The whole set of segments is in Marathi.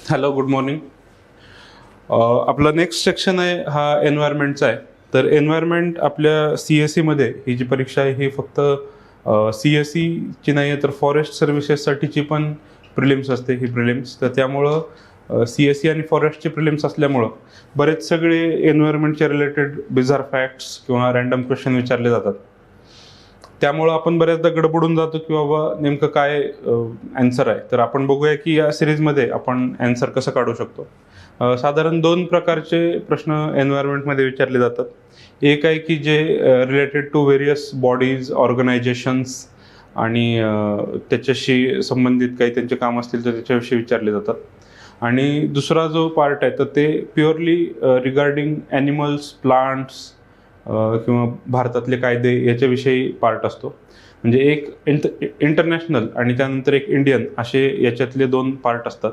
Hello, good morning. आपला नेक्स्ट सेक्शन आहे हा एन्व्हायरमेंटचा आहे. तर एन्व्हायरमेंट आपल्या CSEमध्ये ही जी परीक्षा आहे ही फक्त CSEची नाही आहे तर फॉरेस्ट सर्व्हिसेससाठीची पण प्रिलिम्स असते ही प्रिलिम्स. तर त्यामुळं CSE आणि फॉरेस्टचे प्रिलिम्स असल्यामुळं बरेच सगळे एन्व्हायरमेंटच्या रिलेटेड बिझार फॅक्ट्स किंवा रँडम क्वेश्चन विचारले जातात. त्यामुळं आपण बऱ्याचदा गडबडून जातो की बाबा नेमकं काय ॲन्सर आहे. तर आपण बघूया की या सिरीजमध्ये आपण ॲन्सर कसं काढू शकतो. साधारण 2 प्रकारचे प्रश्न एन्व्हायरमेंटमध्ये विचारले जातात. एक आहे की जे related to various bodies, organisations आणि त्याच्याशी संबंधित काही त्यांचे काम असतील तर त्याच्याविषयी विचारले जातात. आणि दुसरा जो पार्ट आहे तर ते प्युअरली रिगार्डिंग ॲनिमल्स, प्लांट्स किंवा भारतातले कायदे याच्याविषयी पार्ट असतो. म्हणजे एक इंटरनॅशनल आणि त्यानंतर एक इंडियन असे याच्यातले 2 पार्ट असतात.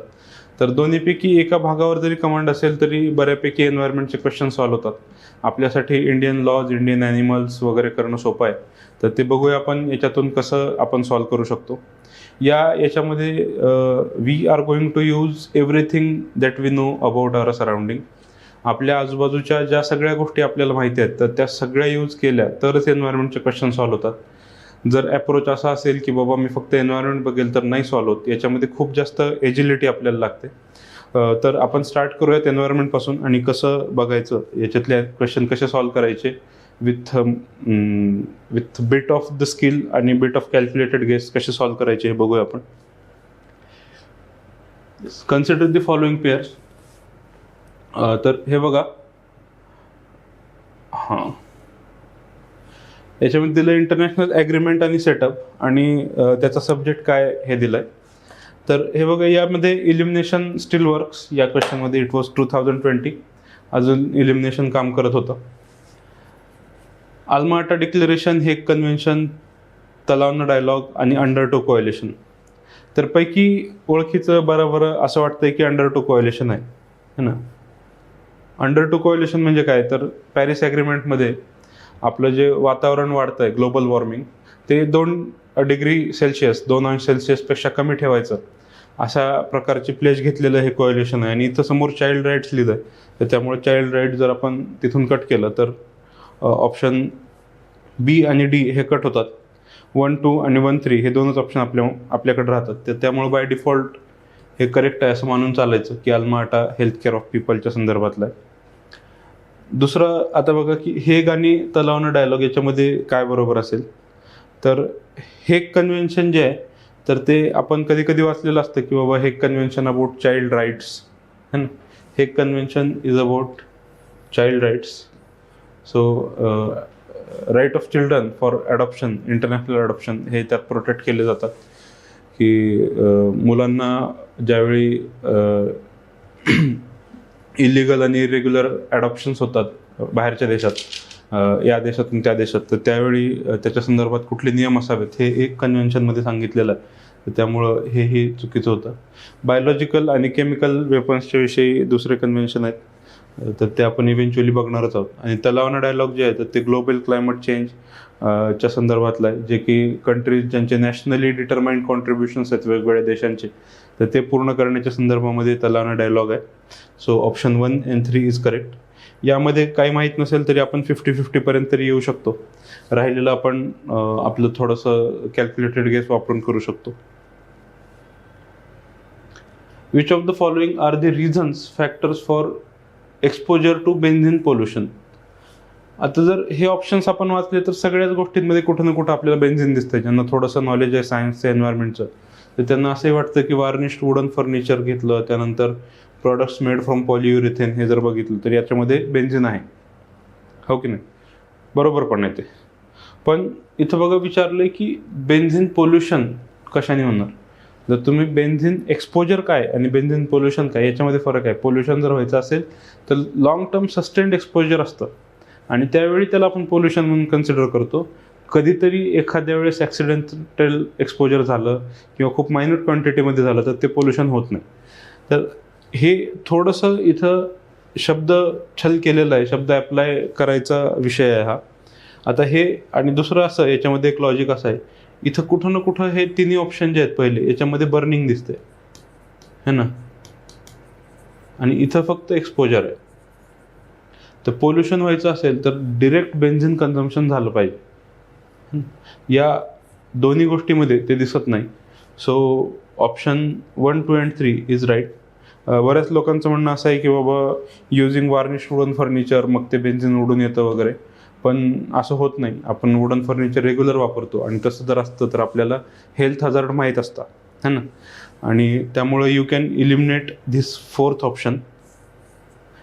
तर दोन्हीपैकी एका भागावर जरी कमांड असेल तरी बऱ्यापैकी एन्व्हायरमेंटचे क्वेश्चन सॉल्व्ह होतात. आपल्यासाठी इंडियन लॉज, इंडियन ॲनिमल्स वगैरे करणं सोपं आहे. तर ते बघूया आपण याच्यातून कसं आपण सॉल्व्ह करू शकतो. याच्यामध्ये we are going to use everything that we know about our surrounding. आपल्या आजूबाजूच्या ज्या सगळ्या गोष्टी आपल्याला माहिती आहेत तर त्या सगळ्या यूज केल्या तरच एन्व्हायरमेंटचे क्वेश्चन सॉल्व्ह होतात. जर अप्रोच असा असेल की बाबा मी फक्त एन्व्हायरमेंट बघेल तर नाही सॉल्व्ह होत. याच्यामध्ये खूप जास्त एजिलिटी आपल्याला लागते. तर आपण स्टार्ट करूयात एन्व्हायरमेंटपासून आणि कसं बघायचं, याच्यातले क्वेश्चन कसे सॉल्व्ह करायचे with bit of the skill आणि बिट ऑफ कॅल्क्युलेटेड गेस कसे सॉल्व्ह करायचे हे बघूया आपण. Consider the following pairs. तर हे बघा, हां, याच्यामध्ये दिलं इंटरनॅशनल ॲग्रीमेंट आणि सेटअप आणि त्याचा सब्जेक्ट काय हे दिलं आहे. तर हे बघा, यामध्ये इल्युमिनेशन स्टील वर्क्स या क्वेश्चनमध्ये इट वॉज 2020 अजून इल्युमिनेशन काम करत होतं. आल्मा-अटा डिक्लेरेशन हे कन्व्हेन्शन, तलावना डायलॉग आणि अंडर-टो कोॲलिशन. तर पैकी ओळखीचं बरोबर असं वाटतंय की अंडर-टो कोॲलिशन आहे है ना. अंडर-टो कोॲलिशन म्हणजे काय, तर पॅरिस ॲग्रीमेंटमध्ये आपलं जे वातावरण वाढतं आहे, ग्लोबल वॉर्मिंग, ते 2 डिग्री सेल्सिअस 2 अंश सेल्सिअसपेक्षा कमी ठेवायचं अशा प्रकारची प्लेज घेतलेलं हे कोॲलिशन आहे. आणि इथं समोर चाइल्ड राईट्स लिहिलं आहे. तर त्यामुळे चाइल्ड राईट जर आपण तिथून कट केलं तर ऑप्शन B आणि D हे कट होतात. 1, 2 आणि 1, 3 हे 2च ऑप्शन आपल्याकडे राहतात. तर त्यामुळे बाय डिफॉल्ट हे करेक्ट आहे असं मानून चालायचं की आल्मा-अटा हेल्थ केअर ऑफ पीपलच्या संदर्भातलं आहे. दुसरं आता बघा की हेग आणि तलावना डायलॉग याच्यामध्ये काय बरोबर असेल. तर हेग कन्व्हेन्शन जे आहे तर ते आपण कधी कधी वाचलेलं असतं की बाबा Hague convention about child rights है ना. Hague convention is about child rights. So right of children for adoption, international adoption हे त्यात प्रोटेक्ट केले जातात की मुलांना ज्यावेळी इलिगल आणि इरेग्युलर ॲडॉप्शन्स होतात बाहेरच्या देशात, या देशातून त्या देशात, तर त्यावेळी त्याच्या संदर्भात कुठले नियम असावेत हे एक कन्व्हेन्शनमध्ये सांगितलेलं आहे. तर त्यामुळं हेही चुकीचं होतं. बायोलॉजिकल आणि केमिकल वेपन्सच्या विषयी दुसरे कन्व्हेन्शन आहेत तर ते आपण इव्हेंच्युअली बघणारच आहोत. आणि तलावना डायलॉग जे आहे तर ते ग्लोबल क्लायमेट चेंज च्या संदर्भातलं आहे, जे की कंट्रीज ज्यांचे नॅशनली डिटरमाइंड कॉन्ट्रीब्युशन्स आहेत वेगवेगळ्या देशांचे तर ते पूर्ण करण्याच्या संदर्भामध्ये तलावना डायलॉग आहे. So option 1 and 3 is correct. यामध्ये काही माहीत नसेल तरी आपण 50-50 पर्यंत तरी येऊ शकतो. राहिलेलं आपण आपलं थोडंसं कॅल्क्युलेटेड गेस वापरून करू शकतो. Which of the following are the reasons factors for exposure to benzene pollution. आता जर हे ऑप्शन्स आपण वाचले तर सगळ्याच गोष्टींमध्ये कुठं ना कुठं आपल्याला बेन्झिन दिसतंय. ज्यांना थोडंसं नॉलेज आहे सायन्सचं, एन्व्हायरमेंटचं, तर त्यांना असंही वाटतं की वार्निश्ड वुडन फर्निचर घेतलं, त्यानंतर प्रॉडक्ट्स मेड फ्रॉम पॉलियुरिथेन हे जर बघितलं तर याच्यामध्ये बेन्झिन आहे, हो की नाही. बरोबर पण आहे ते. पण इथं बघा विचारलं की बेन्झिन पोल्युशन कशाने होणार. जर तुम्ही बेन्झिन एक्सपोजर काय आणि बेन्झिन पोल्युशन काय याच्यामध्ये फरक आहे. पोल्युशन जर व्हायचं असेल तर लॉंग टर्म सस्टेंड एक्सपोजर असतं आणि त्यावेळी त्याला आपण पोल्युशन म्हणून कन्सिडर करतो. कधीतरी एखाद्या वेळेस ॲक्सिडेंटल एक्सपोजर झालं किंवा खूप मायन्यूट क्वांटिटीमध्ये झालं तर ते पोल्युशन होत नाही. तर हे थोडंसं इथं शब्द छल केलेला आहे, शब्द ॲप्लाय करायचा विषय आहे हा. आता हे आणि दुसरं असं याच्यामध्ये एक लॉजिक असं आहे, इथं कुठं ना कुठं हे तिन्ही ऑप्शन जे आहेत पहिले याच्यामध्ये बर्निंग दिसते है ना. आणि इथं फक्त एक्सपोजर आहे. तर पोल्युशन व्हायचं असेल तर डिरेक्ट बेन्झिन कन्झम्पशन झालं पाहिजे. या दोन्ही गोष्टीमध्ये ते दिसत नाही. So option 1, 2 and 3 is right. बऱ्याच लोकांचं म्हणणं असं आहे की बाबा युझिंग वार्निश वुडन फर्निचर मग ते बेन्झिन उडून येतं वगैरे, पण असं होत नाही. आपण वुडन फर्निचर रेग्युलर वापरतो आणि तसं जर असतं तर आपल्याला हेल्थ हजार्ड माहीत असतं, है ना. आणि त्यामुळे you can eliminate this fourth option.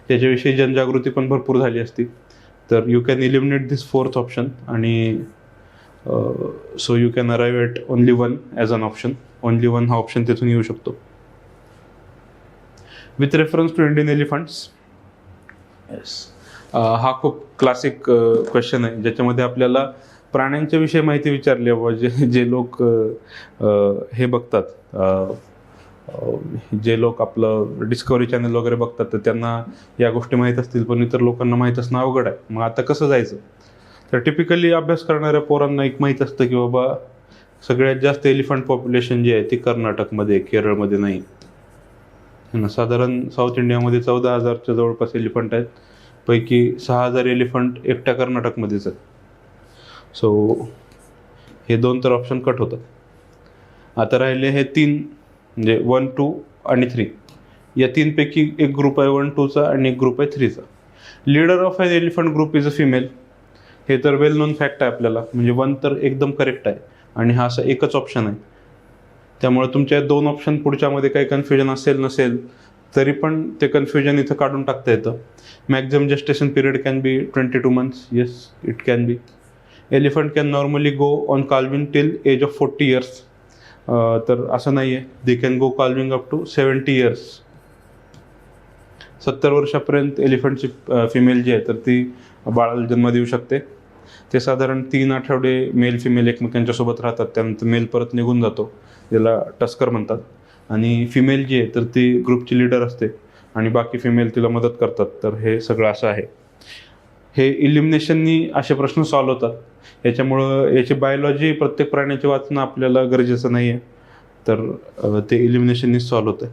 त्याच्याविषयी जनजागृती पण भरपूर झाली असती. तर you can eliminate this fourth option आणि so you can arrive at only 1 as an option. Only 1 हा ऑप्शन तिथून येऊ शकतो. With reference to Indian elephants, yes, हा खूप क्लासिक क्वेश्चन आहे ज्याच्यामध्ये आपल्याला प्राण्यांच्या विषयी माहिती विचारली आहे. जे लोक हे बघतात, जे लोक आपलं डिस्कवरी चॅनल वगैरे बघतात तर त्यांना या गोष्टी माहीत असतील, पण इतर लोकांना माहीत असणं अवघड आहे. मग आता कसं जायचं? तर टिपिकली अभ्यास करणाऱ्या पोरांना एक माहीत असतं की बाबा सगळ्यात जास्त एलिफंट पॉप्युलेशन जी आहे ती कर्नाटकमध्ये, केरळमध्ये नाही. साधारण साऊथ इंडियामध्ये 14,000च्या जवळपास एलिफंट आहेत. पैकी 6,000 एलिफंट एकट्या कर्नाटकमध्येच आहेत. सो हे 2 तर ऑप्शन कट होतात. आता राहिले हे 3, म्हणजे 1, 2 आणि 3. या 3पैकी एक ग्रुप आहे 1, 2चा आणि एक ग्रुप आहे 3चा. Leader of an elephant group is a female. हे तर वेल नोन फॅक्ट आहे आपल्याला. म्हणजे 1 तर एकदम करेक्ट आहे आणि हा असा एकच ऑप्शन आहे. त्यामुळे तुमच्या 2 ऑप्शन पुढच्यामध्ये काही कन्फ्युजन असेल नसेल तरी पण ते कन्फ्युजन इथं काढून टाकता येतं. Maximum gestation period can be 22 months. Yes, it can be. Elephant can normally go on calving till age of 40 years. तर असं नाही आहे. They can go calving up to 70 years. 70 वर्षापर्यंत एलिफंटची फिमेल जी आहे तर ती बाळाला जन्म देऊ शकते. ते साधारण 3 आठवडे मेल फिमेल एकमेकांच्यासोबत राहतात. त्यानंतर मेल परत निघून जातो, ज्याला टस्कर म्हणतात. आणि फिमेल जी आहे तर ती ग्रुपची लीडर असते आणि बाकी फिमेल तिला मदत करतात. तर हे सगळं असं आहे. हे इलिमिनेशननी असे प्रश्न सॉल्व्ह होतात. याच्यामुळं याची बायोलॉजी प्रत्येक प्राण्याची वाचणं आपल्याला गरजेचं नाही आहे. तर ते इलिमिनेशननी सॉल्व्ह होतं.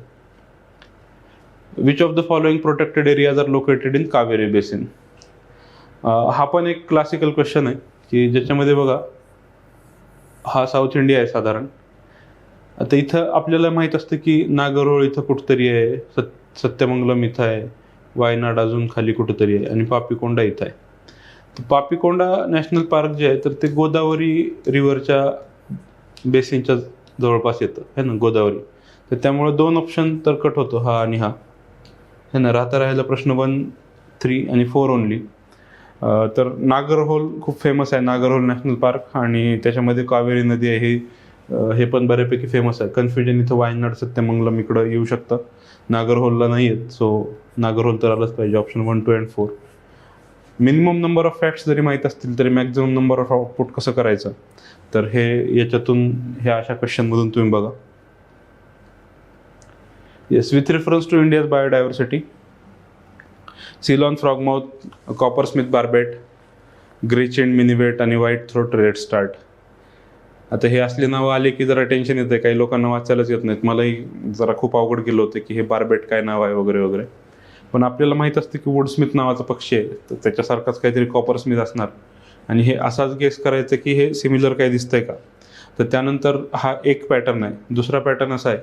Which of the following protected areas are located in Kaveri basin. हा पण एक क्लासिकल क्वेश्चन आहे की ज्याच्यामध्ये बघा, हा साऊथ इंडिया आहे साधारण. आता इथं आपल्याला माहीत असतं की नागरहोळ इथं कुठंतरी आहे, सत्यमंगलम इथं आहे, वायनाड अजून खाली कुठंतरी आहे आणि पापीकोंडा इथं आहे. तर पापीकोंडा नॅशनल पार्क जे आहे तर ते गोदावरी रिव्हरच्या बेसिनच्या जवळपास येतं, है ना, गोदावरी. तर त्यामुळे 2 ऑप्शन तर कट होतो, हा आणि हा, है ना. राहिला प्रश्न 1, 3 आणि 4 ओनली. तर नागरहोल खूप फेमस आहे, नागरहोल नॅशनल पार्क, आणि त्याच्यामध्ये कावेरी नदी आहे. हे पण बऱ्यापैकी फेमस आहे. कन्फ्युजन इथं वायनाड सत्यमंगलम इकडं येऊ शकतं, नागरहोलला नाही आहेत. सो नागरहोल तर आलंच पाहिजे. Option 1, 2 and 4. Minimum number of facts जरी माहीत असतील तरी मॅक्झिमम नंबर ऑफ आउटपुट कसं करायचं, तर हे याच्यातून ह्या अशा क्वेश्चनमधून तुम्ही बघा. Yes, with reference to India's biodiversity, Ceylon frogmouth, coppersmith barbet, grey chinned minivet आणि व्हाईट थ्रोट रेडस्टार्ट. आता हे असले नावं आले की जरा टेन्शन येतं. काही लोकांना वाचायलाच येत नाहीत. मलाही जरा खूप अवघड गेलं होतं की हे बार्बेट काय नाव आहे वगैरे वगैरे. पण आपल्याला माहीत असतं की वुडस्मिथ नावाचा पक्षी आहे, तर त्याच्यासारखाच काहीतरी कॉपरस्मिथ असणार. आणि हे असाच गेस करायचं की हे सिमिलर काय दिसतंय का. तर त्यानंतर हा एक पॅटर्न आहे. दुसरा पॅटर्न असा आहे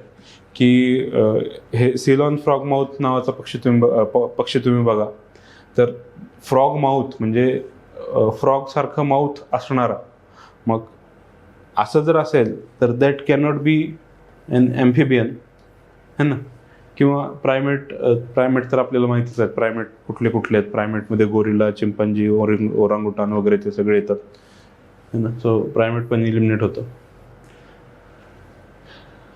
की हे सिलॉन फ्रॉगमाउथ नावाचा पक्षी तुम्ही बघा. तर फ्रॉग माउथ म्हणजे फ्रॉगसारखं माउथ असणारा. मग असं जर असेल तर that cannot be an amphibian, है ना. किंवा प्रायमेट तर आपल्याला माहितीच आहे प्रायमेट कुठले कुठले आहेत. प्रायमेटमध्ये गोरिला, चिंपांजी, ओरांगुटान वगैरे ते सगळे येतात, है ना. सो प्रायमेट पण इलिमिनेट होतं.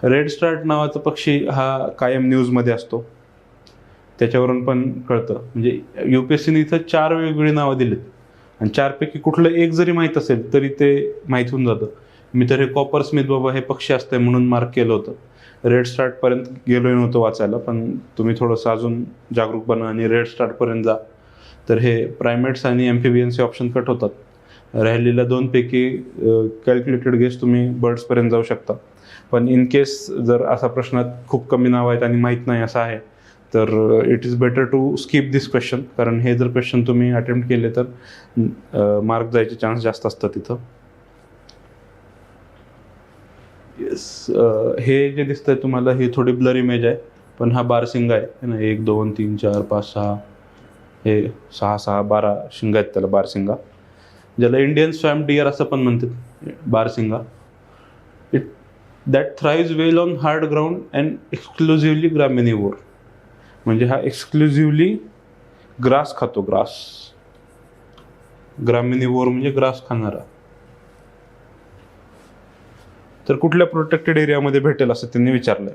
रेड स्टार्ट नावाचा पक्षी हा कायम न्यूजमध्ये असतो, त्याच्यावरून पण कळतं. म्हणजे UPSCने इथं 4 वेगवेगळी नावं दिलीत आणि 4पैकी कुठलं एक जरी माहीत असेल तरी ते माहीत होऊन जातं. मी तर हे कॉपरस्मिथ बाबा हे पक्षी असतंय म्हणून मार्क केलं होतं. रेड स्टार्टपर्यंत गेलोही नव्हतं वाचायला, पण तुम्ही थोडंसं अजून जागरूक बना आणि रेड स्टार्टपर्यंत जा. तर हे प्रायमेट्स आणि ॲम्फिबियन्सचे ऑप्शन कट होतात. राहिलेल्या 2पैकी कॅल्क्युलेटेड गेस तुम्ही बर्ड्सपर्यंत जाऊ शकता. पण इन केस जर असा प्रश्नात खूप कमी नाव आहेत आणि माहीत नाही असं आहे तर it is better to skip this question, कारण हे जर क्वेश्चन तुम्ही अटेम्प्ट केले तर मार्क जायचे चान्स जास्त असतात तिथं. येस, हे जे दिसतंय तुम्हाला ही थोडी ब्लर इमेज आहे, पण हा बारशिंगा आहे ना, 1 2 3 4 5 6, हे 6 12 शिंग आहेत त्याला बारशिंगा, ज्याला इंडियन स्वॅम्प डिअर असं पण म्हणतात barasingha. It that thrives well on hard ground and exclusively graminivore. म्हणजे हा एक्सक्लुझिव्हली ग्रास खातो, ग्रास. ग्रामिनिवोर म्हणजे ग्रास खाणारा. तर कुठल्या प्रोटेक्टेड एरियामध्ये भेटेल असं त्यांनी विचारलंय.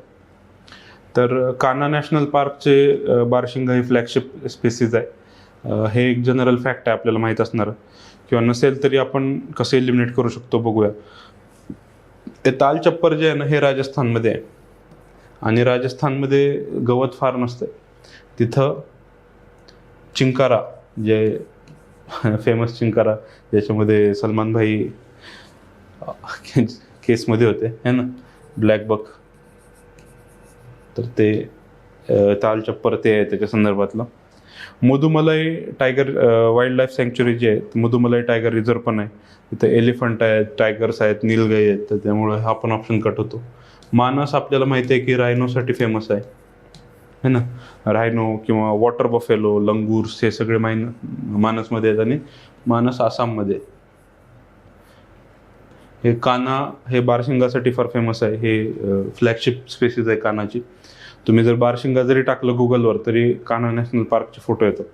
तर कान्हा नॅशनल पार्कचे बारशिंगा ही फ्लॅगशिप स्पेसीज आहे. हे एक जनरल फॅक्ट आहे, आपल्याला माहीत असणार, किंवा नसेल तरी आपण कसं एलिमिनेट करू शकतो बघूया. ते ताल चप्पर जे आहे ना, हे राजस्थानमध्ये आहे, आणि राजस्थानमध्ये गवत फार नसतं. तिथं चिंकारा, जे फेमस चिंकारा, ज्याच्यामध्ये सलमान भाई केसमध्ये होते है ना, ब्लॅक बक, तर ते ताल चप्पर ते आहे त्याच्या संदर्भातलं. Mudumalai tiger wildlife sanctuary जी आहे, मुदुमलाई टायगर रिझर्व पण आहे. तिथं एलिफंट आहेत, टायगर्स आहेत, नीलगाई आहेत, तर त्यामुळे हा पण ऑप्शन कट होतो. मानस आपल्याला माहिती आहे की रायनोसाठी फेमस आहे है ना, रायनो किंवा वॉटर बफेलो, लंगूर्स, हे सगळे मानसमध्ये आहेत, आणि मानस आसाममध्ये. हे कान्हा हे बारशिंगासाठी फार फेमस आहे. हे फ्लॅगशिप स्पेसीज आहे कान्हाची. तुम्ही जर बारशिंगा जरी टाकलं गुगलवर तरी कान्हा नॅशनल पार्कचे फोटो येतात.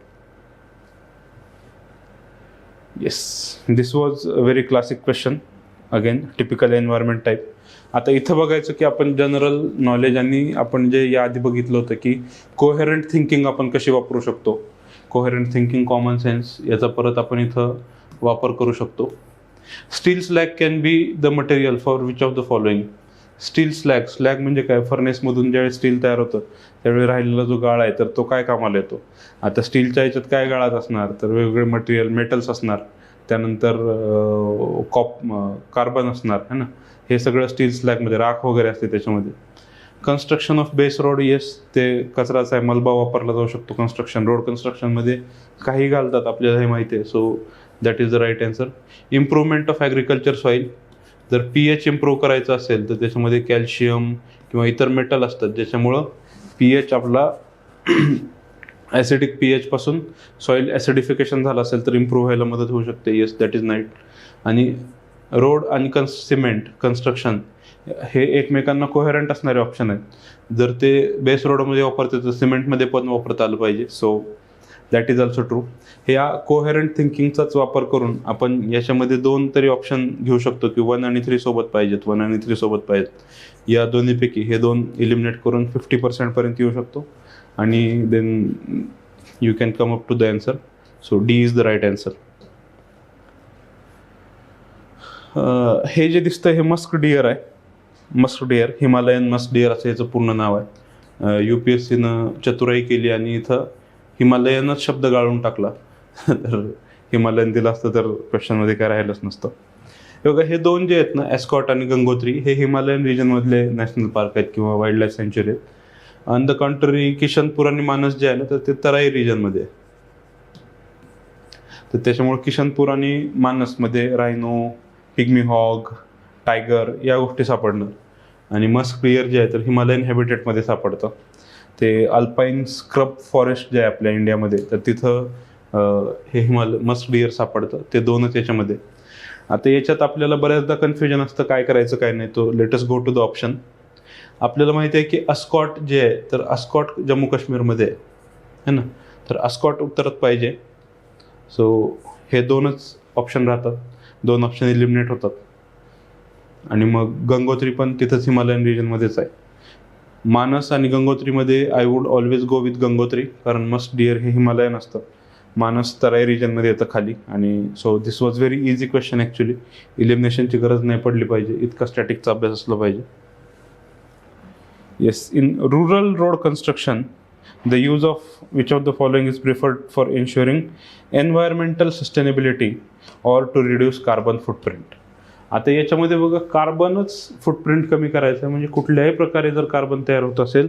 Yes, this was a very classic question, again typical environment type. आता इथं बघायचं की आपण जनरल नॉलेज, आणि आपण जे याआधी बघितलं होतं की कोहेरंट थिंकिंग आपण कशी वापरू शकतो. कोहेरंट थिंकिंग, कॉमन सेन्स, याचा परत आपण इथं वापर करू शकतो. Steel slag can be the material for which of the following. Steel slag, slag म्हणजे काय, फर्नेसमधून ज्यावेळी स्टील तयार होतं त्यावेळी राहिलेला जो गाळा आहे तर तो काय कामाला येतो. आता स्टीलच्या याच्यात काय गाळात असणार, तर वेगवेगळे मटेरियल, मेटल्स असणार, त्यानंतर कार्बन असणार है ना, हे सगळं स्टील स्लॅगमध्ये, राख वगैरे असते त्याच्यामध्ये. Construction of base road, yes, ते कचराचा आहे, मलबा वापरला जाऊ शकतो कन्स्ट्रक्शन, रोड कन्स्ट्रक्शनमध्ये काही घालतात आपल्याला हे माहिती आहे, so that is the right answer. Improvement of agriculture soil, जर pH इम्प्रूव्ह करायचं असेल तर त्याच्यामध्ये कॅल्शियम किंवा इतर मेटल असतात, ज्याच्यामुळं pH आपला ॲसिडिक pH पासून सॉईल ॲसिडिफिकेशन झालं असेल तर इम्प्रूव्ह व्हायला मदत होऊ शकते. Yes, that is night. आणि रोड आणि सिमेंट कन्स्ट्रक्शन हे एकमेकांना कोहेरंट असणारे ऑप्शन आहेत. जर ते बेस रोडमध्ये वापरते तर सिमेंटमध्ये पण वापरता आलं पाहिजे, so that is also true. ह्या कोहेरंट थिंकिंगचाच वापर करून आपण याच्यामध्ये 2 तरी ऑप्शन घेऊ शकतो की 1 आणि 3 सोबत पाहिजेत, 1 आणि 3 सोबत पाहिजेत. या दोन्हीपैकी हे 2 इलिमिनेट करून 50% पर्यंत येऊ शकतो, आणि then you can come up to the answer. So D is the right answer. हे जे दिसतं हे मस्क डिअर आहे. Musk deer, Himalayan musk deer असं याचं पूर्ण नाव आहे. UPSCनं चतुराई केली आणि इथं हिमालयनच शब्द गाळून टाकला, तर हिमालयन दिलं असतं तर क्वेश्चनमध्ये काय राहिलंच नसतं. बघा, हे 2 जे आहेत ना, एस्कॉट आणि गंगोत्री, हे हिमालयन रिजनमधले नॅशनल पार्क आहेत किंवा वाईल्ड लाईफ सँच्युरी आहेत. ऑन द कंट्री किशनपूर आणि मानस जे आहे ना, तर ते तराई रिजनमध्ये आहे. तर त्याच्यामुळे किशनपूर आणि मानसमध्ये रायनो, पिग्मी हॉग, टायगर या गोष्टी सापडणार. आणि मस्क डिअर जे आहे तर हिमालयन हॅबिटेटमध्ये सापडतं. ते अल्पाईन स्क्रब फॉरेस्ट जे आहे आपल्या इंडियामध्ये, तर तिथं हे मस्क डिअर सापडतं. ते 2च याच्यामध्ये. आता याच्यात आपल्याला बऱ्याचदा कन्फ्युजन असतं काय करायचं काय नाही, तो let's just go to the option. आपल्याला माहिती आहे की अस्कॉट जे आहे तर अस्कॉट जम्मू काश्मीरमध्ये आहे ना, तर अस्कॉट उत्तरात पाहिजे. सो हे 2च ऑप्शन राहतात, 2 ऑप्शन इलिमिनेट होतात. आणि मग गंगोत्री पण तिथंच हिमालयन रिजनमध्येच आहे. मानस आणि गंगोत्रीमध्ये I would always go with Gangotri, कारण मस्क डिअर हे हिमालयन असतं. मानस तराई रिजनमध्ये येतं खाली. आणि so this was very easy question actually. इलिमिनेशनची गरज नाही पडली पाहिजे, इतका स्टॅटिकचा अभ्यास असला पाहिजे. Yes, in rural road construction the use of which of the following is preferred for ensuring environmental sustainability or to reduce carbon footprint. आता याच्यामध्ये बघा कार्बनच फुटप्रिंट कमी करायचं आहे, म्हणजे कुठल्याही प्रकारे जर कार्बन तयार होत असेल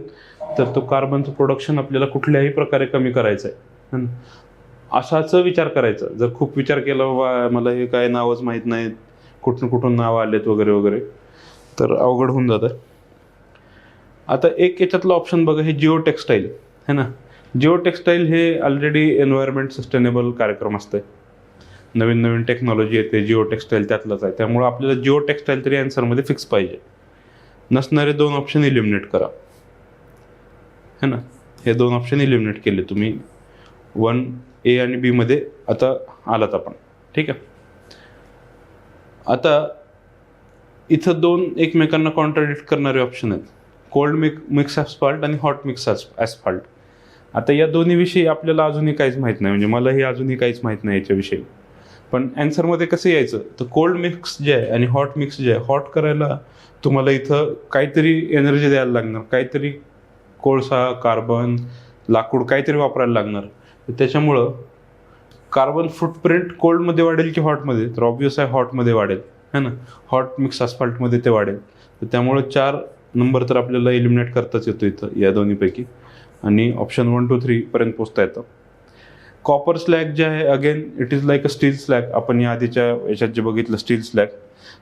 तर तो कार्बनचं प्रोडक्शन आपल्याला कुठल्याही प्रकारे कमी करायचं आहे. असाच विचार करायचा. जर खूप विचार केला बाबा मला हे काय नावच माहीत नाहीत, कुठून कुठून नावं आलेत वगैरे वगैरे, तर अवघड होऊन जातं. आता एक याच्यातलं ऑप्शन बघा, हे जिओ टेक्स्टाईल है ना. जिओ टेक्स्टाईल हे ऑलरेडी एन्व्हायरमेंट सस्टेनेबल कार्यक्रम असते, नवीन नवीन टेक्नॉलॉजी येते, जिओ टेक्स्टाईल त्यातलंच आहे. त्यामुळे आपल्याला जिओ टेक्स्टाईल तरी आन्सरमध्ये फिक्स पाहिजे. नसणारे 2 ऑप्शन इलिमिनेट करा है ना. हे 2 ऑप्शन इलिमिनेट केले तुम्ही 1A आणि B मध्ये आता आलात आपण. ठीक आहे. आता इथं 2 एकमेकांना कॉन्ट्राडिक्ट करणारे ऑप्शन आहेत, कोल्ड मिक्स ॲस्फाल्ट आणि हॉट मिक्स ॲस्फाल्ट. आता या दोन्हीविषयी आपल्याला अजूनही काहीच माहीत नाही, म्हणजे मलाही अजूनही काहीच माहीत नाही याच्याविषयी. पण ॲन्सरमध्ये कसं यायचं, तर कोल्ड मिक्स जे आहे आणि हॉट मिक्स जे आहे, हॉट करायला तुम्हाला इथं काहीतरी एनर्जी द्यायला लागणार, काहीतरी कोळसा, कार्बन, लाकूड काहीतरी वापरायला लागणार. तर त्याच्यामुळं कार्बन फुटप्रिंट कोल्डमध्ये वाढेल की हॉटमध्ये, तर ऑब्व्हियस आहे हॉटमध्ये वाढेल है ना. हॉट मिक्स ॲस्फाल्टमध्ये ते वाढेल. तर त्यामुळं 4 नंबर तर आपल्याला एलिमिनेट करताच येतो इथं या दोन्हीपैकी, आणि ऑप्शन 1 2 3 पर्यंत पोचता येतं. कॉपर स्लॅग जे आहे, again it is like a steel slag. आपण या आधीच्या याच्यात जे बघितलं स्टील स्लॅग,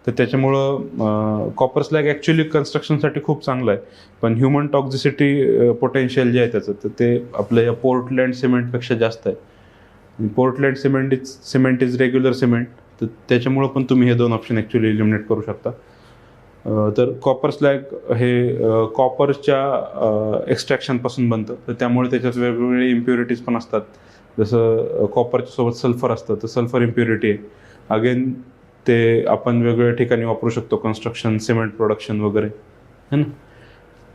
तर त्याच्यामुळं कॉपर स्लॅग ॲक्च्युली कन्स्ट्रक्शनसाठी खूप चांगलं आहे. पण ह्युमन टॉक्झिसिटी पोटेन्शियल जे आहे त्याचं, तर ते आपल्या या पोर्टलँड सिमेंटपेक्षा जास्त आहे. Portland cement is regular cement, तर त्याच्यामुळं पण तुम्ही हे 2 ऑप्शन ॲक्च्युली एलिमिनेट करू शकता. तर कॉपर स्लॅग हे कॉपरच्या एक्स्ट्रॅक्शनपासून बनतं, तर त्यामुळे त्याच्यात वेगवेगळे इम्प्युरिटीज पण असतात. जसं कॉपरच्या सोबत सल्फर असतं, तर सल्फर इम्प्युरिटी आहे. अगेन ते आपण वेगवेगळ्या ठिकाणी वापरू शकतो, कन्स्ट्रक्शन, सिमेंट प्रोडक्शन वगैरे है ना.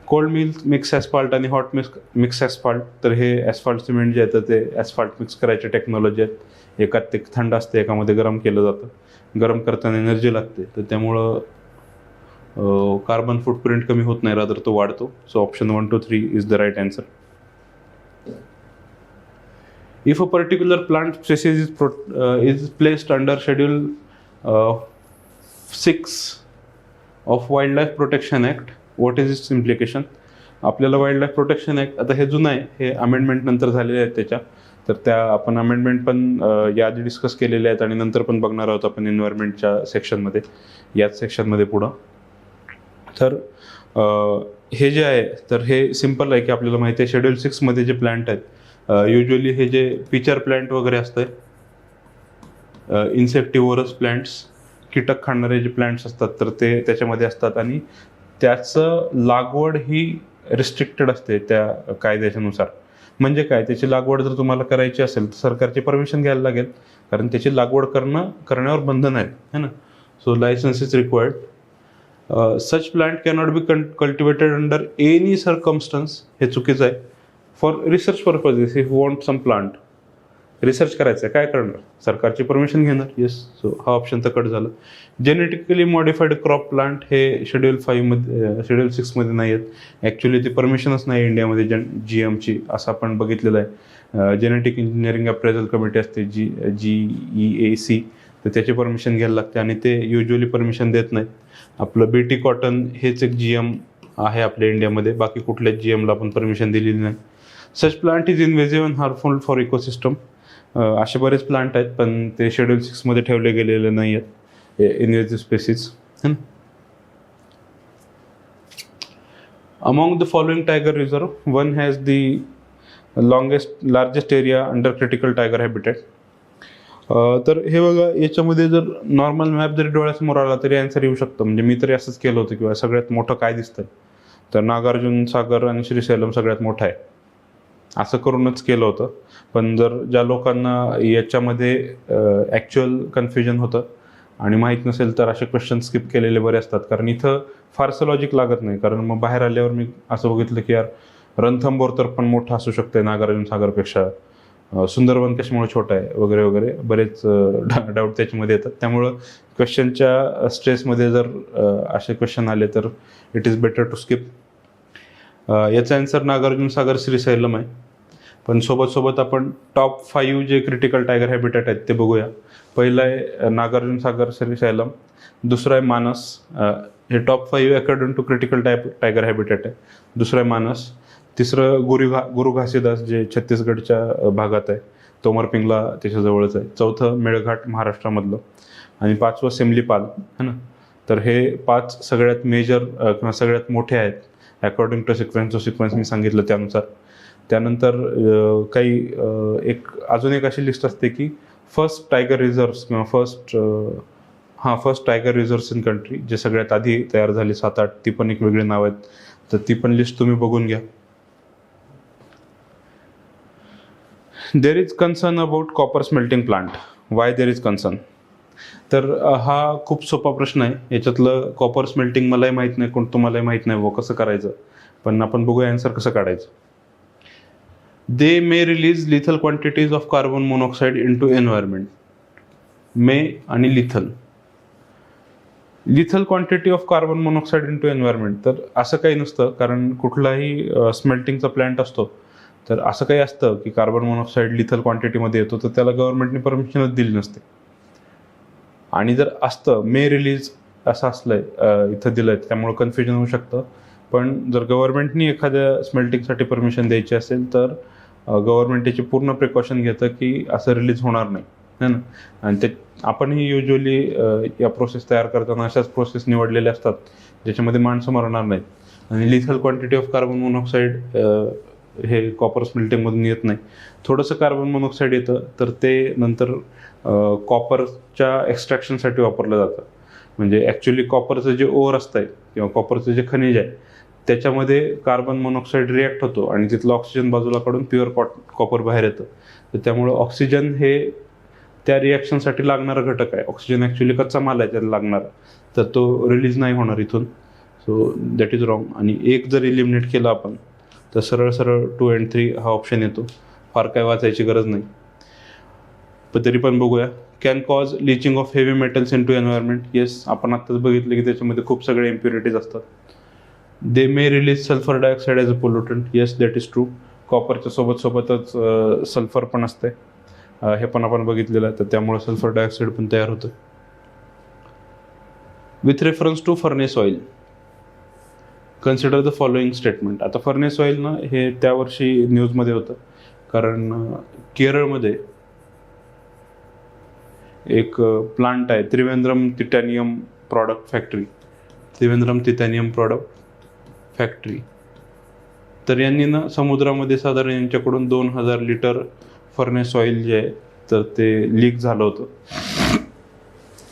कोल्ड मिक्स ॲस्फाल्ट आणि हॉट मिक्स ॲस्फाल्ट, तर हे ॲस्फाल्ट सिमेंट जे आहे तर ते ॲस्फाल्ट मिक्स करायचे टेक्नॉलॉजी आहेत. एकात ते थंड असते, एकामध्ये गरम केलं जातं. गरम करताना एनर्जी लागते, तर त्यामुळं कार्बन फुटप्रिंट कमी होत नाही, रादर तो वाढतो. So option 1 2 3 is the right answer. If a particular plant species is placed under Schedule 6 of Wildlife Protection Act, what is its implication? आपल्याला वाईल्ड लाईफ प्रोटेक्शन ॲक्ट, आता हे जुनं आहे, हे अमेंडमेंट नंतर झालेले आहेत त्याच्या, तर त्या आपण अमेंडमेंट पण याआधी डिस्कस केलेले आहेत आणि नंतर पण बघणार आहोत आपण एन्व्हायरमेंटच्या सेक्शनमध्ये, याच सेक्शनमध्ये पुढं. तर हे जे आहे तर हे सिम्पल आहे की आपल्याला माहिती आहे शेड्यूल 6 मध्ये जे प्लांट आहेत, युजली हे जे पिचर प्लांट वगैरे असतं, इन्सेक्टिव्होरस प्लांट्स, कीटक खाणारे जे प्लांट्स असतात, तर ते त्याच्यामध्ये असतात. आणि त्याचं लागवड ही रिस्ट्रिक्टेड असते त्या कायद्याच्यानुसार. म्हणजे काय, त्याची लागवड जर तुम्हाला करायची असेल तर सरकारची परमिशन घ्यायला लागेल, कारण त्याची लागवड करण्यावर बंधन आहे है ना. So licence is required. Such plant cannot be cultivated under any circumstance, हे चुकीचं आहे. For research purposes, if want some plant, research करायचं आहे, काय करणार, सरकारची परमिशन घेणार. येस, सो हा ऑप्शन तर कट झालं. जेनेटिकली मॉडिफाईड क्रॉप प्लांट हे शेड्यूल 6 मध्ये नाही आहेत. ॲक्च्युली ती परमिशनच नाही इंडियामध्ये GMची, असं आपण बघितलेलं आहे. जेनेटिक इंजिनिअरिंग अप्रेझल कमिटी असते, GEAC, तर त्याची परमिशन घ्यायला लागते आणि ते युजली परमिशन देत नाहीत. आपलं BT कॉटन हेच एक GM आहे आपल्या इंडियामध्ये, बाकी कुठल्याच GMला आपण परमिशन दिलेली नाही. Such plant is invasive and harmful for ecosystem. असे बरेच प्लांट आहेत पण ते शेड्यूल 6 मध्ये ठेवले गेलेले नाही आहेत, इन्व्हेजिव्ह स्पेसिस है ना. Among the following tiger reserve, one has the largest area under critical tiger habitat. तर हे बघा, याच्यामध्ये जर नॉर्मल मॅप जरी डोळ्यासमोर आला तरी आन्सर येऊ शकतं. म्हणजे मी तरी असंच केलं होतं किंवा सगळ्यात मोठं काय दिसतंय, तर नागार्जुन सागर आणि श्रीशैलम सगळ्यात मोठा आहे, असं करूनच केलं होतं. पण जर ज्या लोकांना याच्यामध्ये ॲक्च्युअल कन्फ्युजन होतं आणि माहीत नसेल तर असे क्वेश्चन स्किप केलेले बरे असतात, कारण इथं फारसं लॉजिक लागत नाही. कारण मग बाहेर आल्यावर मी असं बघितलं की यार रणथंबोर तर पण मोठं असू शकतं नागार्जुन सागरपेक्षा, सुंदरवन कशामुळे छोटा आहे वगैरे वगैरे, बरेच डाऊट त्याच्यामध्ये येतात. त्यामुळं क्वेश्चनच्या स्ट्रेसमध्ये जर असे क्वेश्चन आले तर it is better to skip. याचा आन्सर नागार्जुन सागर श्रीशैलम आहे. पण सोबत आपण टॉप 5 जे क्रिटिकल टायगर हॅबिटॅट आहेत ते बघूया. पहिलं आहे नागार्जुन सागर श्रीशैलम, दुसरं आहे मानस. हे top 5 according to critical tiger habitat आहे. दुसरं आहे मानस. तिसरं गुरु घासीदास जे छत्तीसगडच्या भागात आहे, तोमरपिंगला त्याच्याजवळच आहे. चौथं मेळघाट महाराष्ट्रामधलं. आणि 5वं सिमलीपाल है ना. तर हे 5 सगळ्यात मेजर किंवा सगळ्यात मोठे आहेत अकॉर्डिंग टू सिक्वेन्स मी सांगितलं त्यानुसार. त्यानंतर काही अजून एक अशी लिस्ट असते की फर्स्ट टायगर रिझर्व्स किंवा first tiger reserves in country, जे सगळ्यात आधी तयार झाले 7-8, ती पण एक वेगळी नाव आहेत. तर ती पण लिस्ट तुम्ही बघून घ्या. There is concern about copper smelting plant. Y there is concern? तर हा खूप सोपा प्रश्न आहे. याच्यातलं कॉपर स्मेल्टिंग मलाही माहीत नाही, तुम्हालाही माहीत नाही वो कसं करायचं. पण आपण बघूया आन्सर कसं काढायचं. They may release lethal quantities of carbon monoxide into environment. May आणि lethal quantity of carbon monoxide into environment. तर असं काही नसतं, कारण कुठलाही स्मेल्टिंगचा प्लॅन्ट असतो तर असं काही असतं की कार्बन मोनॉक्साईड लिथल क्वांटिटीमध्ये येतो तर त्याला गव्हर्नमेंटने परमिशनच दिली नसते. आणि जर असतं मे रिलीज असं असलंय इथं दिलंय, त्यामुळे कन्फ्युजन होऊ शकतं. पण जर गव्हर्नमेंटनी एखाद्या स्मेल्टिंगसाठी परमिशन द्यायची असेल तर गव्हर्नमेंट त्याची पूर्ण प्रिकॉशन घेतं की असं रिलीज होणार नाही, है ना. आणि ते आपणही युजली या प्रोसेस तयार करताना अशाच प्रोसेस निवडलेल्या असतात ज्याच्यामध्ये माणसं मरणार नाहीत. आणि lethal quantity of carbon monoxide हे कॉपर स्मेल्टिंगमधून येत नाही. थोडंसं कार्बन मोनॉक्साईड येतं तर ते नंतर कॉपरच्या एक्स्ट्रॅक्शनसाठी वापरलं जातं. म्हणजे ॲक्च्युली कॉपरचं जे ओर असतं किंवा कॉपरचं जे खनिज आहे त्याच्यामध्ये कार्बन मोनॉक्साईड रिॲक्ट होतो आणि तिथलं ऑक्सिजन बाजूला काढून प्युअर कॉपर बाहेर येतं. तर त्यामुळं ऑक्सिजन हे त्या रिॲक्शनसाठी लागणारा घटक आहे. ऑक्सिजन ॲक्च्युली कच्चा माल आहे त्याला लागणारा, तर तो रिलीज नाही होणार इथून. So that is wrong. आणि एक जर इलिमिनेट केलं आपण तर सरळ 2 and 3 हा ऑप्शन येतो. फार काय वाचायची गरज नाही, पण तरी पण बघूया. Can cause leaching of heavy metals into environment. Yes, आपण आत्ताच बघितलं की त्याच्यामध्ये खूप सगळे इम्प्युरिटीज असतात. They may release sulphur dioxide as a pollutant. Yes, that is true. कॉपरच्या सोबतच सल्फर पण असते, हे पण आपण बघितलेलं आहे. तर त्यामुळे सल्फर डायऑक्साईड पण तयार होतं. With reference to furnace oil consider the following statement. आता फर्नेस ऑइल ना हे त्या वर्षी न्यूजमध्ये होतं, कारण केरळमध्ये एक प्लांट आहे त्रिवेंद्रम तिटॅनियम प्रॉडक्ट फॅक्टरी. तर यांनी ना समुद्रामध्ये साधारण यांच्याकडून 2000 लिटर फर्नेस ऑइल जे आहे तर ते लीक झालं होतं,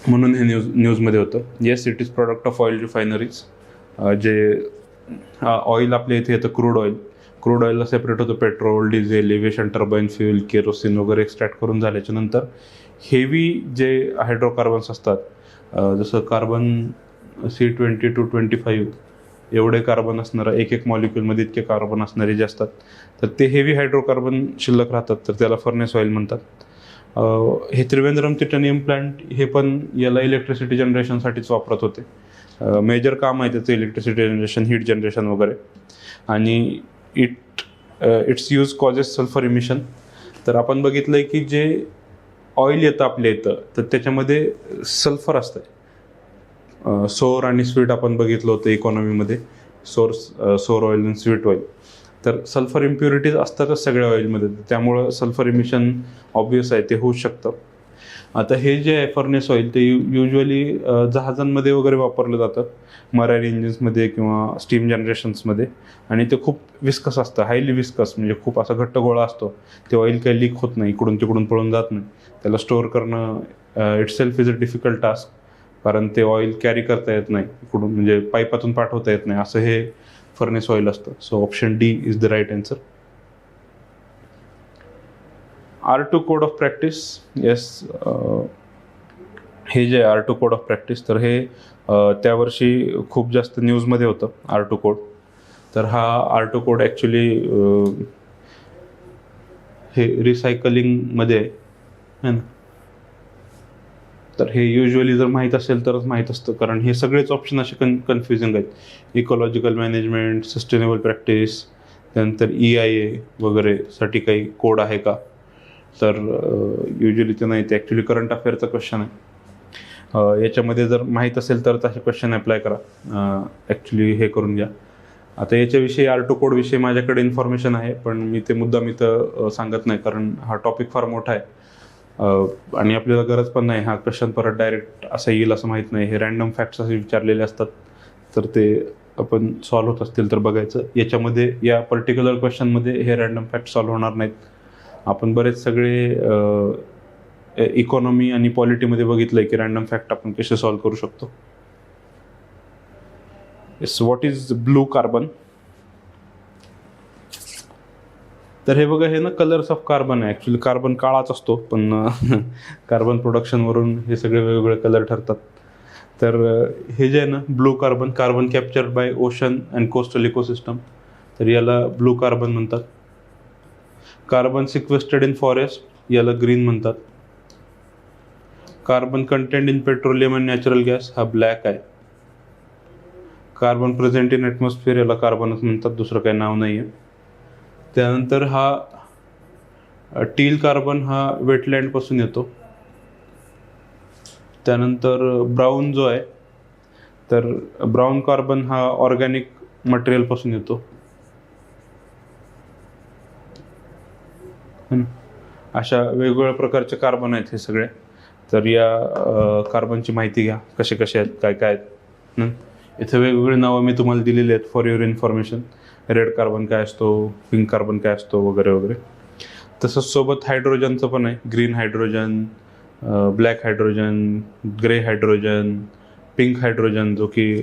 म्हणून हे न्यूजमध्ये होतं. Yes, it is product of oil refineries. जे ऑइल आपल्या इथे येतं क्रूड ऑइलला सेपरेट होतं petrol, diesel, aviation turbine fuel, kerosene वगैरे एक्स्ट्रॅक्ट करून झाल्याच्या नंतर हेवी जे हायड्रोकार्बन्स असतात, जसं कार्बन C20 to 25 एवढे कार्बन असणारं एक मॉलिक्युलमध्ये इतके कार्बन असणारे जे असतात तर ते हेवी हायड्रोकार्बन शिल्लक राहतात, तर त्याला फर्नेस ऑइल म्हणतात. हे त्रिवेंद्रम तिटॅनियम प्लांट हे पण याला इलेक्ट्रिसिटी जनरेशनसाठीच वापरत होते. मेजर काम आहे त्याचं इलेक्ट्रिसिटी जनरेशन, हीट जनरेशन वगैरे. आणि it's use causes sulphur emission. तर आपण बघितलं आहे की जे ऑइल येतं आपल्या इथं तर त्याच्यामध्ये सल्फर असतं. सोर आणि स्वीट आपण बघितलं होतं इकॉनॉमीमध्ये, सोर ऑइल आणि स्वीट ऑइल. तर सल्फर इम्प्युरिटीज असतातच सगळ्या ऑइलमध्ये, त्यामुळं सल्फर इमिशन ऑब्वियस आहे, ते होऊच शकतं. आता हे जे आहे फर्नेस ऑइल ते युजली जहाजांमध्ये वगैरे वापरलं जातं, मराईन इंजिन्समध्ये किंवा स्टीम जनरेशन्समध्ये. आणि ते खूप विस्कस असतं, हायली विस्कस, म्हणजे खूप असा घट्ट गोळा असतो. ते ऑइल काही लीक होत नाही, इकडून तिकडून पळून जात नाही. त्याला स्टोअर करणं it self is a difficult task, कारण ते ऑइल कॅरी करता येत नाही इकडून, म्हणजे पाईपातून पाठवता येत नाही, असं हे फर्नेस ऑइल असतं. So option D is the right answer. R2 code of practice. Yes, हे जे R2 कोड ऑफ प्रॅक्टिस तर हे त्या वर्षी खूप जास्त न्यूजमध्ये होतं R2 कोड. तर हा R2 कोड ॲक्च्युली हे रिसायकलिंगमध्ये आहे ना. तर हे युजली जर माहीत असेल तरच माहीत असतं, कारण हे सगळेच ऑप्शन असे कन्फ्युजिंग आहेत. इकॉलॉजिकल मॅनेजमेंट, सस्टेनेबल प्रॅक्टिस, त्यानंतर EIA वगैरेसाठी काही कोड आहे का, तर युजली ते नाही, ते ॲक्च्युली करंट अफेअरचा क्वेश्चन आहे. याच्यामध्ये जर माहीत असेल तर असे क्वेश्चन अप्लाय करा, ॲक्च्युली हे करून घ्या. आता याच्याविषयी R2 कोडविषयी माझ्याकडे इन्फॉर्मेशन आहे, पण मी ते मुद्दाम इथं सांगत नाही, कारण हा टॉपिक फार मोठा आहे आणि आपल्याला गरज पण नाही. हा क्वेश्चन परत डायरेक्ट असं येईल असं माहीत नाही. हे रॅन्डम फॅक्ट्स असे विचारलेले असतात, तर ते आपण सॉल्व्ह होत असतील तर बघायचं. याच्यामध्ये या पर्टिक्युलर क्वेश्चनमध्ये हे रॅन्डम फॅक्ट सॉल्व्ह होणार नाहीत. आपण बरेच सगळे इकॉनॉमी आणि पॉलिटीमध्ये बघितलं आहे की रॅन्डम फॅक्ट आपण कसे सॉल्व्ह करू शकतो. Yes, what is blue carbon? तर हे बघा, हे ना कलर्स ऑफ कार्बन आहे. ॲक्च्युली कार्बन काळाच असतो, पण कार्बन प्रोडक्शनवरून हे सगळे वेगवेगळे कलर ठरतात. तर हे जे आहे ना blue carbon, carbon captured by ocean and coastal ecosystem, तर याला ब्लू कार्बन म्हणतात. कार्बन सिक्वेस्टेड इन फॉरेस्ट याला ग्रीन म्हणतात. Carbon content in petroleum and natural gas हा ब्लॅक आहे. कार्बन प्रेझेंट इन ॲटमॉस्फिअर याला कार्बनच म्हणतात, दुसरं काही नाव नाही आहे. त्यानंतर हा टील कार्बन हा वेटलँडपासून येतो. त्यानंतर ब्राऊन जो आहे, तर ब्राऊन कार्बन हा ऑर्गॅनिक मटेरियलपासून येतो. अशा वेगवेगळ्या प्रकारचे कार्बन आहेत हे सगळे. तर या कार्बनची माहिती घ्या, कसे कसे आहेत, काय काय आहेत. इथे वेगवेगळे नावं मी तुम्हाला दिलेली आहेत for your information. Red carbon काय असतो, पिंक कार्बन काय असतो, वगैरे वगैरे. तसंच सोबत हायड्रोजनचं पण आहे. Green hydrogen, black hydrogen, grey hydrogen, pink hydrogen, जो की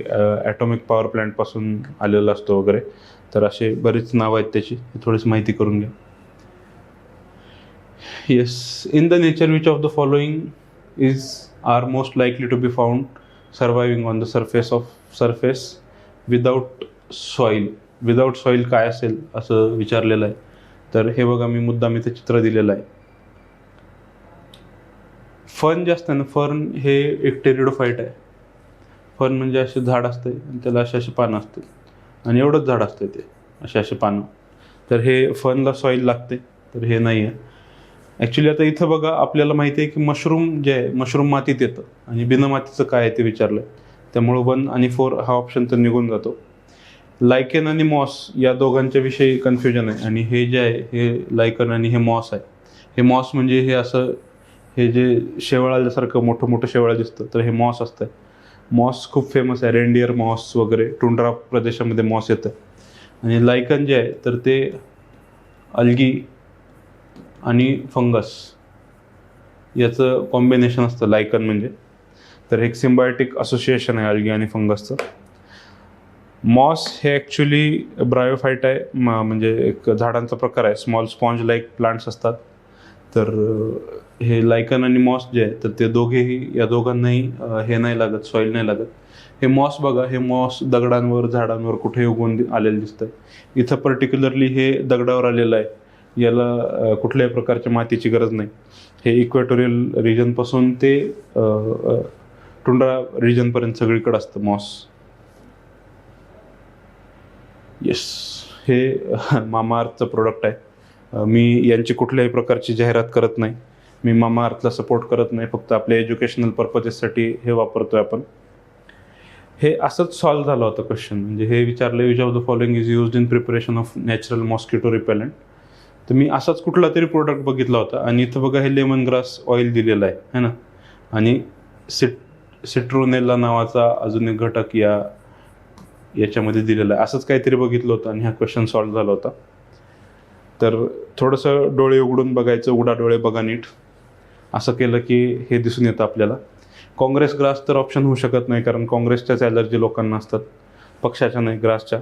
ॲटॉमिक पॉवर प्लॅन्टपासून आलेला असतो वगैरे. तर असे बरीच नावं आहेत त्याची, थोडीशी माहिती करून घ्या. Yes, in the nature which of the following are most likely to be found surviving on the surface without soil. Without soil काय असेल असं विचारलेलं आहे. तर हे बघा, मी मुद्दाम इथे चित्र दिलेलं आहे. फर्न जे असतं ना, फर्न हे एक टेरिडोफाईट आहे. फर्न म्हणजे असे झाड असते आणि त्याला अशी पानं असतात, आणि एवढंच झाड असते ते, अशी पानं. तर हे फर्नला सॉईल लागते, तर हे नाही आहे ॲक्च्युली. आता इथं बघा, आपल्याला माहिती आहे की मशरूम जे आहे, मशरूम मातीत येतं, आणि बिना मातीचं काय आहे ते विचारलं. त्यामुळं 1 आणि 4 हा ऑप्शन तर निघून जातो. लायकेन आणि मॉस या दोघांच्या विषयी कन्फ्युजन आहे, आणि हे जे आहे हे लायकन आणि हे मॉस आहे. हे मॉस म्हणजे हे असं, हे जे शेवाळासारखं मोठं मोठं शेवाळ दिसतं, तर हे मॉस असतं. मॉस खूप फेमस आहे, रेंडियर मॉस वगैरे, टुंड्रा प्रदेशामध्ये मॉस येतं. आणि लायकन जे आहे, तर ते अल्गी आणि फंगस याचं कॉम्बिनेशन असतं लायकन म्हणजे. तर एक सिम्बायोटिक असोसिएशन आहे अल्गी आणि फंगसचं. मॉस हे ॲक्च्युली ब्रायोफाईट आहे, म्हणजे एक झाडांचा प्रकार आहे. स्मॉल स्पॉन्ज लाईक प्लांट्स असतात. तर हे लायकन आणि मॉस जे आहे, तर ते दोघेही, या दोघांनाही हे नाही लागत, सॉईल नाही लागत. हे मॉस बघा, हे मॉस दगडांवर, झाडांवर कुठे उगवून आलेलं दिसतंय. इथं पर्टिक्युलरली हे दगडावर आलेलं आहे. याला कुठल्याही प्रकारच्या मातीची गरज नाही. हे इक्वेटोरियल रिजनपासून ते टुंड्रा रिजनपर्यंत सगळीकडे असतं मॉस. येस, हे मामाअर्थचं प्रोडक्ट आहे. मी यांची कुठल्याही प्रकारची जाहिरात करत नाही. मी मामाअर्थला सपोर्ट करत नाही, फक्त आपल्या एज्युकेशनल पर्पजेससाठी हे वापरतोय आपण. हे असंच सॉल्व्ह झालं होतं क्वेश्चन. म्हणजे हे विचारलं, which of the following is used in preparation of natural mosquito repellent. तर मी असाच कुठला तरी प्रोडक्ट बघितला होता, आणि इथं बघा हे लेमन ग्रास ऑइल दिलेलं आहे, है ना. आणि सिट्रोनेला नावाचा अजून एक घटक याच्यामध्ये दिलेला आहे. असंच काहीतरी बघितलं होतं, आणि हा क्वेश्चन सॉल्व्ह झाला होता. तर थोडंसं डोळे उघडून बघायचं, उघडा डोळे बघा नीट. असं केलं की हे दिसून येतं आपल्याला. काँग्रेस ग्रास तर ऑप्शन होऊ शकत नाही, कारण काँग्रेसच्याच ॲलर्जी लोकांना असतात, पक्षाच्या नाही, ग्रासच्या.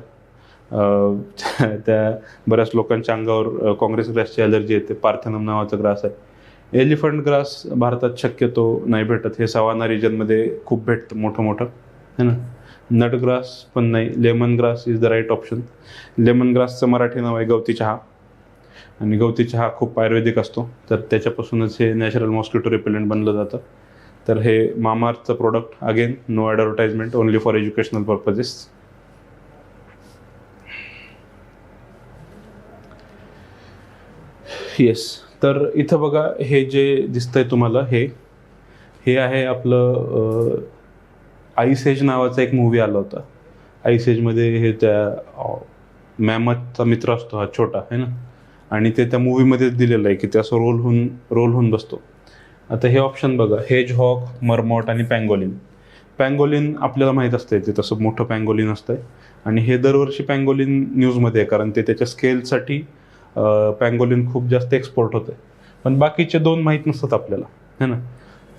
त्या बऱ्याच लोकांच्या अंगावर काँग्रेस ग्रासची ॲलर्जी येते. पार्थेनम नावाचा ग्रास आहे. एलिफंट ग्रास भारतात शक्यतो नाही भेटत. हे सवाना रिजनमध्ये खूप भेटतं, मोठं मोठं, है ना. नट ग्रास पण नाही. Lemon grass is the right option. Lemon ग्रासचं मराठी नाव आहे गवती चहा, आणि गवती चहा खूप आयुर्वेदिक असतो, तर त्याच्यापासूनच हे नॅचरल मॉस्किटो रिपेलंट बनलं जातं. तर हे मामाअर्थचं product, again no advertisement, only for educational purposes. Yes. तर इथं बघा हे जे दिसतंय तुम्हाला हे हे आहे आपलं आईस एज नावाचा एक मूवी आला होता. आईस एजमध्ये हे त्या मॅमथचा मित्र असतो हा छोटा आहे ना, आणि ते त्या मूवीमध्येच दिलेलं आहे की ते असं रोल होऊन बसतो. आता हे ऑप्शन बघा, हेज हॉक, मरमॉट आणि पँगोलिन. पँगोलिन आपल्याला माहीत असते ते तसं मोठं पँगोलिन असतंय आणि हे दरवर्षी पँगोलिन न्यूजमध्ये आहे कारण ते त्याच्या स्केलसाठी पँगोलिन खूप जास्त एक्सपोर्ट होतं. पण बाकीचे दोन माहीत नसतात आपल्याला है ना.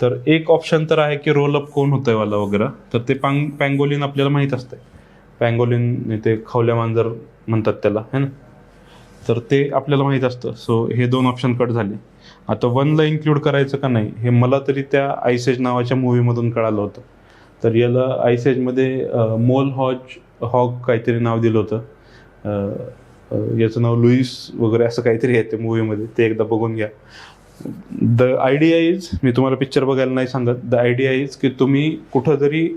तर एक ऑप्शन तर आहे की रोल अप कोण होतंय वाला वगैरे, तर ते पँगोलिन आपल्याला माहीत असतंय. पँगोलिन ते खवल्या मांजर म्हणतात त्याला है ना, तर ते आपल्याला माहीत असतं. सो हे दोन ऑप्शन कट झाले. आता वनला इन्क्लूड करायचं का नाही हे मला तरी त्या आईसेज नावाच्या मूवीमधून कळालं होतं. तर याला आईसेजमध्ये मोल हॉग काहीतरी नाव दिलं होतं. याचं नाव लुईस वगैरे असं काहीतरी आहे ते मूवीमध्ये, ते एकदा बघून घ्या. द आयडिया इज, मी तुम्हाला पिक्चर बघायला नाही सांगत, द आयडिया इज की तुम्ही कुठं जरी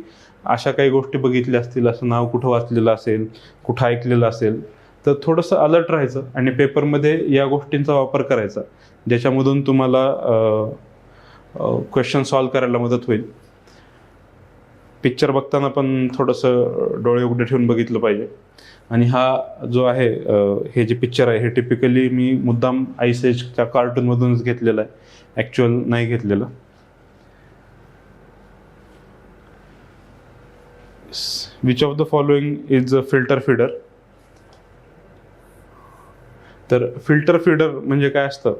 अशा काही गोष्टी बघितल्या असतील, असं नाव कुठं वाचलेलं असेल, कुठं ऐकलेलं असेल, तर थोडंसं अलर्ट राहायचं आणि पेपरमध्ये या गोष्टींचा वापर करायचा ज्याच्यामधून तुम्हाला क्वेश्चन सॉल्व करायला मदत होईल. पिक्चर बघताना पण थोडंसं डोळे उघडे ठेवून बघितलं पाहिजे. आणि हा जो आहे हे जे पिक्चर आहे हे टिपिकली मी मुद्दाम आईस एजच्या कार्टूनमधूनच घेतलेलं आहे, ॲक्च्युअल नाही घेतलेलं. Which of the following is a filter feeder. तर फिल्टर फीडर म्हणजे काय असतं,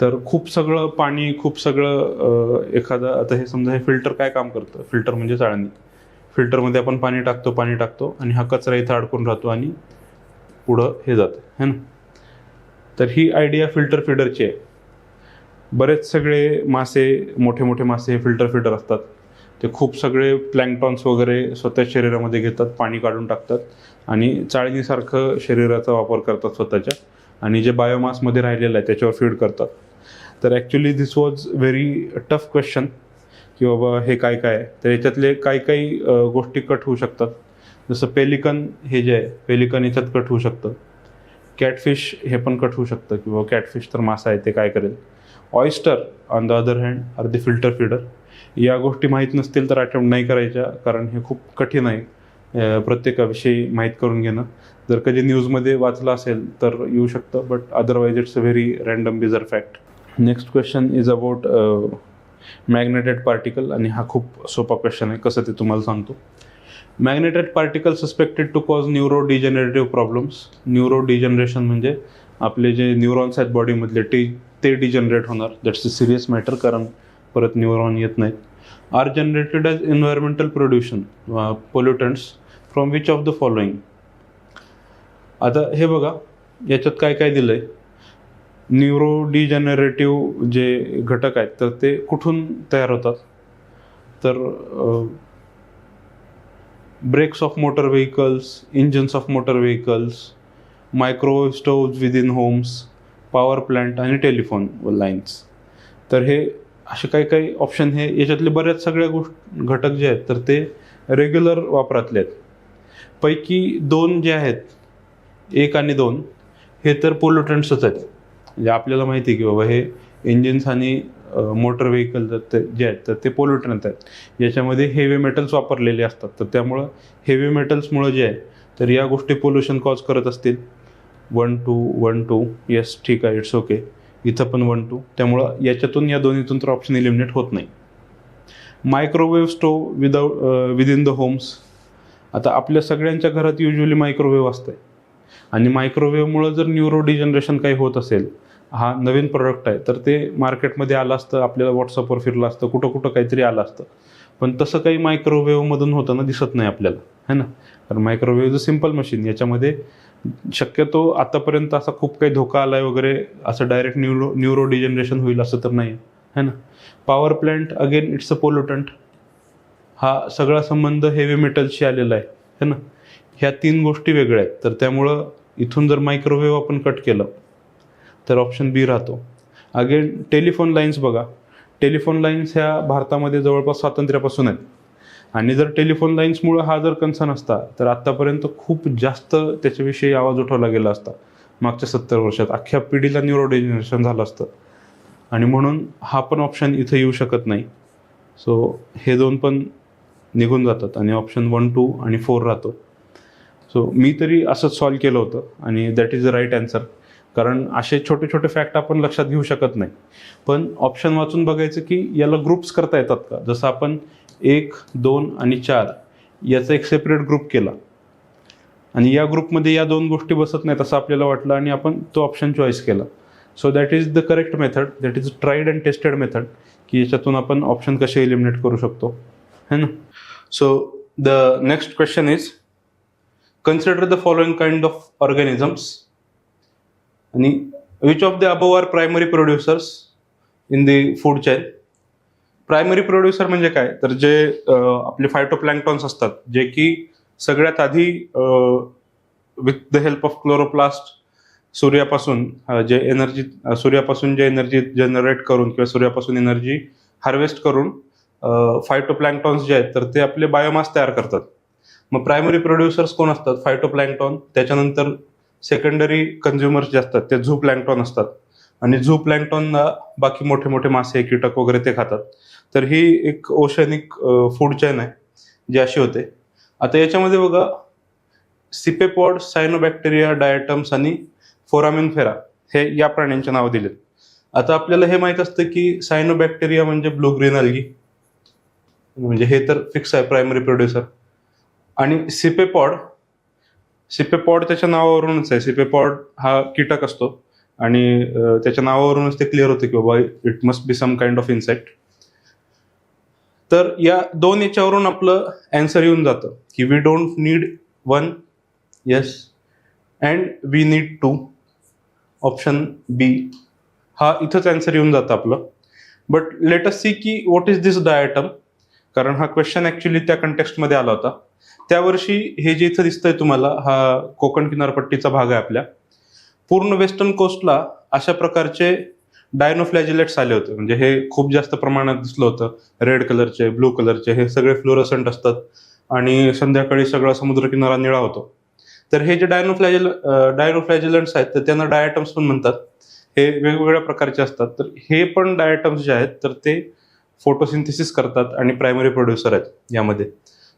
तर खूप सगळं पाणी, खूप सगळं एखादं, आता हे समजा हे फिल्टर काय काम करतं, फिल्टर म्हणजे चाळणी. फिल्टरमध्ये आपण पाणी टाकतो आणि हा कचरा इथं अडकून राहतो आणि पुढं हे जातं है ना. तर ही आयडिया फिल्टर फीडरची आहे. बरेच सगळे मासे, मोठे मोठे मासे हे फिल्टर फीडर असतात. ते खूप सगळे प्लँक्टॉन्स वगैरे स्वतः शरीरामध्ये घेतात, पाणी काढून टाकतात आणि चाळणीसारखं शरीराचा वापर करतात स्वतःच्या, आणि जे बायोमासमध्ये राहिलेलं आहे त्याच्यावर फीड करतात. तर actually this was very tough question की बाबा हे काय काय आहे. तर याच्यातले काही गोष्टी कट होऊ शकतात. जसं पेलिकन हे जे आहे, पेलिकन याच्यात कट होऊ शकतं. कॅटफिश हे पण कट होऊ शकतं की बाबा कॅटफिश तर मासा आहे, ते काय करेल. Oyster on the other hand are the filter feeder. या गोष्टी माहीत नसतील तर अटेम्प्ट नाही करायच्या कारण हे खूप कठीण आहे प्रत्येकाविषयी माहीत करून घेणं. जर कधी न्यूजमध्ये वाचलं असेल तर येऊ शकतं, but otherwise it's a very random bizarre fact. Next question is about magnetite particle, आणि हा खूप सोपा क्वेश्चन आहे, कसं ते तुम्हाला सांगतो. Magnetite particle suspected to cause neuro degenerative problems. Neuro degeneration म्हणजे आपले जे न्यूरॉन्स आहेत बॉडीमधले ते डिजनरेट होणार. दॅट्स अ सिरियस मॅटर, कारण परत न्यूरॉन येत नाहीत. Are generated as environmental pollutants from which of the following. आता हे बघा याच्यात काय काय दिलं आहे. न्यूरो डिजनरेटिव्ह जे घटक आहेत तर ते कुठून तयार होतात, तर brakes of motor vehicles, engines of motor vehicles, microwave stoves within homes, power plant आणि टेलिफोन लाईन्स. तर हे असे काही ऑप्शन, हे याच्यातले बऱ्याच सगळ्या घटक जे आहेत तर ते रेग्युलर वापरातले आहेत. पैकी दोन जे आहेत, 1 आणि 2, हे तर पोल्युटंट्सच आहेत. म्हणजे आपल्याला माहिती आहे की बाबा हे इंजिन्स आणि मोटर व्हेकल जे आहेत तर ते पोल्युटंट आहेत. याच्यामध्ये हेवी मेटल्स वापरलेले असतात, तर त्यामुळं हेवी मेटल्समुळं जे आहे तर या गोष्टी पोल्युशन कॉज करत असतील. 1 2 येस ठीक आहे, इट्स ओके. इथं पण 1 2, त्यामुळं याच्यातून या दोन्हीतून तर ऑप्शन इलिमिनेट होत नाही. Microwave stove within the homes. आता आपल्या सगळ्यांच्या घरात युजली मायक्रोवेव्ह असते आणि मायक्रोवेव्हमुळं जर न्यूरो डिजनरेशन काही होत असेल, हा नवीन प्रोडक्ट आहे तर ते मार्केटमध्ये आलं असतं, आपल्याला व्हॉट्सअपवर फिरलं असतं, कुठं काहीतरी आलं असतं. पण तसं काही मायक्रोवेव्हमधून होताना दिसत नाही आपल्याला है ना. कारण microwave is a simple machine. याच्यामध्ये शक्यतो आतापर्यंत असा खूप काही धोका आला आहे वगैरे, असं डायरेक्ट न्यूरो डिजनरेशन होईल असं तर नाही है ना. Power plant again it's a pollutant. हा सगळा संबंध हेवी मेटलशी आलेला आहे है ना. ह्या 3 गोष्टी वेगळ्या आहेत, तर त्यामुळं इथून जर मायक्रोवेव्ह आपण कट केलं तर ऑप्शन बी राहतो. अगेन टेलिफोन लाईन्स बघा. टेलिफोन लाईन्स ह्या भारतामध्ये जवळपास स्वातंत्र्यापासून आहेत, आणि जर टेलिफोन लाईन्समुळं हा जर कन्सर्न असता तर आत्तापर्यंत खूप जास्त त्याच्याविषयी आवाज उठवला गेला असता. मागच्या 70 वर्षात अख्ख्या पिढीला न्यूरोडिजनरेशन झालं असतं, आणि म्हणून हा पण ऑप्शन इथं येऊ शकत नाही. सो हे दोन पण निघून जातात आणि ऑप्शन 1, 2 आणि 4 राहतो. सो मी तरी असंच सॉल्व केलं होतं आणि that is the right answer. कारण असे छोटे छोटे फॅक्ट आपण लक्षात घेऊ शकत नाही, पण ऑप्शन वाचून बघायचं की याला ग्रुप्स करता येतात का. जसं आपण 1, 2 आणि 4 याचा एक सेपरेट ग्रुप केला आणि या ग्रुपमध्ये या दोन गोष्टी बसत नाहीत असं आपल्याला वाटलं आणि आपण तो ऑप्शन चॉईस केला. So that is the correct method, that is tried and tested method, की याच्यातून आपण ऑप्शन कसे एलिमिनेट करू शकतो, है ना. So the next question is consider the following kind of organisms आणि which of the above are primary producers in the food chain. Primary producer म्हणजे काय, तर जे आपले फायटोप्लॅन्क्टॉन्स असतात, जे की सगळ्यात आधी with the help of chloroplast सूर्यापासून जे एनर्जी जनरेट करून किंवा सूर्यापासून एनर्जी हार्वेस्ट करून फायटोप्लॅन्क्टॉन्स जे आहेत तर ते आपले बायोमास तयार करतात. मग प्रायमरी प्रोड्युसर्स कोण असतात, फायटोप्लॅन्क्टॉन. त्याच्यानंतर सेकंडरी कन्झ्युमर्स जे असतात ते झू प्लॅन्क्टॉन असतात आणि झू प्लॅन्क्टॉनला बाकी मोठे मोठे मासे, कीटक वगैरे ते खातात. तर ही एक ओशनिक फूड चेन आहे जी अशी होते. आता याच्यामध्ये बघा सिपेपॉड, सायनोबॅक्टेरिया, डायटम्स आणि फोरामिनफेरा हे या प्राण्यांचे नाव दिलेत. आता आपल्याला हे माहित असतं की सायनोबॅक्टेरिया म्हणजे ब्लू ग्रीन अल्गी, म्हणजे हे तर फिक्स आहे प्रायमरी प्रोड्युसर. आणि सिपेपॉड त्याच्या नावावरूनच आहे. सिपेपॉड हा कीटक असतो आणि त्याच्या नावावरूनच ते क्लिअर होते की बाबा it must be some kind of insect. तर या दोन याच्यावरून आपलं आन्सर येऊन जातं की we don't need 1, yes, and we need 2, option B. हा इथंच आन्सर येऊन जातं आपलं. बट लेट अस सी की व्हॉट इज दिस डायटम, कारण हा क्वेश्चन ऍक्च्युली त्या कंटेक्स्टमध्ये आला होता. त्या वर्षी हे जे इथं दिसतंय तुम्हाला, हा कोकण किनारपट्टीचा भाग आहे आपल्या. पूर्ण वेस्टर्न कोस्टला अशा प्रकारचे डायनोफ्लॅजिलेट्स आले होते. म्हणजे हे खूप जास्त प्रमाणात दिसलं होतं. रेड कलरचे, ब्लू कलरचे, हे सगळे फ्लोरोसंट असतात आणि संध्याकाळी सगळा समुद्रकिनारा निळा होतो. तर हे जे डायनोफ्लॅजिलंट्स आहेत तर त्यांना डायटम्स पण म्हणतात. हे वेगवेगळ्या प्रकारचे असतात. तर हे पण डायटम्स जे आहेत तर ते फोटोसिंथेसिस करतात आणि प्रायमरी प्रोड्युसर आहेत यामध्ये.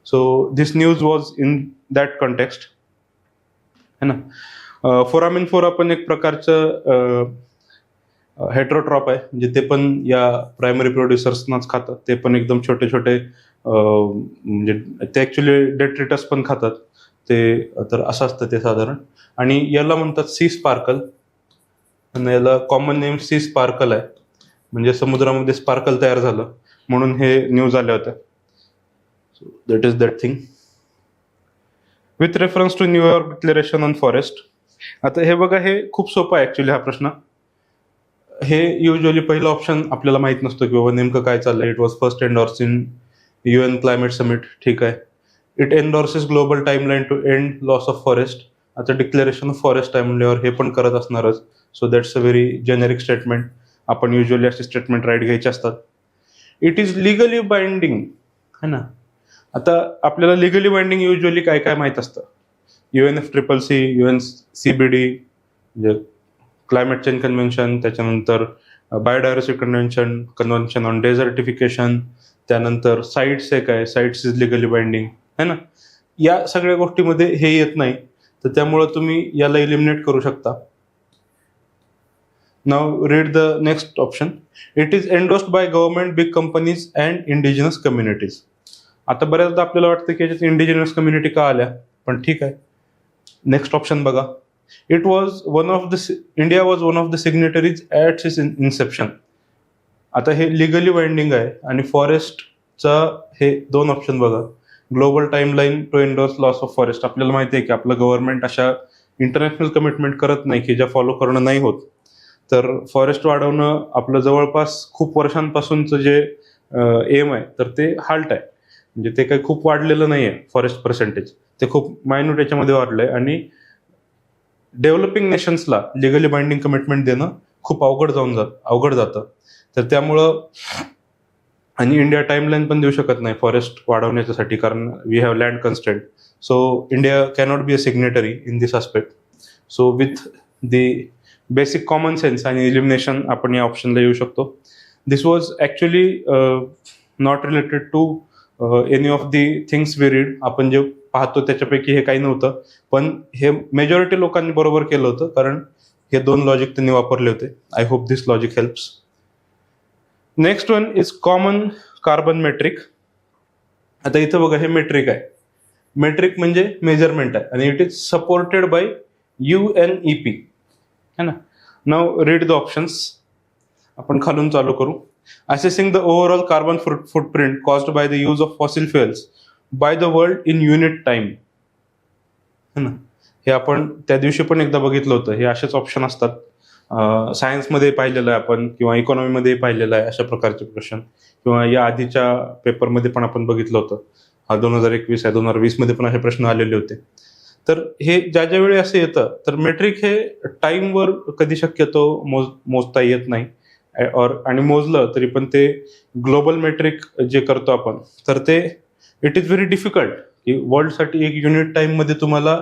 So this news was in that context, है ना. फोरामिनफोरा पण एक प्रकारचं हेट्रोट्रॉप आहे, म्हणजे ते पण या प्रायमरी प्रोड्युसर्सनाच खातात. ते पण एकदम छोटे छोटे, म्हणजे ते ॲक्च्युली डेट्रिटस पण खातात ते. तर असं असतं ते साधारण. आणि याला म्हणतात सी स्पार्कल, आणि याला कॉमन नेम सी स्पार्कल आहे, म्हणजे समुद्रामध्ये स्पार्कल तयार झालं म्हणून हे न्यूज आल्या होत्या. So that is that thing. With reference to New York declaration on forest. आता हे बघा, हे खूप सोपं आहे ॲक्च्युली हा प्रश्न. हे युजली पहिलं ऑप्शन आपल्याला माहित नसतं की बाबा नेमकं काय चाललंय. It was first endorse in UN climate summit, ठीक आहे. It endorses global timeline to end loss of forest. आता डिक्लेरेशन ऑफ फॉरेस्ट आहे म्हणल्यावर हे पण करत असणारच. So that's a very generic statement. आपण युजली असे स्टेटमेंट राईट घ्यायचे असतात. इट इज लिगली बाइंडिंग, है ना. आता आपल्याला लिगली बाइंडिंग युजली काय काय माहित असतं. UNFCCC, UNCBD म्हणजे क्लायमेट चेंज कन्व्हेन्शन, त्याच्यानंतर बायोडायव्हर्सिटी कन्व्हेन्शन ऑन डेझर्टिफिकेशन, त्यानंतर साईट्स एक आहे, साईट्स इज लिगली बाइंडिंग, है ना. या सगळ्या गोष्टीमध्ये हे येत नाही, तर त्यामुळं तुम्ही याला इलिमिनेट करू शकता. Now read the next option. It is endorsed by government, big companies and indigenous communities. आता बऱ्याचदा आपल्याला वाटतं की याच्यात इंडिजिनस कम्युनिटी का आल्या, पण ठीक आहे. नेक्स्ट ऑप्शन बघा. India was one of the signatories at its Inception. आता हे लिगली बाइंडिंग आहे आणि फॉरेस्टचा हे दोन ऑप्शन बघा. Global timeline to endorse loss of forest. आपल्याला माहिती आहे की आपलं गव्हर्नमेंट अशा इंटरनॅशनल कमिटमेंट करत नाही की ज्या फॉलो करणं नाही होत. तर फॉरेस्ट वाढवणं आपलं जवळपास खूप वर्षांपासूनचं जे एम आहे तर ते हाल्ट आहे. म्हणजे ते काही खूप वाढलेलं नाही आहे फॉरेस्ट पर्सेंटेज, ते खूप मायन्यूट याच्यामध्ये वाढलंय. आणि डेव्हलपिंग नेशन्सला लिगली बाइंडिंग कमिटमेंट देणं खूप अवघड जातं. तर त्यामुळं, आणि इंडिया टाइमलाईन पण देऊ शकत नाही फॉरेस्ट वाढवण्यासाठी, कारण we have land constraint. So India cannot be a signatory in this aspect. So with the basic common sense आणि इलिमिनेशन आपण या ऑप्शनला येऊ शकतो. This was actually not related to any of the things we read. आपण जे पाहतो त्याच्यापैकी हे काही नव्हतं, पण हे मेजॉरिटी लोकांनी बरोबर केलं होतं, कारण हे 2 लॉजिक त्यांनी वापरले होते. I hope this logic helps. Next one is common carbon metric. आता इथं बघा, हे मेट्रिक आहे. मेट्रिक म्हणजे मेजरमेंट आहे आणि it is supported by UNEP है ना. Now read the options. आपण खालून चालू करू. Assessing the overall carbon footprint caused by the use of fossil fuels by the world in unit time है ना. हे आपण त्या दिवशी पण एकदा बघितलं होतं. हे असेच ऑप्शन असतात. सायन्समध्ये पाहिलेलं आहे आपण, किंवा इकॉनॉमीमध्ये पाहिलेलं आहे अशा प्रकारचे क्वेश्चन, किंवा या आधीच्या पेपरमध्ये पण आपण बघितलं होतं. हा 2021 आहे, 2020 मध्ये पण असे प्रश्न आलेले होते. तर हे ज्या ज्या वेळी असं येतं, तर मेट्रिक हे टाईमवर कधी शक्यतो मोजता येत नाही, आणि मोजलं तरी पण ते ग्लोबल मेट्रिक जे करतो आपण, तर ते इट इज व्हेरी डिफिकल्ट की वर्ल्डसाठी एक युनिट टाईममध्ये तुम्हाला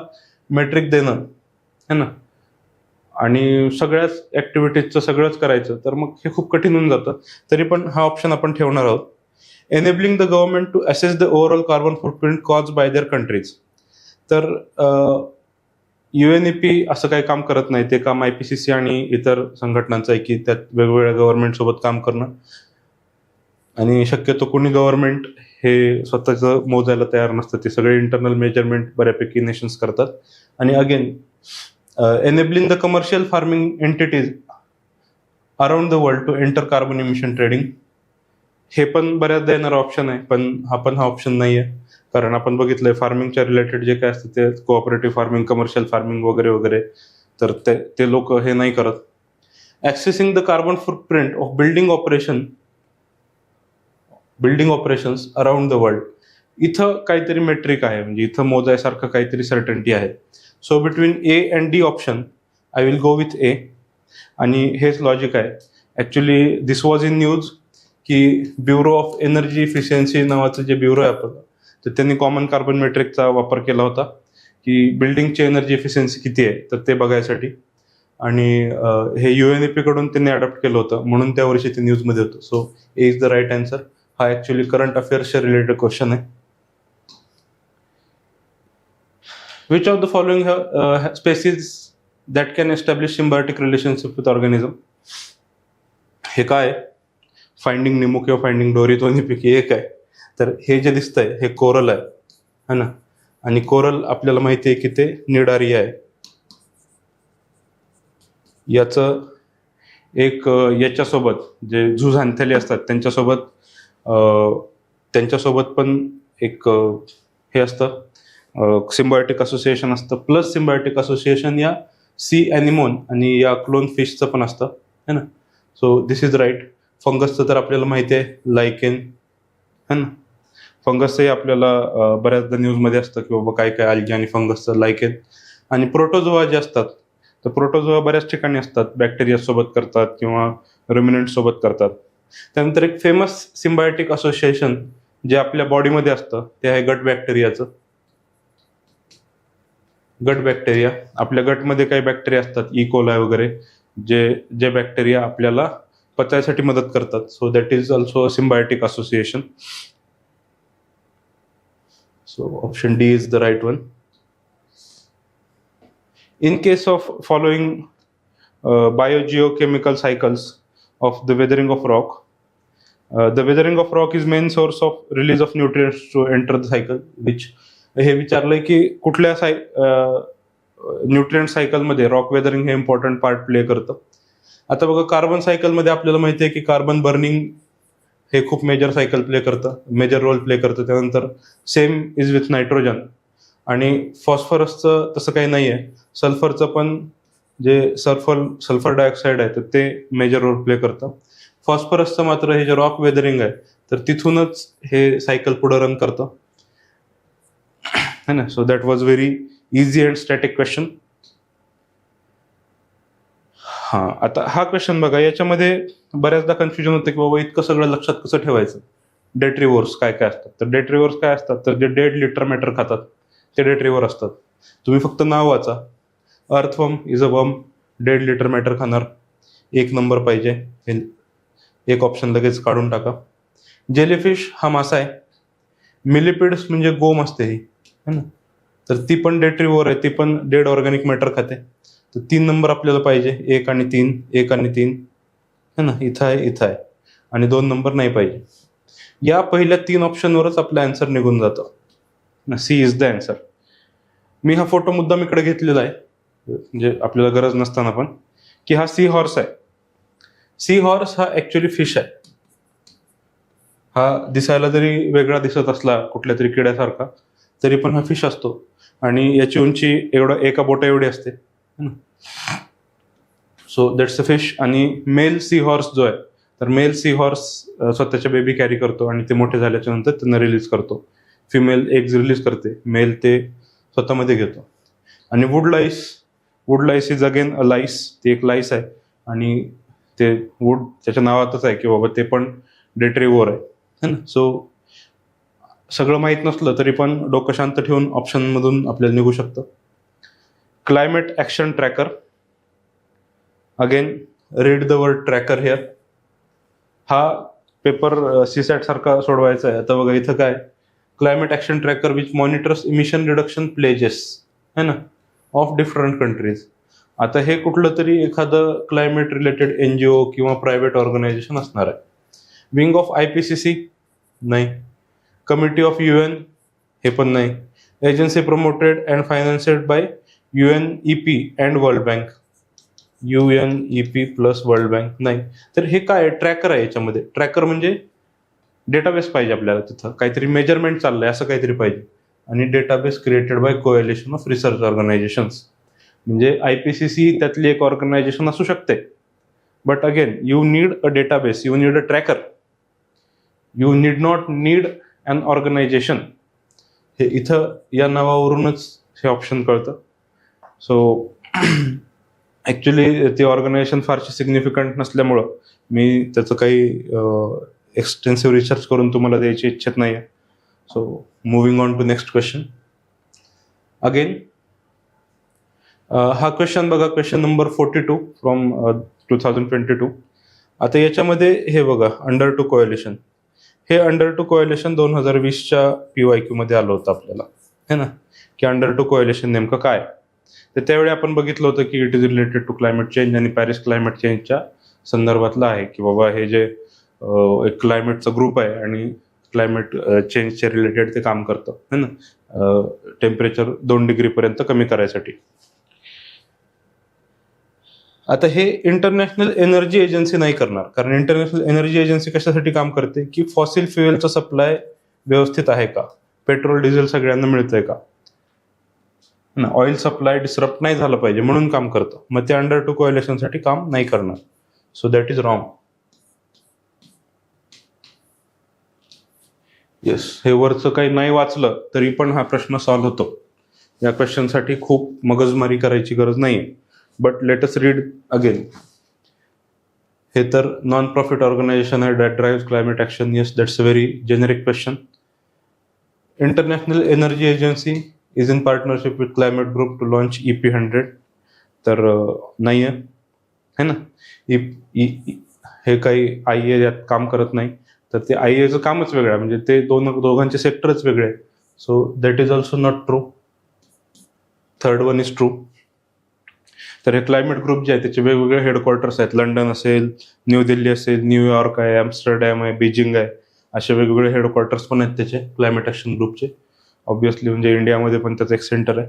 मेट्रिक देणं है ना, आणि सगळ्याच ॲक्टिव्हिटीजचं सगळंच करायचं, तर मग हे खूप कठीण होऊन जातं. तरी पण हा ऑप्शन आपण ठेवणार आहोत. Enabling the government to assess the overall carbon footprint cause by their countries. तर UNEP असं काही काम करत नाही. ते काम IPCC आणि इतर संघटनांचं आहे की त्यात वेगवेगळ्या गव्हर्नमेंट सोबत काम करणं, आणि शक्यतो कोणी गव्हर्नमेंट हे स्वतःचं मोजायला तयार नसतं. ते सगळे इंटरनल मेजरमेंट बऱ्यापैकी नेशन्स करतात. आणि again enabling the commercial farming entities around the world to enter carbon emission trading. हे पण बऱ्याचदा येणारा ऑप्शन आहे, पण हा ऑप्शन नाही आहे, कारण आपण बघितलंय फार्मिंगच्या रिलेटेड जे काय असतं ते कोऑपरेटिव्ह फार्मिंग, कमर्शियल फार्मिंग वगैरे वगैरे, तर ते लोक हे नाही करत. Accessing the carbon footprint of building operations around the world. इथं काहीतरी मेट्रिक आहे, म्हणजे इथं मोजायसारखं काहीतरी सर्टन्टी आहे. So between A and D option I will go with A. आणि हेच लॉजिक आहे. Actually this was in news की ब्युरो ऑफ एनर्जी इफिशियन्सी नावाचं जे ब्युरो आहे आपलं, तर त्यांनी कॉमन कार्बन मेट्रिकचा वापर केला होता की बिल्डिंगची एनर्जी इफिशियन्सी किती आहे तर ते बघायसाठी, आणि हे UNEP कडून त्यांनी अडॉप्ट केलं होतं, म्हणून त्या वर्षी ते न्यूजमध्ये होतं. So A is the right answer. हा ॲक्च्युली करंट अफेअर्सच्या रिलेटेड क्वेश्चन आहे. Which of the following species that can establish symbiotic relationship with organism. हे काय, फाइंडिंग निमो किंवा फाइंडिंग डोरी दोन्हीपैकी एक आहे. तर हे जे दिसतंय हे कोरल आहे है ना, आणि कोरल आपल्याला माहिती आहे की ते निडारिया आहे. याचं एक याच्यासोबत जे झुझॅन्थेली असतात त्यांच्यासोबत पण एक हे असतं, सिम्बायोटिक असोसिएशन असतं, प्लस सिम्बायोटिक असोसिएशन या सी ॲनिमोन आणि या क्लोन फिशचं पण असतं है ना. So this is right. फंगसचं तर आपल्याला माहिती आहे, लायकेन है ना. फंगसचंही आपल्याला बऱ्याचदा न्यूजमध्ये असतं की बाबा काय काय अल्गी आणि फंगसचं, लायकेन. आणि प्रोटोझोआ जे असतात, तर प्रोटोझोआ बऱ्याच ठिकाणी असतात, बॅक्टेरिया सोबत करतात किंवा रुमिनंट सोबत करतात. त्यानंतर एक फेमस सिम्बायोटिक असोसिएशन जे आपल्या बॉडीमध्ये असतं ते आहे गट बॅक्टेरियाचं. गट बॅक्टेरिया, आपल्या गटमध्ये काही बॅक्टेरिया असतात, इकोलाय वगैरे, जे बॅक्टेरिया आपल्याला पचायसाठी मदत करतात. So that is also a symbiotic association. So option D is the right one. In case of following biogeochemical cycles of the weathering of rock, the weathering of rock is main source of release of nutrients to enter the cycle, which हे विचारलंय की कुठल्या न्यूट्रिएंट सायकलमध्ये रॉक वेदरिंग हे इम्पॉर्टंट पार्ट प्ले करतं. आता बघा, कार्बन सायकलमध्ये आपल्याला माहिती आहे की कार्बन बर्निंग हे खूप मेजर रोल प्ले करतं. त्यानंतर सेम इज विथ नायट्रोजन, आणि फॉस्फरसचं तसं काही नाही आहे. सल्फरचं पण जे सल्फर डायऑक्साईड आहे तर ते मेजर रोल प्ले करतं. फॉस्फरसचं मात्र हे जे रॉक वेदरिंग आहे तर तिथूनच हे सायकल पुढं रन करतं है ना. So that was very easy and static question. हां, आता हा क्वेश्चन बघा, याच्यामध्ये बऱ्याचदा कन्फ्युजन होतं की बाबा इतकं सगळं लक्षात कसं ठेवायचं. डेट्रिव्हर्स काय काय असतात, तर डेट्रिव्हर्स काय असतात, तर जे डेड लिटर मॅटर खातात ते डेट्रिव्हर असतात. तुम्ही फक्त नाव वाचा. Earthworm is a worm, $1.5 litre matter खाणार, 1 नंबर पाहिजे, हे एक ऑप्शन लगेच काढून टाका. जेलीफिश हा मासा आहे. मिलिपिड्स म्हणजे गोम असते ही, है ना, तर ती पण डेट्रिव्होर आहे, ती पण डेड ऑर्गॅनिक मॅटर खाते. तर 3 नंबर आपल्याला पाहिजे, 1 आणि 3, 1 आणि 3, है ना, इथं आहे, इथं आहे, आणि 2 नंबर नाही पाहिजे. या पहिल्या 3 ऑप्शनवरच आपलं आन्सर निघून जातं. C is the answer. मी हा फोटो मुद्दाम इकडे घेतलेला आहे, म्हणजे आपल्याला गरज नसताना पण, की हा सी हॉर्स आहे. सी हॉर्स हा ऍक्च्युली फिश आहे. हा दिसायला जरी वेगळा दिसत असला कुठल्या तरी किड्यासारखा, तरी पण हा फिश असतो, आणि याची उंची एका बोटा एवढी असते. So that's a fish. आणि मेल सी हॉर्स जो आहे, तर मेल सी हॉर्स स्वतःच्या बेबी कॅरी करतो आणि ते मोठे झाल्याच्या नंतर त्यांना रिलीज करतो. फिमेल एग्ज रिलीज करते, मेल ते स्वतःमध्ये घेतो. आणि would lice is again a lice, ती एक लाईस आहे, आणि ते वूड त्याच्या नावातच आहे की बाबा ते पण डेट्रिव्होर आहे, है ना. सो सगळं माहीत नसलं तरी पण डोकं शांत ठेवून ऑप्शनमधून आपल्याला निघू शकतं. Climate action tracker, again read the word tracker here. हा पेपर सीसॅट सारखा सोडवायचा आहे. आता बघा इथं काय, climate action tracker which monitors emission reduction pledges, है ना, ऑफ डिफरंट कंट्रीज. आता हे कुठलं तरी एखादं क्लायमेट रिलेटेड NGO किंवा प्रायव्हेट ऑर्गनायझेशन असणार आहे. विंग ऑफ IPCC नाही. कमिटी ऑफ UN हे पण नाही. Agency promoted and financed by UNEP and world bank, UNEP plus world bank नाही. तर हे काय, ट्रॅकर आहे. याच्यामध्ये ट्रॅकर म्हणजे डेटाबेस पाहिजे आपल्याला, तिथं काहीतरी मेजरमेंट चाललंय असं काहीतरी पाहिजे. आणि database created by coalition of research organisations, म्हणजे IPCC त्यातली एक ऑर्गनायझेशन असू शकते. But again you need a database, you need a tracker, you need not need an organisation. हे इथं या नावावरूनच हे ऑप्शन कळतं. सो ॲक्च्युली ती ऑर्गनायझेशन फारशी सिग्निफिकंट नसल्यामुळं मी त्याचं काही एक्सटेन्सिव्ह रिसर्च करून तुम्हाला द्यायची इच्छित नाही आहे. So moving on to next question. Again हा क्वेश्चन बघा, क्वेश्चन नंबर 42 फ्रॉम 2022. आता याच्यामध्ये हे बघा, अंडर टू कोएलिशन, हे अंडर टू कोएलिशन 2020च्या PYQ मध्ये आलं होतं आपल्याला, है ना, की अंडर टू कोएलिशन नेमकं काय. तर त्यावेळी आपण बघितलं होतं की it is related to climate change आणि पॅरिस क्लायमेट चेंजच्या संदर्भातलं आहे, की बाबा हे जे एक क्लायमेटचा ग्रुप आहे आणि क्लायमेट चेंजच्या रिलेटेड ते काम करतं, है ना, टेम्परेचर 2 डिग्रीपर्यंत कमी करायसाठी. आता हे इंटरनॅशनल एनर्जी एजन्सी नाही करणार, कारण इंटरनॅशनल एनर्जी एजन्सी कशासाठी काम करते, की फॉसिल फ्युएलचा सप्लाय व्यवस्थित आहे का, पेट्रोल डिझेल सगळ्यांना मिळतंय का, ना, ऑइल सप्लाय डिसरप्ट नाही झालं पाहिजे म्हणून काम करतं. मग ते अंडर टू कोएलिशनसाठी काम नाही करणार. So that is wrong. Yes, हे वरचं काही नाही वाचलं तरी पण हा प्रश्न सॉल्व्ह होतो. या क्वेश्चनसाठी खूप मगजमारी करायची गरज नाहीये. But let us read again. हे तर नॉन प्रॉफिट ऑर्गनायझेशन आहे that drives climate action. Yes, that's a very generic question. International energy agency is in partnership with climate group to launch EP100. तर नाही आहे, है ना. हे काही IEA यात काम करत नाही, तर ते IEAचं कामच वेगळं आहे, म्हणजे ते दोघांचे सेक्टरच वेगळे आहे. So that is also not true. Third one is true. तर हे क्लायमेट ग्रुप जे आहे त्याचे वेगवेगळे हेडक्वार्टर्स आहेत. लंडन असेल, न्यू दिल्ली असेल, न्यूयॉर्क आहे, ॲम्स्टरडॅम आहे, बीजिंग आहे, असे वेगवेगळे हेडक्वार्टर्स पण आहेत त्याचे क्लायमेट ॲक्शन ग्रुपचे. ऑब्विसली म्हणजे इंडियामध्ये पण त्याचं एक सेंटर आहे.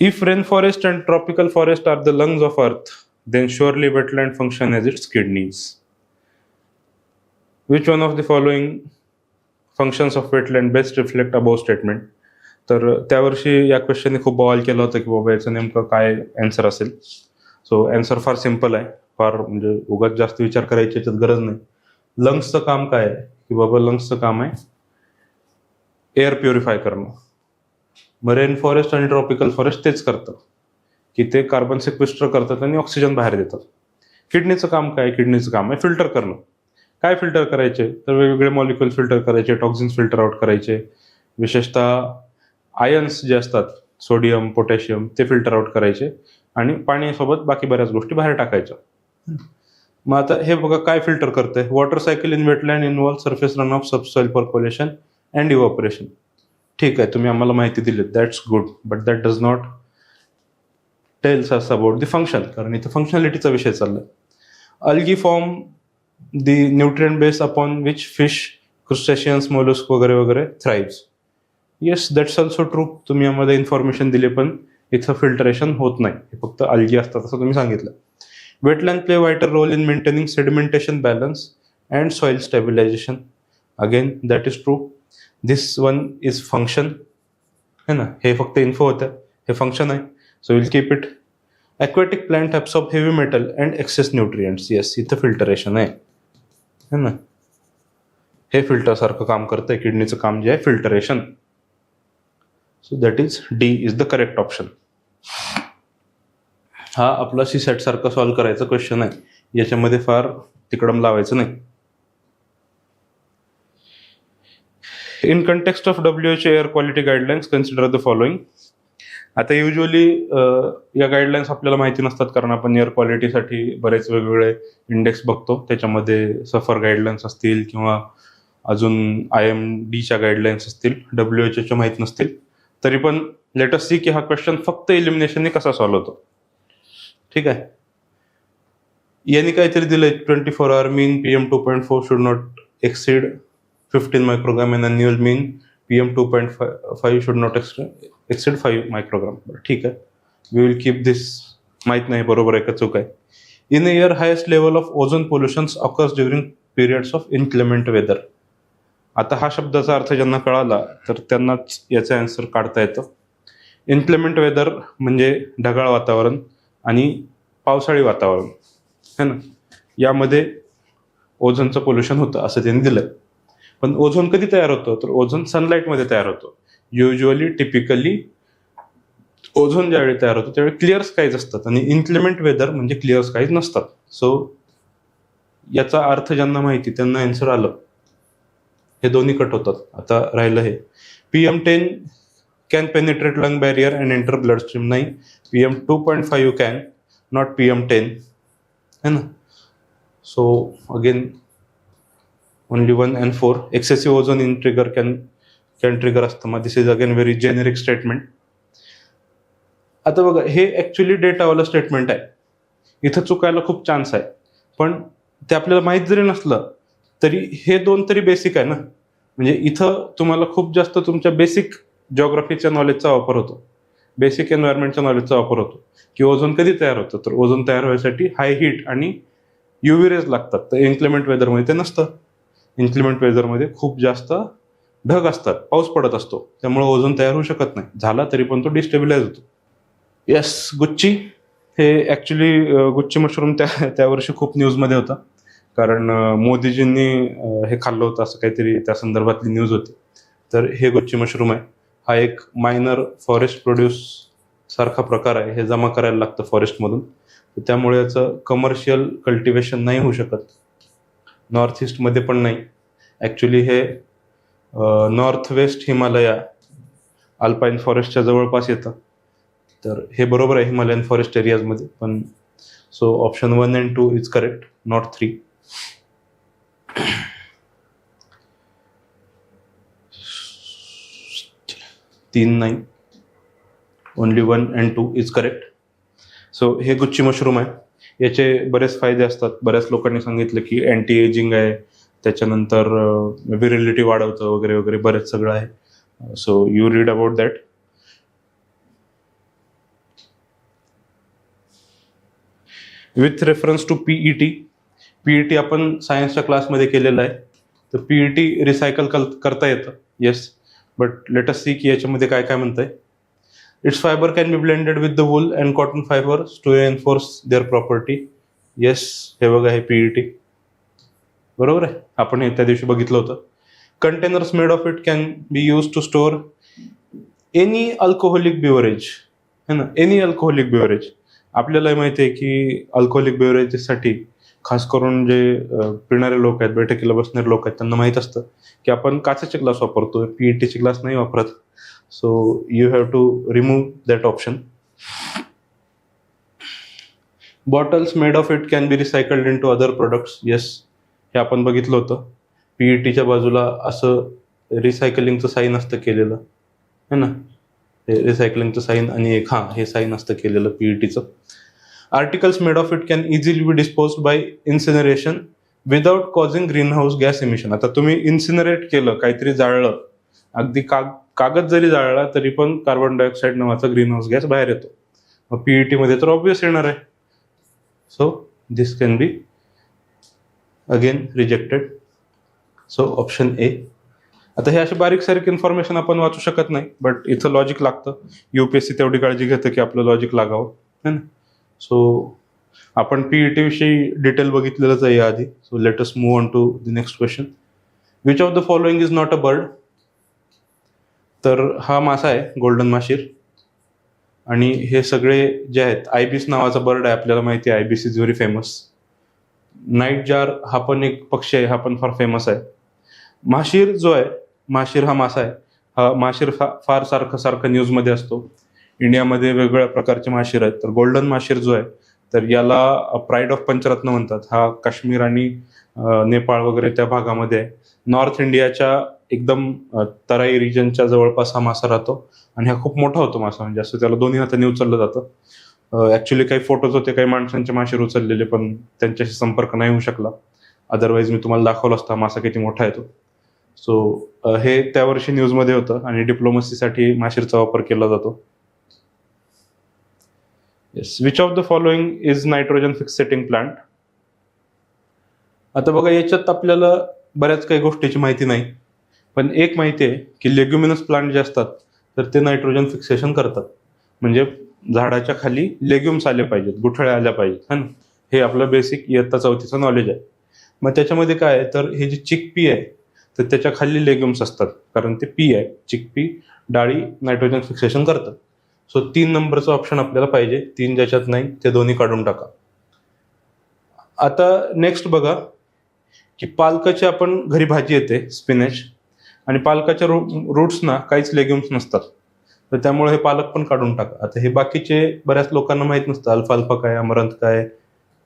If rain forest and tropical forest are the lungs of earth, then surely wetland function as its kidneys. Which one of the following functions of wetland best reflect above statement? तर त्यावर्षी या क्वेश्चनने खूप बवाल केलं होतं की बाबा याचं नेमकं काय आन्सर असेल. सो आन्सर फार सिम्पल आहे, फार म्हणजे उगाच जास्त विचार करायची याच्यात गरज नाही. लंग्सचं काम काय आहे, की बाबा लंग्सचं काम आहे एअर प्युरिफाय करणं. मग रेन फॉरेस्ट आणि ट्रॉपिकल फॉरेस्ट तेच करतं, की ते कार्बन सिक्विस्टर करतात आणि ऑक्सिजन बाहेर देतात. किडनीचं काम काय, किडनीचं काम आहे फिल्टर करणं. काय फिल्टर करायचे, तर वेगवेगळे मॉलिक्युल फिल्टर करायचे, टॉक्झिन्स फिल्टर आउट करायचे. विशेषतः आयन्स जे असतात, सोडियम, पोटॅशियम ते फिल्टर आउट करायचे आणि पाण्यासोबत बाकी बऱ्याच गोष्टी बाहेर टाकायच्या. मग आता हे बघा काय फिल्टर करतंय. Water cycle in wetland involve surface run off, subsoil percolation and evaporation. ठीक आहे, तुम्ही आम्हाला माहिती दिली, that's good, but that does not tells us about the function, कारण इथं फंक्शनॅलिटीचा विषय चाललाय. Algae form the nutrient base upon which fish, crustaceans, mollusc वगैरे वगैरे thrives. Yes, that's also true. तुम्ही आम्हाला इन्फॉर्मेशन दिली, पण इथं फिल्टरेशन होत नाही, हे फक्त अल्गी असतात असं तुम्ही सांगितलं. Wetland play vital role in maintaining sedimentation balance and soil stabilisation. Again that is true. This one is function, है ना, हे फक्त इन्फो होतं, हे फंक्शन आहे. So will keep it. Aquatic plant absorb heavy metal and excess nutrients. Yes, इथं फिल्टरेशन आहे, है ना, हे फिल्टर सारखं काम करतंय. किडनीचं काम जे आहे filtration. So that is D is the correct option. हा आपला सीसॅट सारखं सॉल्व्ह करायचा क्वेश्चन आहे, याच्यामध्ये फार तिकडम लावायचं नाही. In context of WHO air quality guidelines consider the following. आता युजली या गाईडलाईन्स आपल्याला माहिती नसतात, कारण आपण एअर क्वालिटीसाठी बरेच वेगवेगळे इंडेक्स बघतो. त्याच्यामध्ये सफर गाईडलाईन्स असतील किंवा अजून IMDच्या गाईडलाईन्स असतील, WHO माहीत नसतील. तरी पण लेट अस सी की हा क्वेश्चन फक्त इलिमिनेशनने कसा सॉल्व्ह होतो. ठीक आहे, यांनी काहीतरी दिलंय 24 hour mean PM 2.4 should not exceed 15 microgram and annual mean PM 2.5 should not exceed 5 microgram. ठीक आहे, वी विल कीप दिस. माहीत नाही बरोबर आहे का चूक आहे. In a year highest level of ozone pollutions occurs during periods of inclement weather. आता हा शब्दाचा अर्थ ज्यांना कळाला तर त्यांनाच याचा आन्सर काढता येतं. इन्क्लेमेंट वेदर म्हणजे ढगाळ वातावरण आणि पावसाळी वातावरण, है ना, यामध्ये ओझोनचं पोल्युशन होतं असं त्यांनी दिलंय. पण ओझोन कधी तयार होतं, तर ओझोन सनलाईटमध्ये तयार होतो. युजली टिपिकली ओझोन ज्यावेळी तयार होतो त्यावेळी क्लिअर स्काईज असतात आणि इन्क्लेमेंट वेदर म्हणजे क्लिअर स्काईज नसतात. सो याचा अर्थ ज्यांना माहिती त्यांना आन्सर आलं. हे दोन्ही कट होतात. आता राहिलं हे PM 10 can penetrate lung barrier and enter blood stream. नाही, PM 2.5 कॅन, नॉट PM 10, है ना. So again only 1 and 4. Excessive ozone in trigger can trigger asthma. This is again very generic statement. आता बघा, हे ऍक्च्युली डेटावाला स्टेटमेंट आहे. इथं चुकायला खूप चान्स आहे, पण ते आपल्याला माहीत जरी नसलं तरी हे दोन तरी बेसिक आहे ना. म्हणजे इथं तुम्हाला खूप जास्त तुमच्या बेसिक जिओग्राफीच्या नॉलेजचा वापर होतो, बेसिक एन्व्हायरमेंटच्या नॉलेजचा वापर होतो. की ओझोन कधी तयार होतं, तर ओझोन तयार व्हायसाठी हाय हीट आणि UV रेज लागतात. तर इन्क्लेमेंट वेदरमध्ये ते नसतं. इन्क्लेमेंट वेदरमध्ये खूप जास्त ढग असतात, पाऊस पडत असतो, त्यामुळे ओझोन तयार होऊ शकत नाही. झाला तरी पण तो डिस्टेबिलाइज होतो. Yes, Gucci. हे ॲक्च्युली गुच्ची मशरूम त्या वर्षी खूप न्यूजमध्ये होता, कारण मोदीजींनी हे खाल्लं होतं असं काहीतरी त्या संदर्भातली न्यूज होती. तर हे गुच्ची मशरूम आहे. हा एक मायनर फॉरेस्ट प्रोड्यूस सारखा प्रकार आहे. हे जमा करायला लागतं फॉरेस्टमधून, त्यामुळे याचं कमर्शियल कल्टिवेशन नाही होऊ शकत. नॉर्थ ईस्टमध्ये पण नाही. ॲक्च्युली हे नॉर्थ वेस्ट हिमालया अल्पाईन फॉरेस्टच्या जवळपास येतं. तर हे बरोबर आहे हिमालयन फॉरेस्ट एरियाजमध्ये. पण so option 1 and 2 is correct, not 3. तीन नाही, only 1 and 2 is correct. So हे गुच्ची मशरूम आहे. याचे बरेच फायदे असतात. बऱ्याच लोकांनी सांगितलं की अँटी एजिंग आहे, त्याच्यानंतर विरिलिटी वाढवतं वगैरे वगैरे, बरेच सगळं आहे. So you read about that. With reference to PET आपण सायन्सच्या क्लासमध्ये केलेलं आहे. तर PET रिसायकल करता येतं. Yes, but let us see की याच्यामध्ये काय काय म्हणतंय. It's fibre can be blended with the wool and cotton fibres to enforce their property. Yes, हे बघा, हे PET बरोबर आहे. आपण हे त्या दिवशी बघितलं होतं. Containers made of it can be use to store any alcoholic beverage, है ना, एनी अल्कोहोलिक बिवरेज. आपल्याला माहिती आहे की अल्कोहोलिक बिवरेजेससाठी खास करून जे पिणारे लोक आहेत, बैठकीला बसणारे लोक आहेत, त्यांना माहीत असतं की आपण काचेचे ग्लास वापरतो, PETचे ग्लास नाही वापरत. So you have to remove that option. Bottles made of it can be recycled into other products. Yes, हे आपण बघितलं होतं. PETच्या बाजूला असं रिसायकलिंगचं साईन असतं केलेलं है ना, हे रिसायकलिंगचं साईन आणि एक हे साईन असतं केलेलं PETचं. Articles made of it can easily be disposed by incineration without causing greenhouse gas emission. आता तुम्ही इन्सिनरेट केलं, काहीतरी जाळलं, अगदी कागद जरी जाळला तरी पण कार्बन डायऑक्साईड नावाचा ग्रीन हाऊस गॅस बाहेर येतो. मग PET मध्ये तर ऑब्व्हियस येणार आहे. So this can be again rejected. So option A. आता हे अशी बारीक सारीक इन्फॉर्मेशन आपण वाचू शकत नाही, बट इथं लॉजिक लागतं. UPSC तेवढी काळजी घेतं की आपलं लॉजिक लागावं है ना. सो आपण PET विषयी डिटेल बघितलेलंच आहे याआधी. So let us move on to the next question. Which of the following is not a bird. तर हा मासा आहे गोल्डन माशीर, आणि हे सगळे जे आहेत, आयबिस नावाचा बर्ड आहे, आपल्याला माहिती आहे ibis is very famous. Nightjar हा पण एक पक्षी आहे, हा पण फार फेमस आहे. माशीर जो आहे, माशीर हा मासा आहे, हा माशीर फार सारखं न्यूजमध्ये असतो. इंडियामध्ये वेगवेगळ्या प्रकारचे माशीर आहेत. तर गोल्डन माशीर जो आहे, तर याला प्राईड ऑफ पंचरत्न म्हणतात. हा काश्मीर आणि नेपाळ वगैरे त्या भागामध्ये आहे. नॉर्थ इंडियाच्या एकदम तराई रिजनच्या जवळपास हा मासा राहतो, आणि हा खूप मोठा होतो मासा, म्हणजे असं त्याला दोन्ही हाताने उचललं जातं. ॲक्च्युली काही फोटोज होते काही माणसांचे माशीर उचललेले, पण त्यांच्याशी संपर्क नाही होऊ शकला. अदरवाईज मी तुम्हाला दाखवलं असता मासा किती मोठा आहे तो. सो हे त्या वर्षी न्यूजमध्ये होतं, आणि डिप्लोमसीसाठी माशीरचा वापर केला जातो. Yes. Which of the following is nitrogen fixating plant. आता बघा, याच्यात आपल्याला बऱ्याच काही गोष्टीची माहिती नाही, पण एक माहिती आहे की लेग्युमिनस प्लांट जे असतात तर ते नायट्रोजन फिक्सेशन करतात. म्हणजे झाडाच्या खाली लेग्युम्स आले पाहिजेत, गुठळ्या आल्या पाहिजेत है ना. हे आपलं बेसिक इयत्ता 4थीचं नॉलेज आहे. मग त्याच्यामध्ये काय आहे, तर हे जे चिकपी आहे तर त्याच्या खाली लेग्युम्स असतात, कारण ते पी आहे, चिकपी डाळी नायट्रोजन फिक्सेशन करतात. सो 3 नंबरचं ऑप्शन आपल्याला पाहिजे. 3 ज्याच्यात नाही ते दोन्ही काढून टाका. आता नेक्स्ट बघा की पालकाची आपण घरी भाजी येते स्पिनॅच, आणि पालकाच्या रूट्सना काहीच लेग्युम्स नसतात, तर त्यामुळे हे पालक पण काढून टाका. आता हे बाकीचे बऱ्याच लोकांना माहित नसतं, अल्फाल्फा काय, अमरंथ काय,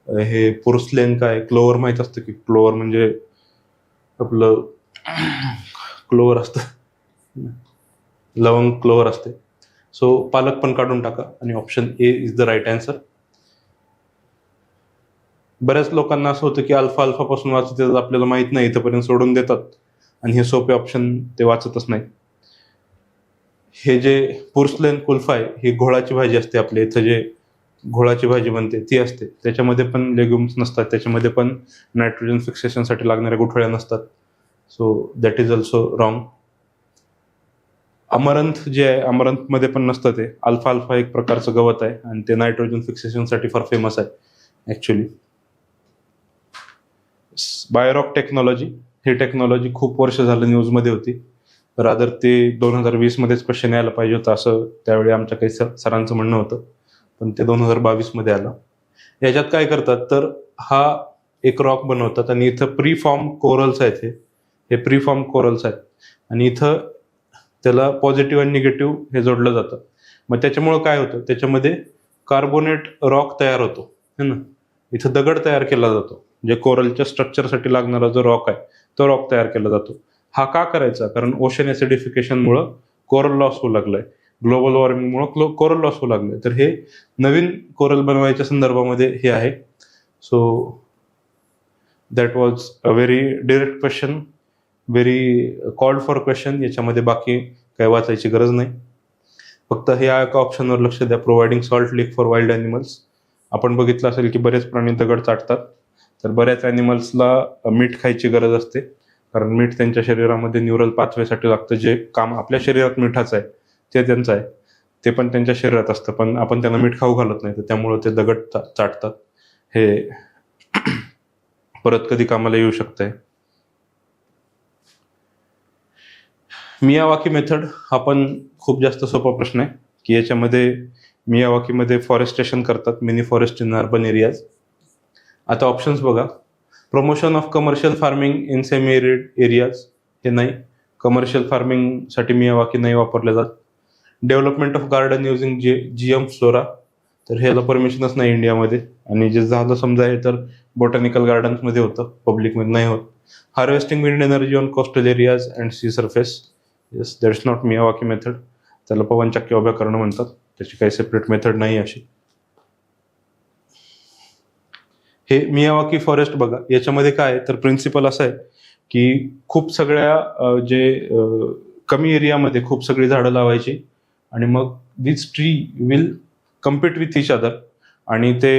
हे पुरुसलेन काय, क्लोवर माहित असतं की क्लोवर म्हणजे आपलं क्लोवर असतं, लवंग क्लोवर असते. सो पालक पण काढून टाका, आणि option A is the right answer. बऱ्याच लोकांना असं होतं की अल्फा पासून वाचत आपल्याला माहित नाही, इथंपर्यंत सोडून देतात, आणि हे सोपे ऑप्शन ते वाचतच नाही. हे जे पुर्सलेन कुल्फाय ही घोळाची भाजी असते, आपल्या इथं जे घोळाची भाजी बनते ती असते, त्याच्यामध्ये पण लेग्युम्स नसतात, त्याच्यामध्ये पण नायट्रोजन फिक्सेशनसाठी लागणाऱ्या गुठळ्या नसतात. So that is also wrong. Amaranth जे आहे, अमरंथमध्ये पण नसतं ते. अल्फा एक प्रकारचं गवत आहे, आणि ते नायट्रोजन फिक्सेशनसाठी फार फेमस आहे ॲक्च्युली. बायोरॉक टेक्नॉलॉजी, ही टेक्नॉलॉजी खूप वर्ष झालं न्यूजमध्ये होती. रादर ते 2020 मध्येच क्वेश्चन यायला पाहिजे होतं असं त्यावेळी आमच्या काही सरांचं म्हणणं होतं, पण ते 2022 मध्ये आलं. याच्यात काय करतात, तर हा एक रॉक बनवतात, आणि इथं प्रीफॉर्म कोरल्स आहेत, हे प्रीफॉर्म कोरल्स आहेत, आणि इथं त्याला पॉझिटिव्ह आणि निगेटिव्ह हे जोडलं जातं. मग त्याच्यामुळं काय होतं, त्याच्यामध्ये कार्बोनेट रॉक तयार होतो है ना. इथं दगड तयार केला जातो, जे कोरलच्या स्ट्रक्चरसाठी लागणारा जो रॉक आहे तो रॉक तयार केला जातो. हा का करायचा, कारण ओशन ऍसिडिफिकेशनमुळं कोरल लॉस होऊ लागलाय, ग्लोबल वॉर्मिंगमुळे कोरल लॉस होऊ लागलाय, तर हे नवीन कोरल बनवायच्या संदर्भामध्ये हे आहे. So that was a very direct question, very called for question. याच्यामध्ये बाकी काही वाचायची गरज नाही, फक्त हे एका ऑप्शनवर लक्ष द्या, providing salt lick for wild animals. आपण बघितलं असेल की बरेच प्राणी दगड चाटतात, तर बऱ्याच ॲनिमल्सला मीठ खायची गरज असते, कारण मीठ त्यांच्या शरीरामध्ये न्यूरल पाथवेसाठी लागतं. जे काम आपल्या शरीरात मिठाचं आहे ते त्यांचं आहे, ते पण त्यांच्या शरीरात असतं, पण आपण त्यांना मीठ खाऊ घालत नाही, तर त्यामुळं ते दगड चाटतात. हे परत कधी कामाला येऊ शकतंय. मियावाकी मेथड हा पण खूप जास्त सोपा प्रश्न आहे, की याच्यामध्ये मियावाकीमध्ये फॉरेस्टेशन करतात, mini forest in urban areas. आता ऑप्शन्स बघा. Promotion of commercial farming in semi arid areas, हे नाही, कमर्शियल फार्मिंगसाठी मियावाकी नाही वापरले जात. Development of garden using GM flora, तर ह्याला परमिशनच नाही इंडियामध्ये, आणि जे झालं समजा हे तर बॉटॅनिकल गार्डन्समध्ये होतं, पब्लिकमध्ये नाही होत. Harvesting wind energy on coastal areas and sea surface, yes that's not Miyawaki method, त्याला पवनचक्क्या उभ्या करणं म्हणतात, त्याची काही सेपरेट मेथड नाही अशी. हे मियावाकी फॉरेस्ट बघा, याच्यामध्ये काय आहे तर प्रिन्सिपल असं आहे की खूप सगळ्या कमी एरियामध्ये खूप सगळी झाडं लावायची, आणि मग this tree will compete with each other, आणि ते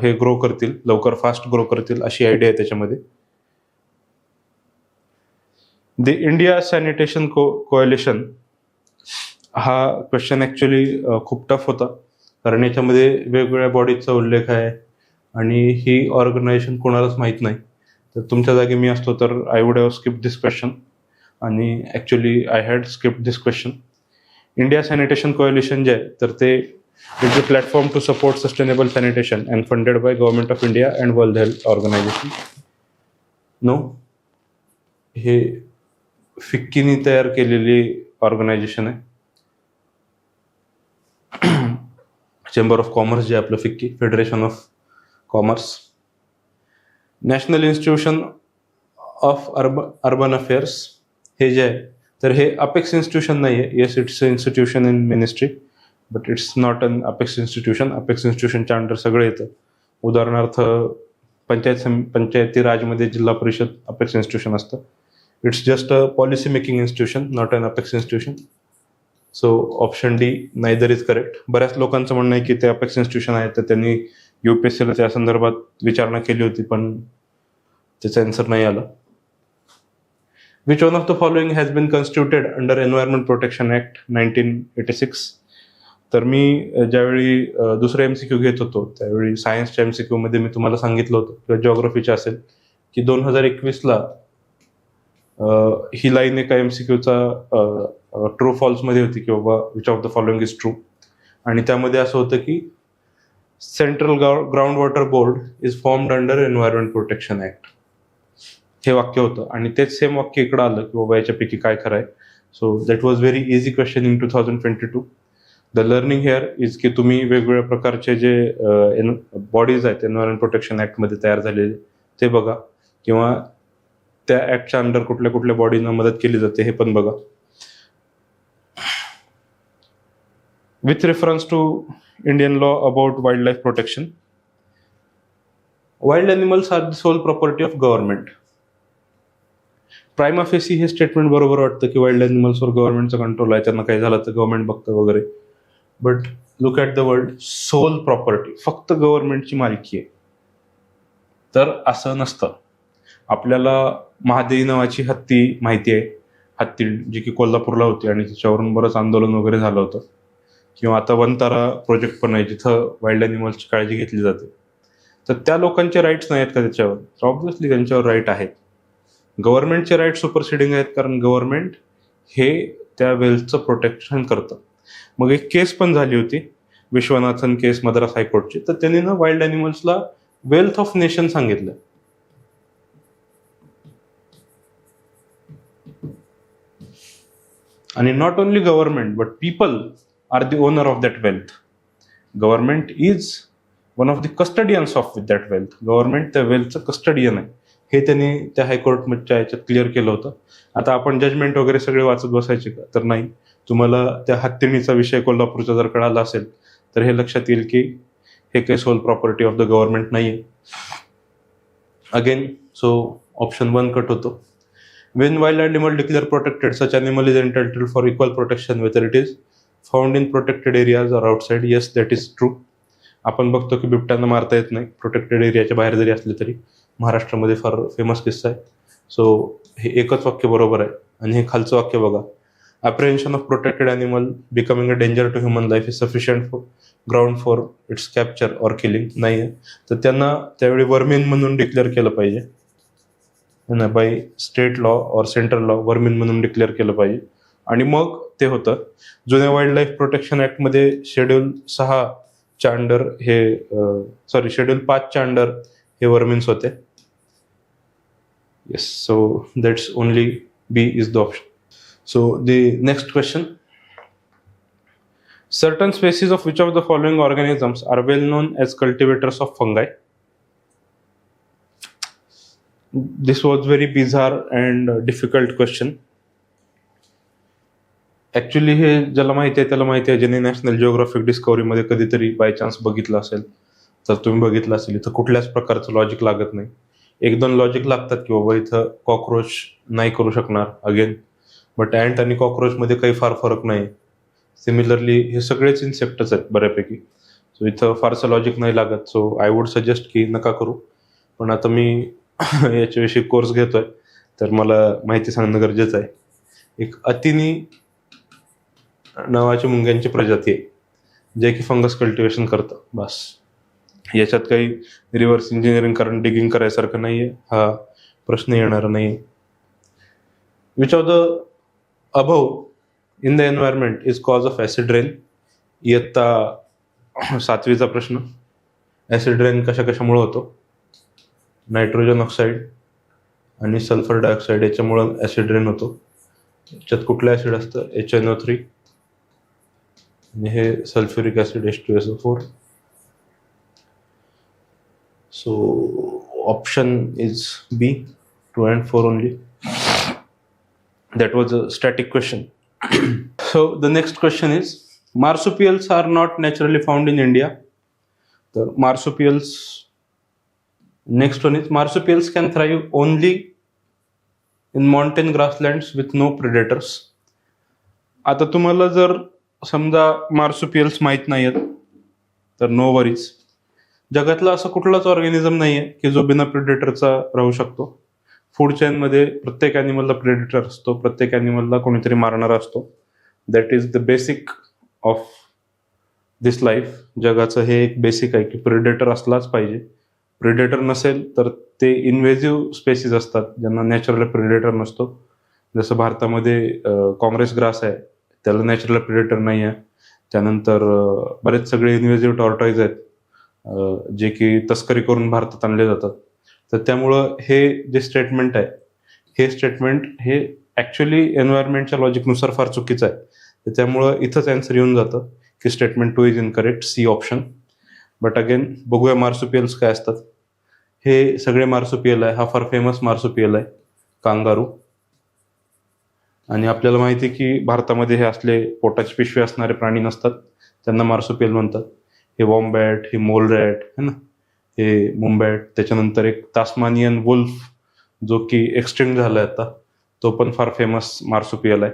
हे ग्रो करतील, लवकर फास्ट ग्रो करतील, अशी आयडिया आहे त्याच्यामध्ये. द इंडिया सॅनिटेशन कोएलिशन, हा क्वेश्चन ॲक्च्युली खूप टफ होता, कारण याच्यामध्ये वेगवेगळ्या बॉडीजचा उल्लेख आहे, आणि ही ऑर्गनायझेशन कोणालाच माहीत नाही. तर तुमच्या जागी मी असतो तर I would have skip this question, आणि actually I had skip this question. India sanitation coalition जे आहे तर ते is a platform to support sustainable sanitation and funded by government of India and world health organisation. No, हे फिक्कीनी तयार केलेली ऑर्गनायझेशन आहे. चेंबर ऑफ कॉमर्स जे आपलं FICCI, federation of commerce. National institution of urban affairs, हे जे आहे तर हे अपेक्स इन्स्टिट्यूशन नाही आहे. Yes, it's institution in ministry, but it's not an apex institution. Apex इन्स्टिट्यूशनच्या अंडर सगळं येतं. उदाहरणार्थ पंचायती राजमध्ये जिल्हा परिषद अपेक्स इन्स्टिट्यूशन असतं. It's just a policy making institution, not an apex institution. So option D neither is correct. बऱ्याच लोकांचं म्हणणं आहे की ते अपेक्स इन्स्टिट्यूशन आहे, तर त्यांनी UPSCला त्या संदर्भात विचारणा केली होती, पण त्याचं आन्सर नाही आलं. Which one of the following has been constituted under environment protection act 1986. तर मी ज्यावेळी दुसरा MCQ घेत होतो त्यावेळी सायन्सच्या MCQ मध्ये मी तुम्हाला सांगितलं होतं, किंवा जिओग्राफीच्या असेल, की 2021ला ही लाईन एका MCQचा ट्रू फॉल्समध्ये होती, की बाबा which of the following is true, आणि त्यामध्ये असं होतं की central ground water board is formed under environment protection act, हे वाक्य होतं. आणि तेच सेम वाक्य इकडं आलं की बाबा याच्यापैकी काय खरं आहे. So that was very easy question in 2022. The learning hair is की तुम्ही वेगवेगळ्या प्रकारचे जे बॉडीज आहेत एन्व्हायरमेंट प्रोटेक्शन ॲक्टमध्ये तयार झालेले ते बघा, किंवा त्या ॲक्टच्या अंडर कुठल्या कुठल्या बॉडीजना मदत केली जाते हे पण बघा. With reference to Indian law about wild life protection, wild animals are the sole property of government. Prima facie हे स्टेटमेंट बरोबर वाटतं की वाईल्ड ॲनिमल्सवर गव्हर्नमेंटचा कंट्रोल आहे, त्यांना काही झालं तर गव्हर्नमेंट बघतं वगैरे. But look at the word sole property, फक्त गव्हर्नमेंटची मालकी आहे. तर असं नसतं. आपल्याला महादेवी नावाची हत्ती माहिती आहे, हत्ती जी की कोल्हापूरला होती, आणि तिच्यावरून बरंच आंदोलन वगैरे झालं होतं. किंवा आता वनतारा प्रोजेक्ट पण आहे जिथं वाईल्ड ॲनिमल्सची काळजी घेतली जाते. तर त्या लोकांचे राईट्स नाही आहेत का त्याच्यावर? ऑब्व्हियसली त्यांच्यावर राईट आहेत. गव्हर्नमेंटचे राईट सुपरसिडिंग आहेत, कारण गव्हर्नमेंट हे त्या वेल्थचं प्रोटेक्शन करतं. मग एक केस पण झाली होती, विश्वनाथन केस मद्रास हायकोर्टची, तर त्यांनी ना वाईल्ड ॲनिमल्सला वेल्थ ऑफ नेशन सांगितलं. आणि not only government but people are the owner of that wealth. Government is one of the custodians of that wealth. Government त्या वेल्थचं कस्टडियन आहे, हे त्यांनी त्या हायकोर्टच्या याच्यात क्लिअर केलं होतं. आता आपण जजमेंट वगैरे सगळे वाचत बसायचे का? तर नाही. तुम्हाला त्या हत्तीणीचा विषय कोल्हापूरचा जर कळाला असेल तर हे लक्षात येईल की हे काही sole property of the government नाही आहे. अगेन, सो ऑप्शन 1 कट होतो. When wild animal declare protected, such animal is entitled for equal protection whether it is found in protected areas or outside. Yes, that is true. आपण बघतो की बिबट्यांना मारता येत नाही, प्रोटेक्टेड एरियाच्या बाहेर जरी असले तरी. महाराष्ट्रामध्ये फार फेमस किस्सा आहे. सो हे एकच वाक्य बरोबर आहे. आणि हे खालचं वाक्य बघा, apprehension of protected animal becoming a danger to human life is sufficient for ground for its capture or killing. नाही आहे, तर त्यांना त्यावेळी वर्मिन म्हणून डिक्लेअर केलं पाहिजे, बाय स्टेट लॉ और सेंट्रल लॉ वर्मिन म्हणून डिक्लेअर केलं पाहिजे. आणि मग ते होतं. जुन्या वाईल्ड लाईफ प्रोटेक्शन ॲक्टमध्ये शेड्यूल 6च्या अंडर हे शेड्यूल 5च्या अंडर हे वर्मिन्स होते. Yes, so that's only B is the option. So the next question, Certain species of which of the following organisms are well known as cultivators of fungi? This was very bizarre and difficult question. Actually हे ज्याला माहिती आहे त्याला माहिती आहे, ज्यांनी नॅशनल जिओग्राफिक डिस्कवरीमध्ये कधीतरी बाय चान्स बघितलं असेल तर तुम्ही बघितलं असेल, इथं कुठल्याच प्रकारचं लॉजिक लागत नाही. एक दोन लॉजिक लागतात की बाबा इथं कॉक्रोच नाही करू शकणार अगेन, बट अँट आणि कॉक्रोचमध्ये काही फार फरक नाही. सिमिलरली हे सगळेच इन्सेक्टच आहेत बऱ्यापैकी, सो इथं फारसं लॉजिक नाही लागत. सो आय वुड सजेस्ट की नका करू. पण आता मी याच्याविषयी कोर्स घेतोय तर मला माहिती सांगणं गरजेचं आहे. एक अतिनी नावाची मुंग्यांची प्रजाती आहे जे की फंगस कल्टिवेशन करतं. बस याच्यात काही रिव्हर्स इंजिनिअरिंग कारण डिगिंग करायसारखं नाहीये, हा प्रश्न येणार नाही. Which of the above in the environment is cause of acid rain? इयत्ता 7वीचा प्रश्न. ऍसिड रेन कशा कशामुळे होतो? नायट्रोजन ऑक्साईड आणि सल्फर डायऑक्साईड याच्यामुळं ऍसिड रेन होतो. याच्यात कुठलं ऍसिड असतं? HNO3 आणि हे sulphuric acid H2SO4. So option is B, 2 and 4 only. That was a static question. So the next question is, marsupials are not naturally found in India. The marsupials, next one is, marsupials can thrive only in mountain grasslands with no predators. आता तुम्हाला जर समजा मार्सुपियल्स माहीत नाही आहेत तर नो वरीज. जगातला असं कुठलाच ऑर्गॅनिझम नाही आहे की जो बिना प्रेडेटरचा राहू शकतो. फूड चेनमध्ये प्रत्येक ॲनिमलला प्रेडेटर असतो, प्रत्येक ॲनिमलला कोणीतरी मारणारा असतो. That is the basic of this life. जगाचं हे एक बेसिक आहे की प्रेडेटर असलाच पाहिजे. प्रेडेटर नसेल तर ते इन्व्हेजिव्ह स्पेसिस असतात ज्यांना नॅचरल प्रेडेटर नसतो. जसं भारतामध्ये काँग्रेस ग्रास आहे, त्याला नॅचरल प्रेडेटर नाही आहे. त्यानंतर बरेच सगळे इन्व्हेजिव्ह टॉर्टॉईज आहेत जे की तस्करी करून भारतात आणले जातात. तर त्यामुळं हे जे स्टेटमेंट आहे हे स्टेटमेंट हे ॲक्च्युली एन्व्हायरमेंटच्या लॉजिकनुसार फार चुकीचं आहे. तर त्यामुळं इथंच ॲन्सर येऊन जातं की statement 2 is incorrect, C option. But again बघूया मार्सुपियल्स काय असतात. हे सगळे मार्सुपियल आहे. हा फार फेमस मार्सुपियल आहे, कांगारू. आणि आपल्याला माहिती आहे की भारतामध्ये हे असले पोटाची पिशवी असणारे प्राणी नसतात, त्यांना मार्सुपियल म्हणतात. हे वॉम्बॅट, हे मोलरॅट है ना, हे मुंबॅट. त्याच्यानंतर एक तास्मानियन वुल्फ जो की एक्सटिंक्ट झाला आहे आता, तो पण फार फेमस मार्सुपियल आहे.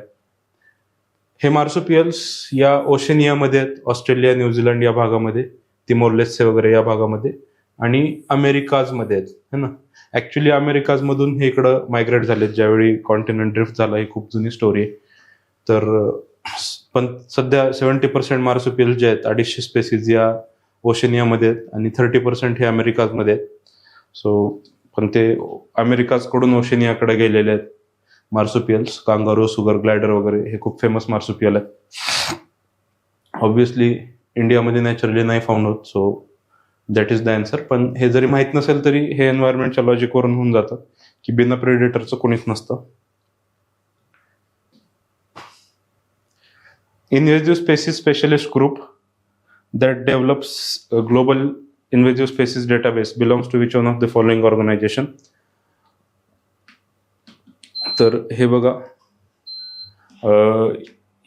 हे मार्सुपियल्स या ओशनियामध्ये आहेत, ऑस्ट्रेलिया, न्यूझीलंड या भागामध्ये, तिमोर लेस्टे वगैरे या भागामध्ये, आणि अमेरिकाजमध्ये आहेत है ना. ॲक्च्युली अमेरिकाजमधून हे इकडं मायग्रेट झालेत ज्यावेळी कॉन्टिनेंट ड्रिफ्ट झाला. ही खूप जुनी स्टोरी आहे. तर पण सध्या 70% मार्सुपियल जे आहेत, 250 स्पेसीज या ओशनियामध्ये आहेत आणि 30% हे अमेरिकाजमध्ये आहेत. सो पण ते अमेरिकाजकडून ओशनियाकडे गेलेले आहेत मार्सुपियल्स. कांगारू, सुगर ग्लायडर वगैरे हे खूप फेमस मार्सुपियल आहेत. ऑब्व्हियसली इंडियामध्ये नॅचरली नाही फाउंड होत, so that is the answer. पण हे जरी माहीत नसेल तरी हे एन्व्हायरमेंटच्या लॉजिकवरून होऊन जातं की बिना प्रेडेटरचं कोणीच नसतं. Invasive Species Specialist Group that develops a global invasive species database belongs to which one of the following organization? तर हे बघा,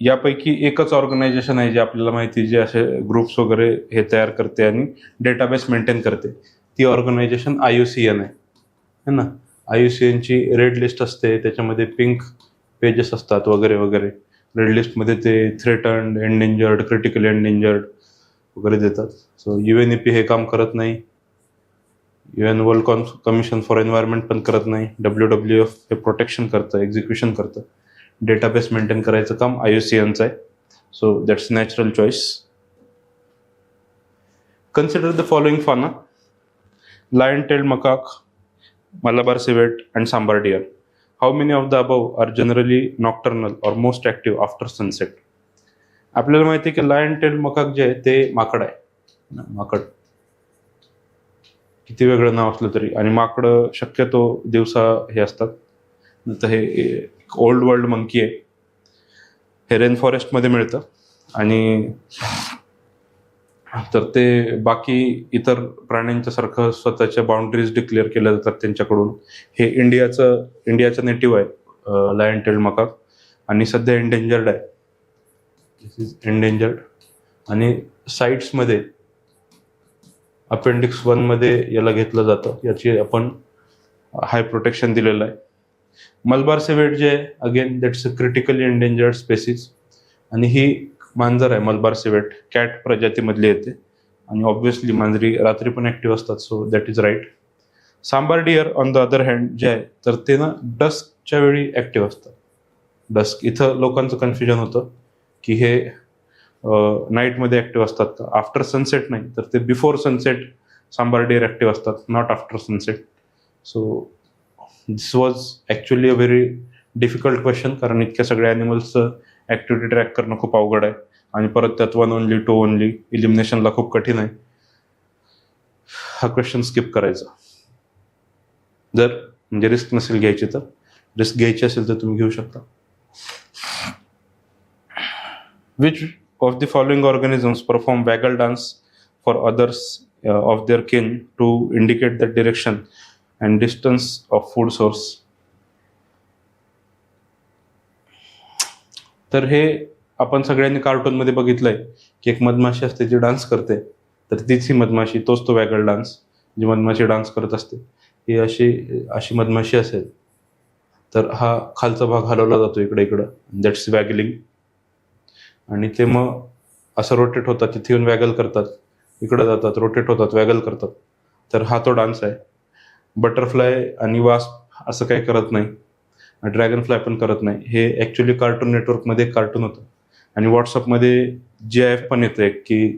यापैकी एकच ऑर्गनायझेशन आहे जे आपल्याला माहिती, जे असे ग्रुप्स वगैरे हे तयार करते आणि डेटाबेस मेंटेन करते. ती ऑर्गनायझेशन IUCN आहे है ना. IUCNची रेड लिस्ट असते, त्याच्यामध्ये पिंक पेजेस असतात वगैरे वगैरे. रेड लिस्टमध्ये ते थ्रेटन्ड, एंडेंजर्ड, क्रिटिकली एंडेंजर्ड वगैरे देतात. सो UNEP हे काम करत नाही, UN world commission for environment पण करत नाही, WWF हे प्रोटेक्शन करतं, एक्झिक्युशन करतं. डेटाबेस मेंटेन करायचं काम IUCNचं आहे. So that's natural choice. Consider the following fauna: lion tailed macaque, Malabar civet and sambar deer. How many of the above are generally nocturnal or most active after sunset? आपल्याला माहिती आहे की लायन टेल मकाक जे आहे ते माकड आहे. माकड किती वेगळं नाव असलं तरी, आणि माकडं शक्यतो दिवसा हे असतात. तर हे ओल्ड वर्ल्ड मंकी आहे. हे रेन फॉरेस्टमध्ये मिळतं आणि तर ते बाकी इतर प्राण्यांच्या सारखं स्वतःच्या बाउंड्रीज डिक्लेअर केल्या जातात त्यांच्याकडून. हे इंडियाचं नेटिव्ह आहे लायन टेल्ड मकाक, आणि सध्या एंडेंजर्ड आहे. दिस इज एंडेंजर्ड. आणि साईट्समध्ये अपेंडिक्स 1 मध्ये याला घेतलं जातं. याची आपण हाय प्रोटेक्शन दिलेलं आहे. मलबार सिव्हेट जे आहे, again that's a critically endangered species, आणि ही मांजर आहे मलबार सिव्हेट, कॅट प्रजातीमधली येते, आणि ऑब्व्हियसली मांजरी रात्री पण ऍक्टिव्ह असतात, so that is right. Sambar deer on the other hand जे आहे, तर ते ना डस्कच्या वेळी ऍक्टिव्ह असतात. डस्क, इथं लोकांचं कन्फ्युजन होतं की हे नाईटमध्ये ऍक्टिव्ह असतात का. आफ्टर सनसेट नाही, तर ते before sunset sambar deer active असतात, not after sunset. So this was actually a very difficult question, कारण इतक्या सगळ्या ॲनिमल्सचं ॲक्टिव्हिटी ट्रॅक करणं खूप अवघड आहे, आणि परत त्यात 1 ओनली 2 ओनली इलिमिनेशनला खूप कठीण आहे. हा क्वेश्चन स्किप करायचा. जर म्हणजे रिस्क नसेल घ्यायची, तर रिस्क घ्यायची असेल तर तुम्ही घेऊ शकता. Which of the following organisms perform waggle dance for others of their kin to indicate the direction and distance of food source. तर हे आपण सगळ्यांनी कार्टूनमध्ये बघितलंय की एक मधमाशी असते जी डान्स करते, तर तीच ही मधमाशी, तोच तो वॅगल डान्स, जी मधमाशी डान्स करत असते. ही अशी मधमाशी असेल तर हा खालचा भाग हलवला जातो इकडे इकडं, दॅट्स वॅगलिंग. आणि ते मग असं रोटेट होतात, तिथे येऊन वॅगल करतात, इकडं जातात, रोटेट होतात, वॅगल करतात. तर हा तो डान्स आहे. बटरफ्लाय आणि वास्प असं काही करत नाही, ड्रॅगन फ्लाय पण करत नाही. हे ॲक्च्युली कार्टून नेटवर्कमध्ये कार्टून होतं, आणि व्हॉट्सअपमध्ये GIF पण येतं एक, की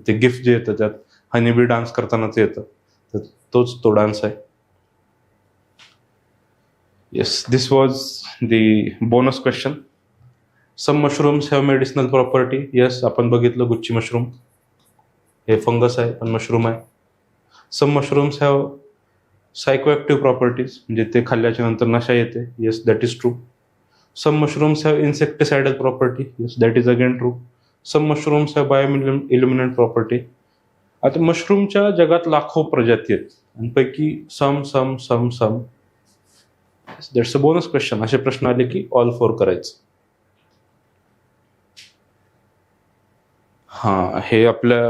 ते गिफ्ट जे येतं त्यात हनीबी डान्स करतानाच येतं, तर तोच तो डान्स आहे. Yes, this was the bonus question. Some mushrooms have medicinal property. Yes, आपण बघितलं गुच्ची मशरूम, हे फंगस आहे पण मशरूम आहे. Some mushrooms have psychoactive properties, म्हणजे ते खाल्ल्याच्या नंतर नशा येते. Yes, that is true. Some mushrooms have insecticidal property. Yes, that is again true. Some mushrooms have bioluminescent property. आता मशरूमच्या जगात लाखो प्रजाती आहेत, आणि पैकी some some some some that's a bonus question. असे प्रश्न आले की ऑल 4 करायचं. हां, हे आपल्या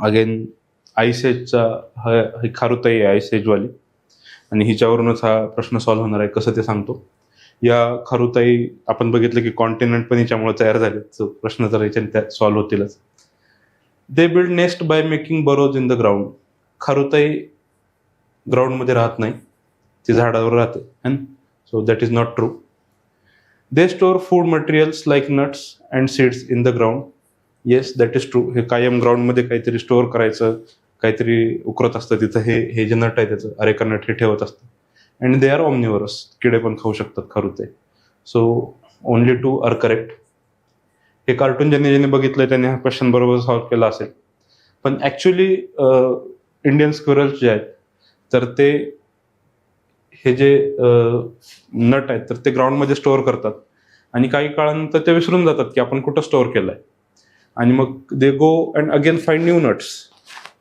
अगेन आईसेजचा ही खारुताई आहे, आईसेजवाली, आणि हिच्यावरूनच हा प्रश्न सॉल्व्ह होणार आहे. कसं ते सांगतो. या खारुताई आपण बघितलं की कॉन्टिनेंट पण हिच्यामुळे तयार झाले, सो प्रश्न तर याच्याने त्या सॉल्व्ह होतीलच. They build nest by making burrows in the ground. खारुताई ग्राउंडमध्ये राहत नाही, ती झाडावर राहते, so that is not true. They store food materials like nuts and seeds in the ground. Yes, that is true. हे कायम ग्राउंडमध्ये काहीतरी स्टोअर करायचं, काहीतरी उकरत असतं तिथं. हे जे नट आहे त्याचं अरेका नट हे ठेवत असतं. अँड दे आर ऑमनिवरस, किडे पण खाऊ शकतात खारुताई. So only 2 are correct. हे कार्टून ज्याने बघितलं त्याने हा क्वेश्चन बरोबर सॉल्व्ह केला असेल. पण ॲक्च्युली इंडियन स्क्विरल्स जे आहेत, तर ते हे जे नट आहेत तर ते ग्राउंडमध्ये स्टोअर करतात, आणि काही काळानंतर ते विसरून जातात की आपण कुठं स्टोअर केलंय, आणि मग they go and again find new nuts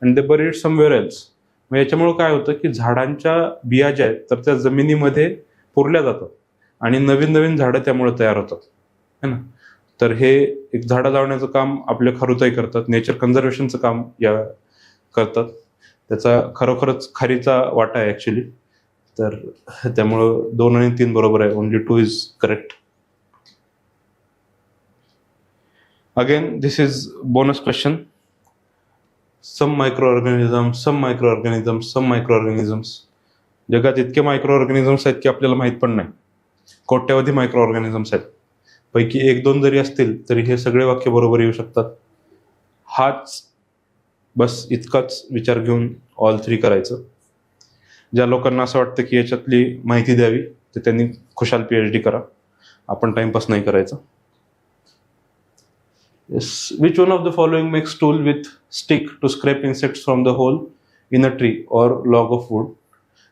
and they bury it somewhere else. मग याच्यामुळे काय होतं की झाडांच्या बिया ज्या आहेत तर त्या जमिनीमध्ये पुरल्या जातात, आणि नवीन नवीन झाडं त्यामुळे तयार होतात, है ना. तर हे एक झाडं लावण्याचं काम आपले खारुताई करतात, नेचर कन्झर्वेशनचं काम या करतात. त्याचा खरोखरच खारीचा वाटा आहे ॲक्च्युली. तर त्यामुळं 2 आणि 3 बरोबर आहे. Only 2 is correct. Again this is bonus question. Some micro organisms. जगात इतके मायक्रो ऑर्गॅनिझम्स आहेत की आपल्याला माहीत पण नाही. कोट्यावधी मायक्रो ऑर्गॅनिझम्स आहेत. पैकी 1-2 जरी असतील तरी हे सगळे वाक्य बरोबर येऊ शकतात. हाच बस इतकाच विचार घेऊन ऑल 3 करायचं. ज्या लोकांना असं वाटतं की याच्यातली माहिती द्यावी, तर त्यांनी खुशाल PhD करा. आपण टाइमपास नाही करायचा. Yes. Which one of the following makes tool with stick to scrape insects from the hole in a tree or log of wood?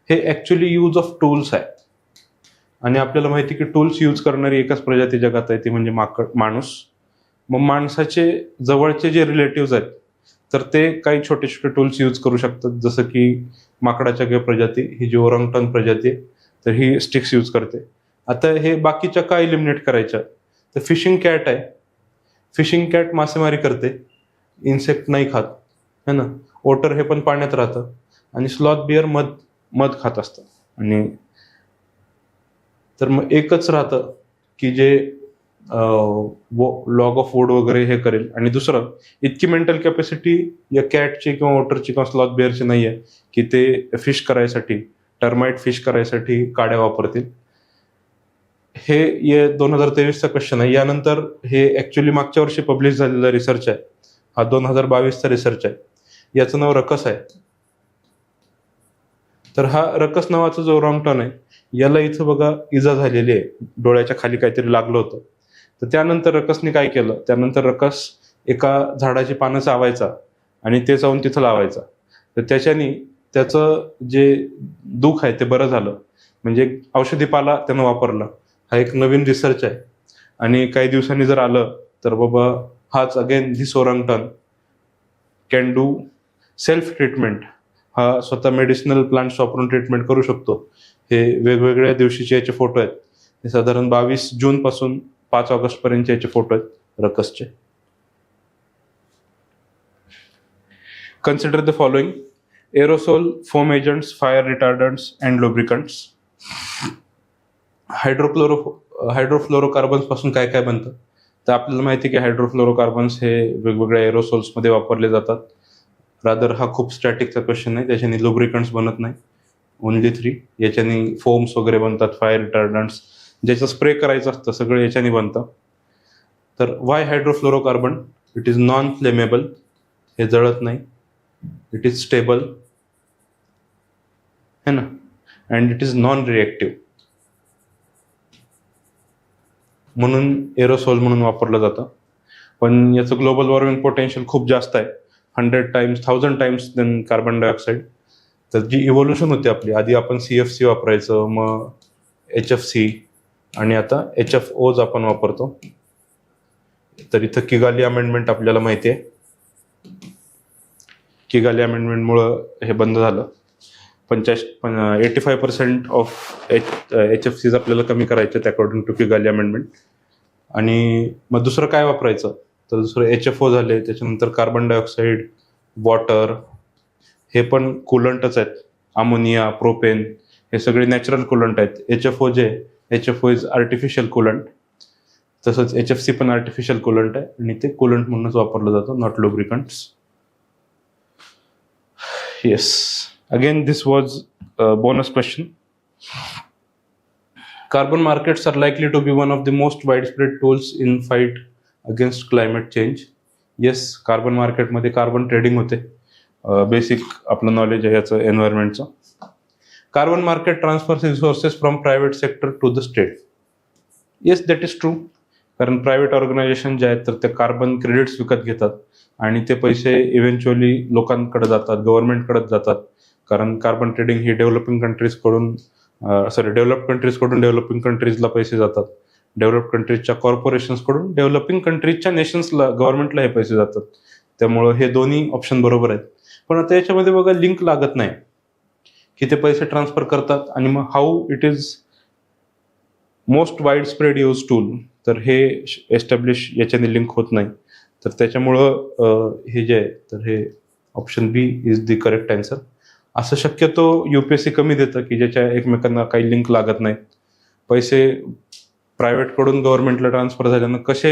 हे ॲक्च्युली यूज ऑफ टूल्स आहे, आणि आपल्याला माहिती की टूल्स यूज करणारी एकच प्रजाती जगात आहे, ती म्हणजे माणूस. मग माणसाचे जवळचे जे रिलेटिव्ह आहेत तर ते काही छोटे छोटे टूल्स यूज करू शकतात, जसं की माकडाच्या गे प्रजाती, ही जी ओरंगटन प्रजाती आहे तर ही स्टिक्स यूज करते. आता हे बाकीच्या का इलिमिनेट करायच्या, तर फिशिंग कॅट आहे, फिशिंग कॅट मासेमारी करते, इन्सेक्ट नाही खात है ना. ओटर हे पण पाण्यात राहतं, आणि स्लॉथ बिअर मध मध खात असतं. आणि तर मग एकच राहतं की जे लॉग ऑफ वूड वगैरे हे करेल. आणि दुसरं, इतकी मेंटल कॅपॅसिटी या कॅटची किंवा ओटरची किंवा स्लॉथ बिअरची नाही आहे की ते फिश करायसाठी, टर्माइट फिश करायसाठी काड्या वापरतील. हे 2023चा क्वेश्चन आहे. यानंतर हे ऍक्च्युली मागच्या वर्षी पब्लिश झालेला रिसर्च आहे, हा 2022चा रिसर्च आहे. याचं नाव रकस आहे. तर हा रकस नावाचा जो ओरंगटन आहे, याला इथं बघा इजा झालेली आहे, डोळ्याच्या खाली काहीतरी लागलं होतं. तर त्यानंतर रकसने काय केलं, त्यानंतर रकस एका झाडाची पानं चावायचा आणि ते जाऊन तिथं लावायचा. तर त्याच्याने त्याचं जे दुःख आहे ते बरं झालं, म्हणजे औषधी पाला त्यानं वापरला. हा एक नवीन रिसर्च आहे. आणि काही दिवसांनी जर आलं तर बाबा हाच again this orangutan can do self treatment, हा स्वतः मेडिसिनल प्लांट्स वापरून ट्रीटमेंट करू शकतो. हे वेगवेगळ्या दिवशीचे याचे फोटो आहेत. हे साधारण 22 जून पासून 5 ऑगस्ट पर्यंत याचे फोटो आहेत रकसचे. Consider the following: aerosol, foam agents, fire retardants and lubricants. Hydrofluorocarbons पासून काय काय बनतं, तर आपल्याला माहिती आहे की हायड्रोफ्लोरोकार्बन्स हे वेगवेगळ्या एरोसोल्समध्ये वापरले जातात. रादर हा खूप स्टॅटिकचा क्वेश्चन आहे, त्याच्याने लुब्रिकंट्स बनत नाही, ओनली 3. याच्याने फोम्स वगैरे बनतात, फायर रिटार्डंट्स ज्याचं स्प्रे करायचं असतं सगळं याच्याने बनतं. तर why hydrofluorocarbon? It is non flammable, हे जळत नाही. इट इज स्टेबल है ना, and it is non reactive, म्हणून एरोसोल म्हणून वापरलं जातं. पण याचं ग्लोबल वॉर्मिंग पोटेन्शियल खूप जास्त आहे, 100 times 1000 times then carbon dioxide. तर जी इव्होल्युशन होती आपली, आधी आपण CFC वापरायचं, मग HFC, आणि आता HFOs आपण वापरतो. तर इथं किगाली अमेंडमेंट आपल्याला माहिती आहे, किगाली अमेंडमेंटमुळं हे बंद झालं. 85% ऑफ HFCs आपल्याला कमी करायचे अकॉर्डिंग टू किगाली अमेंडमेंट. आणि मग दुसरं काय वापरायचं, तर दुसरं HFO झाले, त्याच्यानंतर कार्बन डायऑक्साईड, वॉटर, हे पण कुलंटच आहेत. अमोनिया, प्रोपेन, हे सगळे नॅचरल कुलंट आहेत. HFO is artificial coolant. तसंच HFC पण आर्टिफिशियल कुलंट आहे, आणि ते कुलंट म्हणूनच वापरलं जातं, not lubricants. Yes, again this was bonus question. Carbon markets are likely to be one of the most widespread tools in fight against climate change. Yes, carbon मार्केटमध्ये कार्बन ट्रेडिंग होते. बेसिक आपलं नॉलेज आहे याचं एन्व्हायरमेंटचं. Carbon market transfers resources from private sector to the state. Yes, that is true. कारण प्रायव्हेट ऑर्गनायझेशन जे आहेत तर ते कार्बन क्रेडिट्स विकत घेतात, आणि ते पैसे इव्हेंच्युअली लोकांकडे जातात, गव्हर्नमेंटकडे जातात. कारण कार्बन ट्रेडिंग ही डेव्हलपिंग कंट्रीजकडून डेव्हलपिंग कंट्रीजला पैसे जातात, डेव्हलप कंट्रीजच्या कॉर्पोरेशन्सकडून डेव्हलपिंग कंट्रीजच्या नेशन्सला, गव्हर्नमेंटला हे पैसे जातात. त्यामुळं हे दोन्ही ऑप्शन बरोबर आहेत. पण आता याच्यामध्ये बघा लिंक लागत नाही की ते पैसे ट्रान्सफर करतात आणि मग how it is most wide spread use tool, तर हे एस्टॅब्लिश याच्याने लिंक होत नाही. तर त्याच्यामुळं हे जे आहे तर हे option B is the correct answer. असं शक्यतो UPSC कमी देतं की ज्याच्या एकमेकांना काही लिंक लागत नाहीत. पैसे प्रायव्हेटकडून गव्हर्नमेंटला ट्रान्सफर झाल्यानं कसे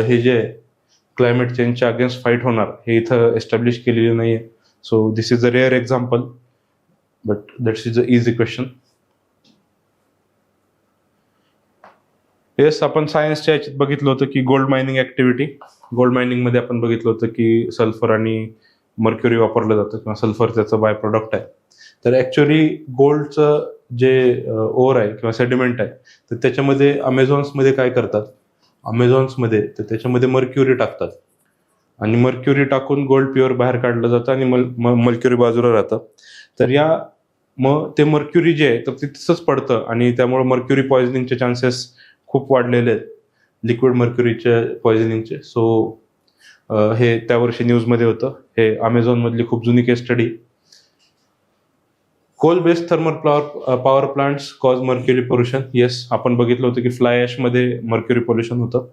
हे जे क्लायमेट चेंजच्या अगेन्स्ट फाईट होणार हे इथं एस्टॅब्लिश केलेलं नाही आहे. So this is a rare example, but that's is a easy question. Yes, आपण सायन्सच्या याच्यात बघितलं होतं की गोल्ड मायनिंग ऍक्टिव्हिटी. गोल्ड मायनिंगमध्ये आपण बघितलं होतं की सल्फर आणि मर्क्युरी वापरलं जातं, किंवा सल्फर त्याचं बाय प्रोडक्ट आहे. तर ॲक्च्युअली गोल्डचं जे ओर आहे किंवा सेडिमेंट आहे, तर त्याच्यामध्ये अमेझॉन्समध्ये काय करतात, अमेझॉन्समध्ये तर त्याच्यामध्ये मर्क्युरी टाकतात, आणि मर्क्युरी टाकून गोल्ड प्युअर बाहेर काढलं जातं, आणि मर्क्युरी बाजूला राहतं. तर मग ते मर्क्युरी जे आहे तर ते तिथंच पडतं, आणि त्यामुळे मर्क्युरी पॉइझनिंगचे चान्सेस खूप वाढलेले आहेत. लिक्विड मर्क्युरीच्या पॉयझनिंगचे. सो हे त्या वर्षी न्यूजमध्ये होतं. हे अमेझॉनमधली खूप जुनी case study. Coal based thermal power plants cause mercury pollution. Yes, आपण बघितलं होतं की फ्लाय ॲशमध्ये मर्क्युरी पोल्युशन होतं.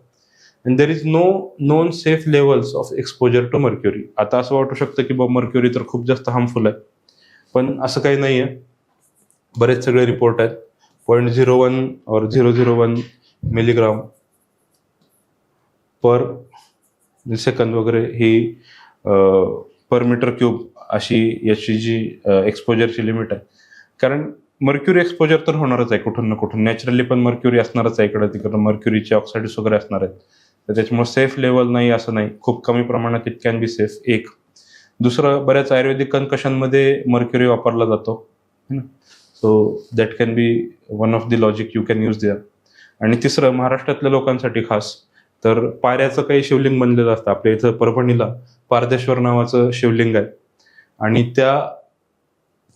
And there is no known safe levels of exposure to mercury. आता असं वाटू शकतं की बाबा मर्क्युरी तर खूप जास्त हार्मफुल आहे, पण असं काही नाही आहे. बरेच सगळे रिपोर्ट आहेत. 0.01 और 001 मिलीग्राम पर सेकंद वगैरे ही पर मीटर क्यूब अशी याची जी एक्सपोजरची लिमिट आहे. कारण मर्क्युरी एक्सपोजर तर होणारच आहे कुठून ना कुठून. नॅचरली पण मर्क्युरी असणारच आहे, इकडं तिकडं मर्क्युरीचे ऑक्साईड्स वगैरे असणार आहेत. तर त्याच्यामुळे सेफ लेवल नाही असं नाही, खूप कमी प्रमाणात इट कॅन बी सेफ. एक. दुसरं, बऱ्याच आयुर्वेदिक कन्कशनमध्ये मर्क्युरी वापरला जातो. So that can be one of the logic you can use there. आणि तिसरं, महाराष्ट्रातल्या लोकांसाठी खास तर पाऱ्याचं काही शिवलिंग बनलेलं असतं. आपल्या इथं परभणीला पारदेश्वर नावाचं शिवलिंग आहे आणि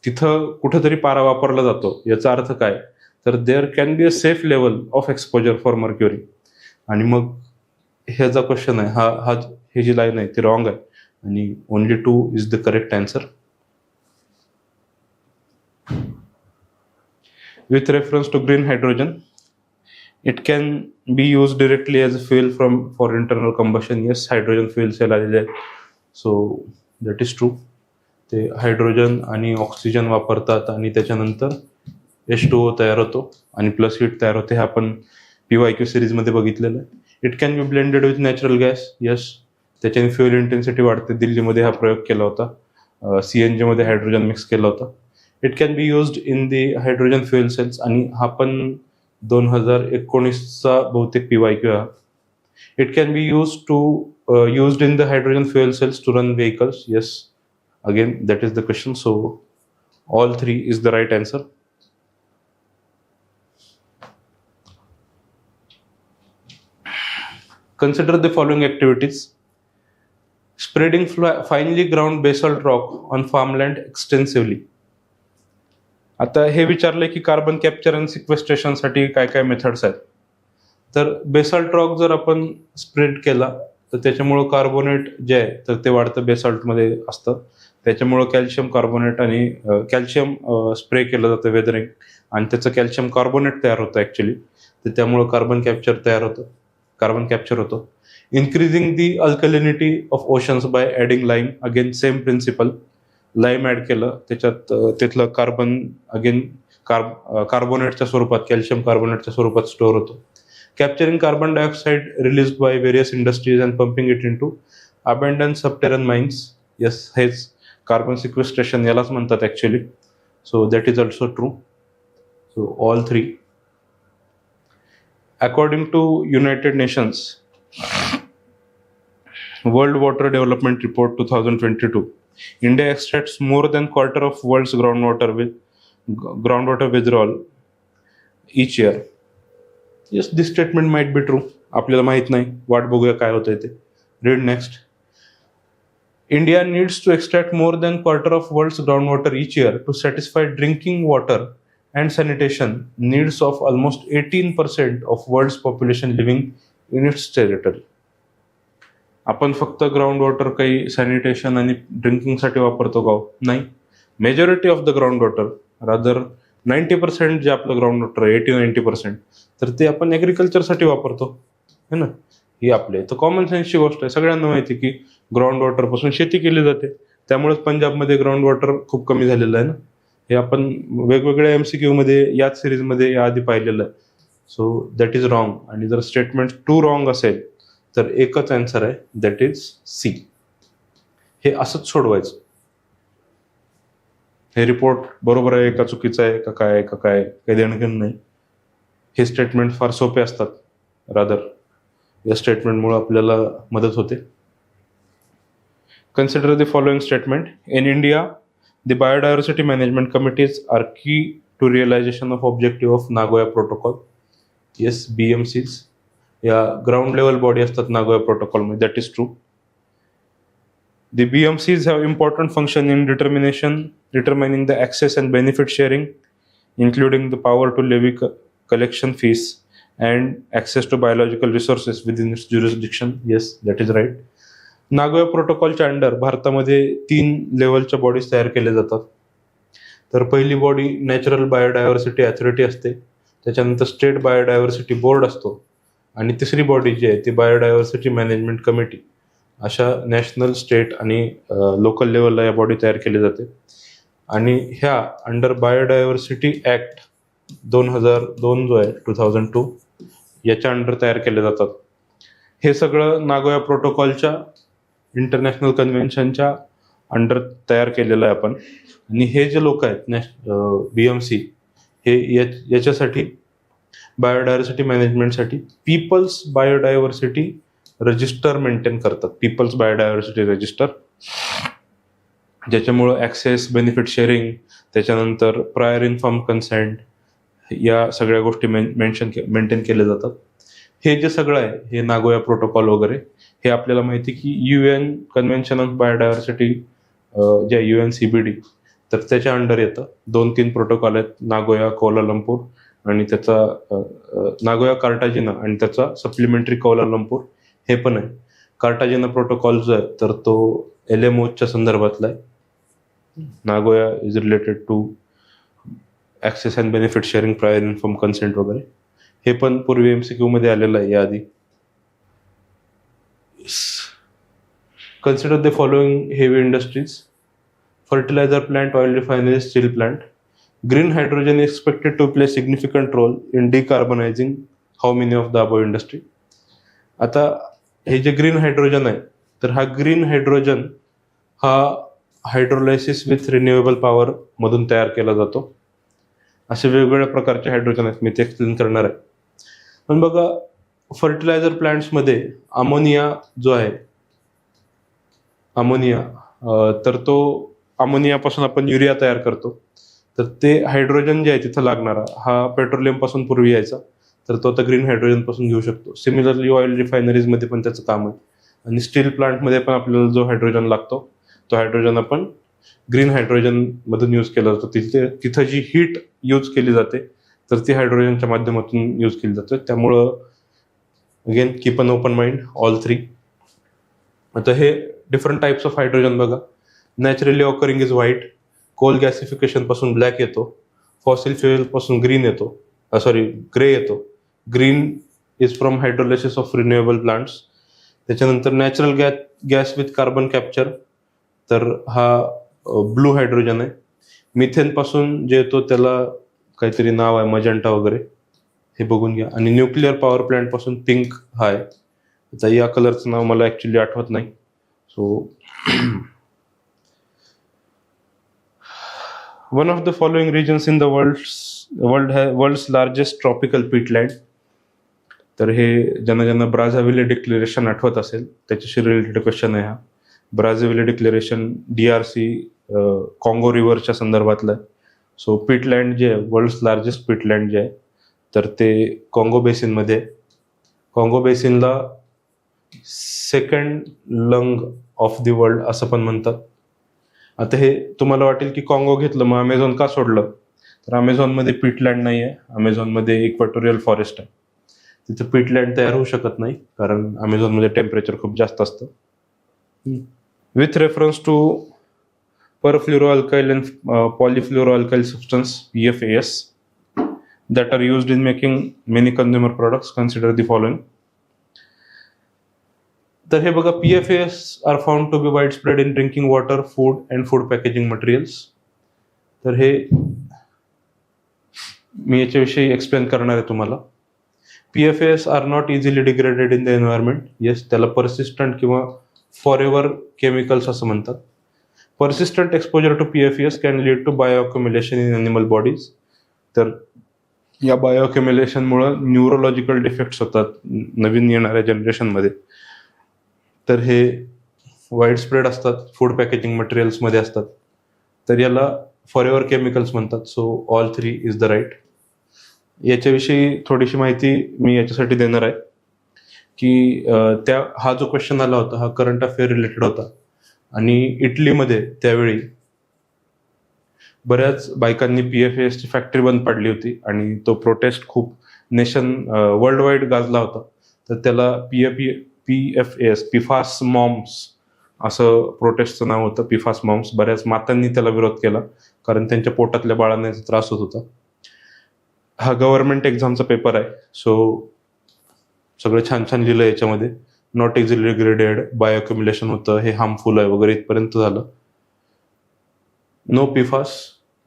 तिथं कुठंतरी पारा वापरला जातो. याचा अर्थ काय, तर there can be a safe level of exposure for mercury. आणि मग ह्याचा क्वेश्चन आहे, ही जी लाईन आहे ती रॉंग आहे आणि only 2 is the correct answer. With reference to green hydrogen, it can be use directly as a fuel for internal combustion. Yes, hydrogen fuels याला आलेले आहेत. So that is true. ते हायड्रोजन आणि ऑक्सिजन वापरतात आणि त्याच्यानंतर H2O तयार होतो आणि प्लस हीट तयार होते. हे आपण PYQ सिरीजमध्ये बघितलेलं आहे. It can be blended with natural gas. Yes, त्याच्याने फ्युएल इंटेन्सिटी वाढते. दिल्लीमध्ये हा प्रयोग केला होता. CNG मध्ये हायड्रोजन मिक्स केला होता. It can be used in the hydrogen fuel cells आणि हा पण 2019चा बहुतेक PYQ आहे. It can be used in the hydrogen fuel cells to run vehicles. Yes, again that is the question. So all 3 is the right answer. Consider the following activities. Spreading finely ground basalt rock on farmland extensively. आता हे विचारलंय की कार्बन कॅप्चर आणि सिक्वेस्ट्रेशनसाठी काय काय मेथड्स आहेत. तर बेसाल्ट रॉक जर आपण स्प्रेड केला तर त्याच्यामुळं कार्बोनेट जे आहे तर ते वाढतं, बेसाल्टमध्ये असतं. त्याच्यामुळं कॅल्शियम कार्बोनेट आणि कॅल्शियम स्प्रे केलं जातं वेदरिंग आणि त्याचं कॅल्शियम कार्बोनेट तयार होतं ॲक्च्युली. तर त्यामुळं कार्बन कॅप्चर होतं. Increasing the alkalinity of oceans by adding lime. Again same principle. Lime add केलं त्याच्यात तिथलं कार्बन अगेन कार्बोनेटच्या स्वरूपात, कॅल्शियम कार्बोनेटच्या स्वरूपात स्टोअर होतो. Capturing carbon dioxide released by various industries and pumping it into abundant subterranean mines. Yes, हेच कार्बन सिक्वेस्ट्रेशन यालाच म्हणतात actually. So that is also true. So all 3. According to United Nations World Water Development Report 2022, India extracts more than quarter of world's groundwater withdrawal each year. Yes, this statement might be true. आपल्याला माहित नाही, वाट बघूया काय होतंय ते. Read next. India needs to extract more than quarter of world's groundwater each year to satisfy drinking water and sanitation needs of almost 18% of world's population living in its territory. आपण फक्त ग्राउंड वॉटर काही सॅनिटेशन आणि ड्रिंकिंगसाठी वापरतो का? नाही. Majority of the ground water, rather 90% जे आपलं ग्राउंड वॉटर आहे, 80-90%, तर ते आपण ॲग्रिकल्चरसाठी वापरतो, है ना. ही आपल्या इथं कॉमन सेन्सची गोष्ट आहे. सगळ्यांना माहिती की ग्राउंड वॉटरपासून शेती केली जाते. त्यामुळेच पंजाबमध्ये ग्राउंड वॉटर खूप कमी झालेलं आहे ना. हे आपण वेगवेगळ्या MCQ मध्ये याच सिरीजमध्ये याआधी पाहिलेलं आहे. So that is wrong. आणि जर स्टेटमेंट 2 रॉंग असेल तर एकच आन्सर आहे, दॅट इज C. हे असंच सोडवायचं. हे रिपोर्ट बरोबर आहे का चुकीचं आहे का काय काही देणं घेणं नाही. हे स्टेटमेंट फार सोपे असतात. रादर या स्टेटमेंटमुळे आपल्याला मदत होते. Consider the following statement. In India the biodiversity management committees are key to realisation of objective of Nagoya Protocol. Yes, BMCs या ग्राउंड लेवल बॉडी असतात नागोया प्रोटोकॉलमध्ये. That is true. The BMCs have important function in determining the access and benefit sharing, including the power to levy collection fees and access to biological resources within its jurisdiction. Yes, that is right. Nagoya प्रोटोकॉलच्या अंडर भारतामध्ये 3 लेवलच्या बॉडीज तयार केल्या जातात. तर पहिली बॉडी नॅचरल बायोडायव्हर्सिटी अथॉरिटी असते, त्याच्यानंतर स्टेट बायोडायव्हर्सिटी बोर्ड असतो, आणि तिसरी बॉडी जी आहे ती बायोडायव्हर्सिटी मॅनेजमेंट कमिटी. अशा नॅशनल, स्टेट आणि लोकल लेवलला या बॉडी तयार केली जाते. आणि ह्या अंडर बायोडायव्हर्सिटी ॲक्ट 2002 जो आहे 2002 याच्या अंडर तयार केले जातात. हे सगळं नागोया प्रोटोकॉलच्या इंटरनॅशनल कन्व्हेन्शनच्या अंडर तयार केलेलं आहे आपण. आणि हे जे लोक आहेत BMC हे याच्यासाठी बायोडायव्हर्सिटी मॅनेजमेंटसाठी पीपल्स बायोडायव्हर्सिटी रजिस्टर मेंटेन करतात. पीपल्स बायोडायव्हर्सिटी रजिस्टर, ज्याच्यामुळं ॲक्सेस, बेनिफिट शेअरिंग, त्याच्यानंतर प्रायर इन्फॉर्म कन्सेंट या सगळ्या गोष्टी मेंटेन केल्या जातात. हे जे सगळं आहे हे नागोया प्रोटोकॉल वगैरे हे आपल्याला माहिती की UN कन्व्हेन्शन ऑन बायोडायव्हर्सिटी जे UNCBD तर त्याच्या अंडर येतं. 2-3 प्रोटोकॉल आहेत, नागोया, कोलालंपूर आणि त्याचा नागोया कार्टाजिना आणि त्याचा सप्लिमेंटरी कोलालंपूर हे पण आहे. कार्टाजिना प्रोटोकॉल जो आहे तर तो LMOच्या संदर्भातला आहे. Nagoya is related to access and benefit sharing, prior inform consent वगैरे. हे पण पूर्वी MCQ मध्ये आलेलं आहे याआधी. Consider the following heavy industries: fertilizer plant, oil refinery, steel plant. Green hydrogen is expected to play significant role in decarbonizing how many of the above industry. आता हे जे ग्रीन हायड्रोजन आहे तर हा ग्रीन हायड्रोजन हा हायड्रोलायसिस विथ रिन्युएबल पॉवर मधून तयार केला जातो. असे वेगवेगळ्या प्रकारचे हायड्रोजन आहेत, मी ते एक्सप्लेन करणार आहे. पण बघा, फर्टिलायझर प्लांट्समध्ये अमोनिया जो आहे, अमोनिया तर तो अमोनियापासून आपण युरिया तयार करतो. तर ते हायड्रोजन जे आहे तिथं लागणारा हा पेट्रोलियम पासून पूर्वी यायचा, तर तो आता ग्रीन हायड्रोजन पासून घेऊ शकतो. सिमिलरली ऑइल रिफायनरीजमध्ये पण त्याचं काम आहे. आणि स्टील प्लांटमध्ये पण आपल्याला जो हायड्रोजन लागतो तो हायड्रोजन आपण ग्रीन हायड्रोजन मधून यूज केला जातो. तिथं जी हीट यूज केली जाते तर ती हायड्रोजनच्या माध्यमातून यूज केली जाते. त्यामुळं again keep an open mind all 3. आता हे डिफरंट टाइप्स ऑफ हायड्रोजन बघा. Naturally occurring is white, coal gasification पासून ब्लॅक येतो, फॉसिल फ्युएल पासून ग्रीन येतो, ग्रे येतो. Green is from hydrolysis of renewable plants. त्याच्यानंतर natural gas with carbon capture, तर हा ब्लू हायड्रोजन आहे. मिथेन पासून जे येतो त्याला काहीतरी नाव आहे, मजंटा वगैरे, हे बघून घ्या. आणि न्यूक्लिअर पॉवर प्लांट पासून पिंक हा आहे. आता या कलरचं नाव मला ॲक्च्युली आठवत नाही. So one of the following regions in the world's largest tropical peatland. तर हे ज्यांना ब्राझाविले डिक्लेरेशन आठवत असेल त्याच्याशी रिलेटेड क्वेश्चन आहे हा. ब्राझाविले डिक्लेरेशन DRC कॉंगो रिव्हरच्या संदर्भातलं आहे. सो पीटलँड जे आहे, वर्ल्ड्स लार्जेस्ट पीटलँड जे आहे तर ते कॉंगो बेसिनमध्ये. कॉंगो बेसिनला second lung of the world असं पण म्हणतात. आता हे तुम्हाला वाटेल की कॉंगो घेतलं मग अमेझॉन का सोडलं, तर अमेझॉनमध्ये पीटलँड नाही आहे. अमेझॉनमध्ये इक्वेटोरियल फॉरेस्ट आहे, तिथं पीटलँड तयार होऊ शकत नाही कारण अमेझॉनमध्ये टेम्परेचर खूप जास्त असतं. With reference to perfluoroalkyl and polyfluoroalkyl substance PFAS that are used in making many consumer products, consider the following. तर हे बघा, PFAS are found to be wide spread in drinking water, food and food packaging materials. तर हे मी याच्याविषयी एक्सप्लेन करणार आहे तुम्हाला. PFAS are not easily degraded in the environment. Yes, त्याला परसिस्टंट किंवा फॉरएव्हर केमिकल्स असं म्हणतात. Persistent exposure to PFAS can lead to bioaccumulation in animal bodies. तर या बायोअक्युम्युलेशनमुळं न्यूरोलॉजिकल डिफेक्ट्स होतात नवीन येणाऱ्या जनरेशनमध्ये. तर हे वाईड स्प्रेड असतात, फूड पॅकेजिंग मटेरियल्समध्ये असतात, तर याला फॉरएव्हर केमिकल्स म्हणतात. So all 3 is the right. याच्याविषयी थोडीशी माहिती मी याच्यासाठी देणार आहे की हा जो क्वेश्चन आला होता हा करंट अफेअर रिलेटेड होता. आणि इटलीमध्ये त्यावेळी बऱ्याच बायकांनी PFASची फॅक्टरी बंद पाडली होती आणि तो प्रोटेस्ट खूप नेशन वर्ल्ड वाईड गाजला होता. तर त्याला PFAS पिफास मॉम्स असं प्रोटेस्टचं नाव होतं, पिफास मॉम्स. बऱ्याच मातांनी त्याला विरोध केला कारण त्यांच्या पोटातल्या बाळांना याचा त्रास होत होता. हा गव्हर्नमेंट एक्झामचा पेपर आहे, सो सगळं छान छान लिहिलं याच्यामध्ये. नॉट इझिली ग्रेडेड, बायोअक्युम्युलेशन होतं, हे हार्मफुल आहे वगैरे इथपर्यंत झालं. नो पिफास,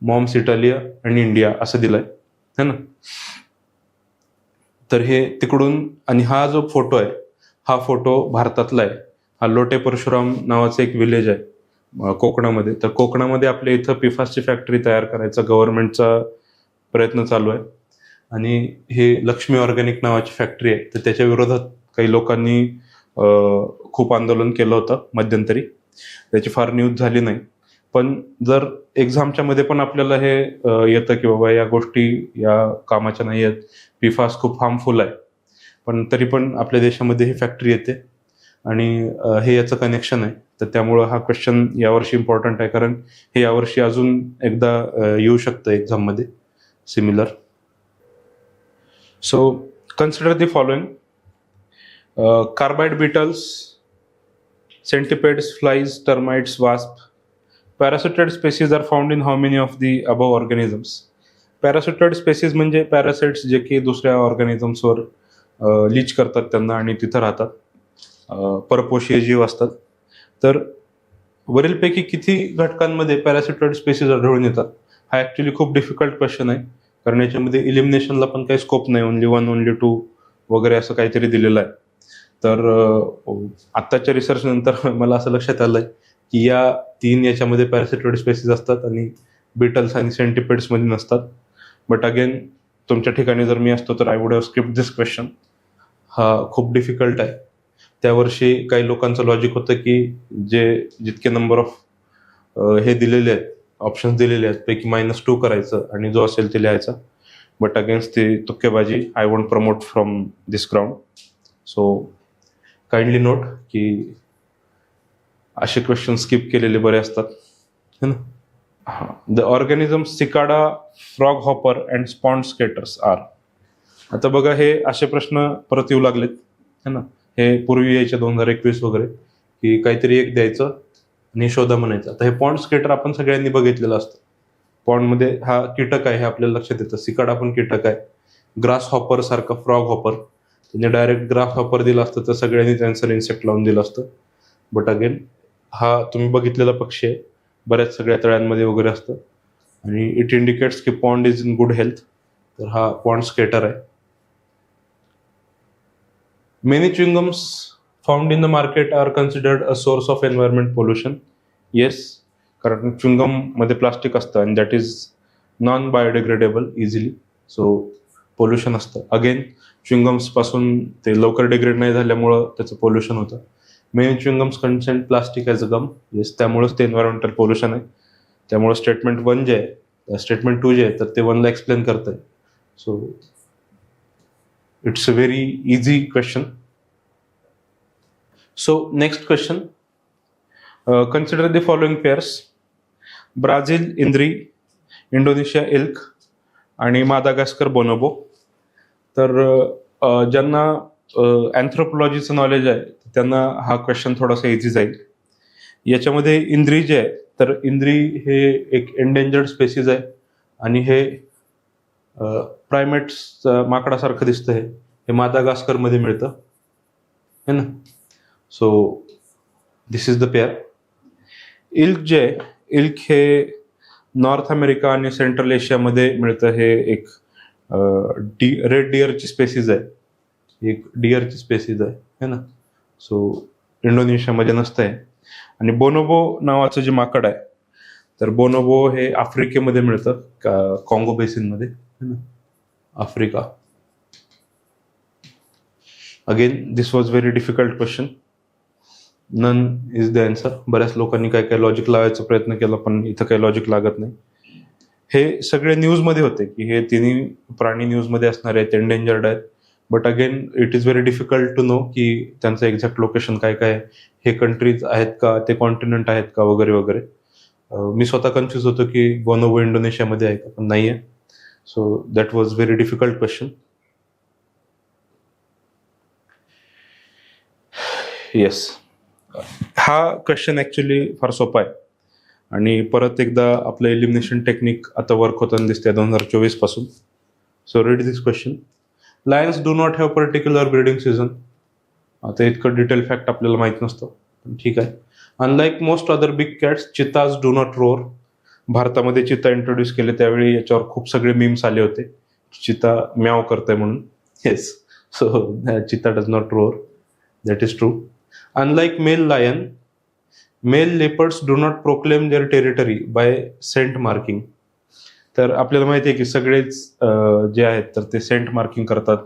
मॉम्स इटालिया आणि इंडिया असं दिलंय है ना. तर हे तिकडून, आणि हा जो फोटो आहे हा फोटो भारतातला आहे. हा लोटे परशुराम नावाचं एक विलेज आहे कोकणामध्ये. तर कोकणामध्ये आपल्या इथं पिफासची फॅक्टरी तयार करायचा गव्हर्नमेंटचा प्रयत्न चालू आहे. आणि हे लक्ष्मी ऑर्गॅनिक नावाची फॅक्टरी आहे, तर त्याच्या विरोधात काही लोकांनी खूप आंदोलन केलं होतं मध्यंतरी. त्याची फार न्यूज झाली नाही. पण जर एक्झामच्या मध्ये पण आपल्याला हे येतं की बाबा या गोष्टी या कामाच्या नाही आहेत, पिफास खूप हार्मफुल आहे, पण तरी पण आपल्या देशामध्ये ही फॅक्टरी येते आणि हे याचं कनेक्शन आहे. तर त्यामुळं हा क्वेश्चन यावर्षी इम्पॉर्टंट आहे, कारण हे यावर्षी अजून एकदा येऊ शकतं एक्झाममध्ये similar. So consider the following. Carbide beetles, centipedes, flies, termites, wasp. Parasitic species are found in how many of the above organisms? Parasitic species म्हणजे पॅरासाइट्स जे की दुसऱ्या ऑर्गॅनिझम्सवर लीच करतात त्यांना आणि तिथं राहतात, परपोषीय जीव असतात. तर वरीलपैकी किती घटकांमध्ये पॅरासिटॉइड स्पेसिस आढळून येतात? हा ॲक्च्युली खूप डिफिकल्ट क्वेश्चन आहे, कारण याच्यामध्ये इलिमिनेशनला पण काही स्कोप नाही, ओनली 1, ओनली 2 वगैरे असं काहीतरी दिलेलं आहे. तर आत्ताच्या रिसर्च नंतर मला असं लक्षात आलंय की या 3 याच्यामध्ये पॅरासिटॉइड स्पेसिस असतात आणि बीटल्स आणि सेंटिपेड्समध्ये नसतात. बट अगेन तुमच्या ठिकाणी जर मी असतो तर I would have skipped this question. हा खूप डिफिकल्ट आहे. त्यावर्षी काही लोकांचं लॉजिक होतं की जितके नंबर ऑफ हे दिलेले आहेत, ऑप्शन्स दिलेले आहेत पैकी -2 करायचं आणि जो असेल ते लिहायचा. बट अगेन्स्ट ती तुक्केबाजी I won't promote from this ground. So kindly note की असे क्वेश्चन स्किप केलेले बरे असतात है ना. हां, the organism cicada, frog hopper and pond skaters are. आता बघा हे असे प्रश्न परत येऊ लागलेत है ना. हे पूर्वी यायचे 2021 वगैरे, की काहीतरी एक द्यायचं आणि शोधा म्हणायचं. आता हे पॉन्ड स्केटर आपण सगळ्यांनी बघितलेलं असतं. पॉन्डमध्ये हा कीटक आहे हे आपल्याला लक्षात येतं. सिकाडा पण कीटक आहे. ग्रास हॉपर सारखा फ्रॉग हॉपर, त्यांनी डायरेक्ट ग्रास हॉपर दिला असतं तर सगळ्यांनी त्यांचं इन्सेक्ट लावून दिलं असतं. बट अगेन हा तुम्ही बघितलेला पक्षी आहे, बऱ्याच सगळ्या तळ्यांमध्ये वगैरे असतं आणि इट इंडिकेट्स की pond is in good health. तर हा पॉन्ड स्केटर आहे. Many chewing gums found in the market are considered a source of environment pollution. Yes, कारण च्युइंगम मध्ये प्लास्टिक असतं आणि that is non biodegradable easily, so pollution असतं. अगेन च्युइंगम्स पासून ते लवकर डिग्रेड नाही झाल्यामुळं त्याचं पोल्युशन होतं. Many chewing gums contain plastic as a gum. Yes, त्यामुळेच ते एन्व्हायरमेंटल पोल्युशन आहे. त्यामुळे स्टेटमेंट 1 जे आहे, स्टेटमेंट 2 जे आहे तर ते 1ला एक्सप्लेन करत आहे. So it's a very easy question. So next question. Consider the following pairs. Brazil इंद्री, इंडोनेशिया इल्क आणि मादागास्कर बोनोबो. तर ज्यांना अँथ्रोपोलॉजीचं नॉलेज आहे त्यांना हा क्वेश्चन थोडासा इझी जाईल. याच्यामध्ये इंद्री जे आहे, तर इंद्री हे एक एंडेंजर्ड स्पेसिस आहे आणि हे प्रायमेट्स माकडासारखं दिसतं. हे मादागास्करमध्ये मिळतं है ना. So this is the pair. Elk जे आहे, इल्क हे नॉर्थ अमेरिका आणि सेंट्रल एशियामध्ये मिळतं. हे एक रेड डिअरची स्पेसिस आहे, एक डिअरची स्पेसिस आहे है ना. सो इंडोनेशियामध्ये नसतं आहे. आणि बोनोबो नावाचं जे माकड आहे, तर बोनोबो हे आफ्रिकेमध्ये मिळतं, कॉंगो बेसिनमध्ये है ना, Africa. Again this was very difficult question. None is the answer. बऱ्याच लोकांनी काय काय लॉजिक लावायचा प्रयत्न केला पण इथं काही लॉजिक लागत नाही. हे सगळे न्यूजमध्ये होते की हे तिन्ही प्राणी न्यूजमध्ये असणार आहेत, एंडेंजर्ड आहेत. But again it is very difficult to know की त्यांचं एक्झॅक्ट लोकेशन काय काय, हे कंट्रीज आहेत का, ते कॉन्टिनेंट आहेत का वगैरे वगैरे. मी स्वतः कन्फ्यूज होतो की बोनोबो इंडोनेशियामध्ये आहे का, पण नाही आहे. So that was very difficult question. Yes, हा क्वेश्चन ॲक्च्युली फार सोपा आहे आणि परत एकदा आपलं एलिमिनेशन टेक्निक आता वर्क होताना दिसते 2024 पासून. So read this question. Lions do not have particular breeding season. आता इतकं डिटेल फॅक्ट आपल्याला माहीत नसतं, पण ठीक आहे. Unlike most other big cats, cheetahs do not roar. भारतामध्ये चिता इंट्रोड्यूस केले त्यावेळी याच्यावर खूप सगळे मीम्स आले होते, चिता म्याव करतंय म्हणून. Yes, so cheetah does not roar, that is true. Unlike male lion, male leopards do not proclaim their territory by scent marking. तर आपल्याला माहिती आहे की सगळेच जे आहेत तर ते सेंट मार्किंग करतात.